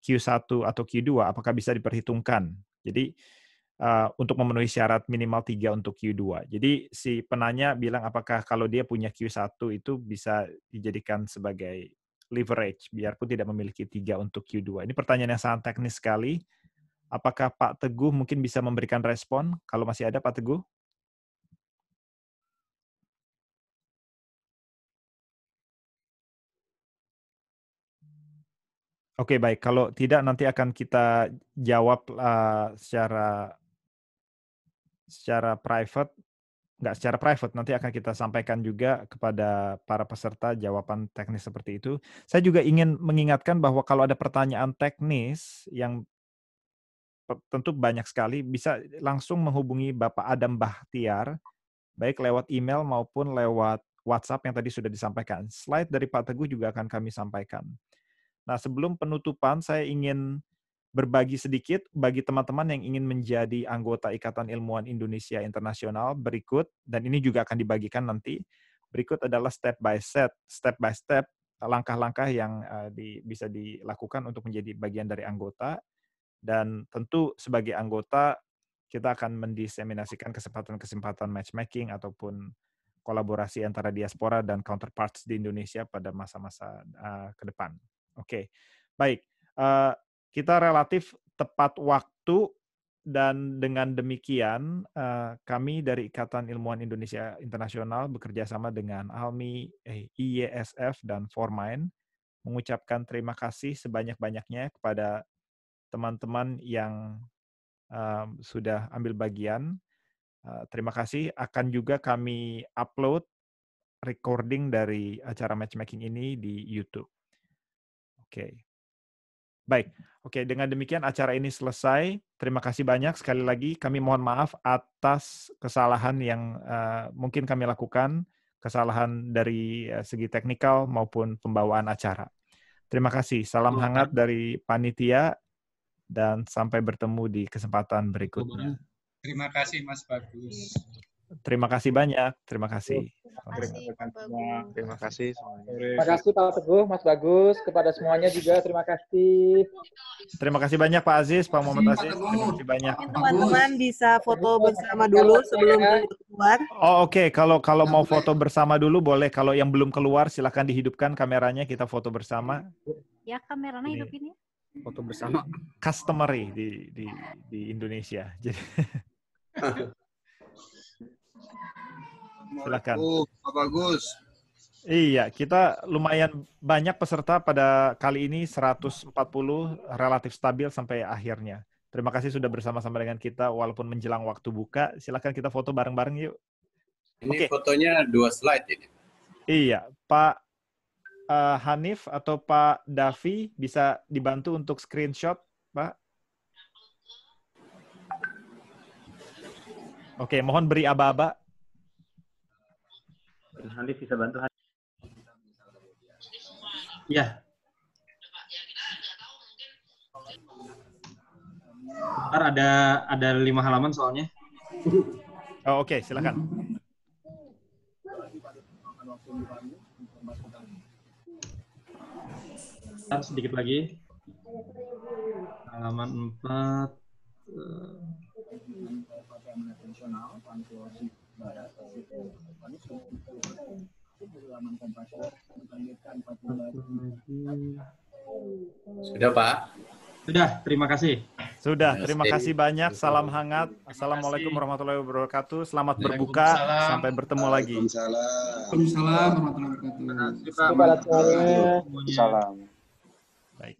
Q1 atau Q2, apakah bisa diperhitungkan? Jadi untuk memenuhi syarat minimal 3 untuk Q2. Jadi si penanya bilang apakah kalau dia punya Q1 itu bisa dijadikan sebagai leverage, biarpun tidak memiliki 3 untuk Q2. Ini pertanyaan yang sangat teknis sekali. Apakah Pak Teguh mungkin bisa memberikan respon? Kalau masih ada Pak Teguh? Oke, baik. Kalau tidak, nanti akan kita jawab secara private. Nggak secara private, nanti akan kita sampaikan juga kepada para peserta jawaban teknis seperti itu. Saya juga ingin mengingatkan bahwa kalau ada pertanyaan teknis yang tentu banyak sekali, bisa langsung menghubungi Bapak Adam Bahtiar, baik lewat email maupun lewat WhatsApp yang tadi sudah disampaikan. Slide dari Pak Teguh juga akan kami sampaikan. Nah, sebelum penutupan, saya ingin berbagi sedikit bagi teman-teman yang ingin menjadi anggota Ikatan Ilmuwan Indonesia Internasional berikut, dan ini juga akan dibagikan nanti. Berikut adalah step by step, langkah-langkah yang bisa dilakukan untuk menjadi bagian dari anggota. Dan tentu sebagai anggota, kita akan mendiseminasikan kesempatan-kesempatan matchmaking ataupun kolaborasi antara diaspora dan counterparts di Indonesia pada masa-masa ke depan. Oke, baik. Kita relatif tepat waktu, dan dengan demikian kami dari Ikatan Ilmuwan Indonesia Internasional bekerja sama dengan ALMI, IYSF, dan Formind mengucapkan terima kasih sebanyak-banyaknya kepada teman-teman yang sudah ambil bagian. Terima kasih. Akan juga kami upload recording dari acara matchmaking ini di YouTube. Oke. Baik, oke, dengan demikian acara ini selesai. Terima kasih banyak. Sekali lagi kami mohon maaf atas kesalahan yang mungkin kami lakukan, kesalahan dari segi teknikal maupun pembawaan acara. Terima kasih. Salam hangat dari panitia dan sampai bertemu di kesempatan berikutnya. Terima kasih Mas Bagus. Terima kasih banyak. Terima kasih. Terima kasih semuanya. Terima kasih Pak Teguh, Mas Bagus, kepada semuanya juga terima kasih. Terima kasih banyak Pak Aziz, Pak Muhammad Aziz. Terima kasih banyak. Teman-teman bisa foto bersama dulu sebelum keluar. Oh oke. Kalau mau foto bersama dulu boleh. Kalau yang belum keluar silakan dihidupkan kameranya, kita foto bersama. Ya, kameranya hidupin ya. Foto bersama customary di Indonesia. Jadi Silakan. Pak Bagus. Iya, kita lumayan banyak peserta pada kali ini, 140, relatif stabil sampai akhirnya. Terima kasih sudah bersama-sama dengan kita walaupun menjelang waktu buka. Silakan kita foto bareng-bareng yuk. Ini fotonya 2 slide ini. Iya, Pak Hanif atau Pak Davi bisa dibantu untuk screenshot, Pak? Oke, mohon beri aba-aba. Hanif bisa bantu. Ya. Ntar ada 5 halaman soalnya. Oh, oke, silakan. Ntar sedikit lagi. Halaman 4. Sudah, Pak? Sudah, terima kasih. Sudah, terima kasih banyak. Salam hangat. Assalamualaikum warahmatullahi wabarakatuh. Selamat berbuka. Sampai bertemu lagi. Waalaikumsalam warahmatullahi wabarakatuh. Terima kasih, Pak. Salam. Baik.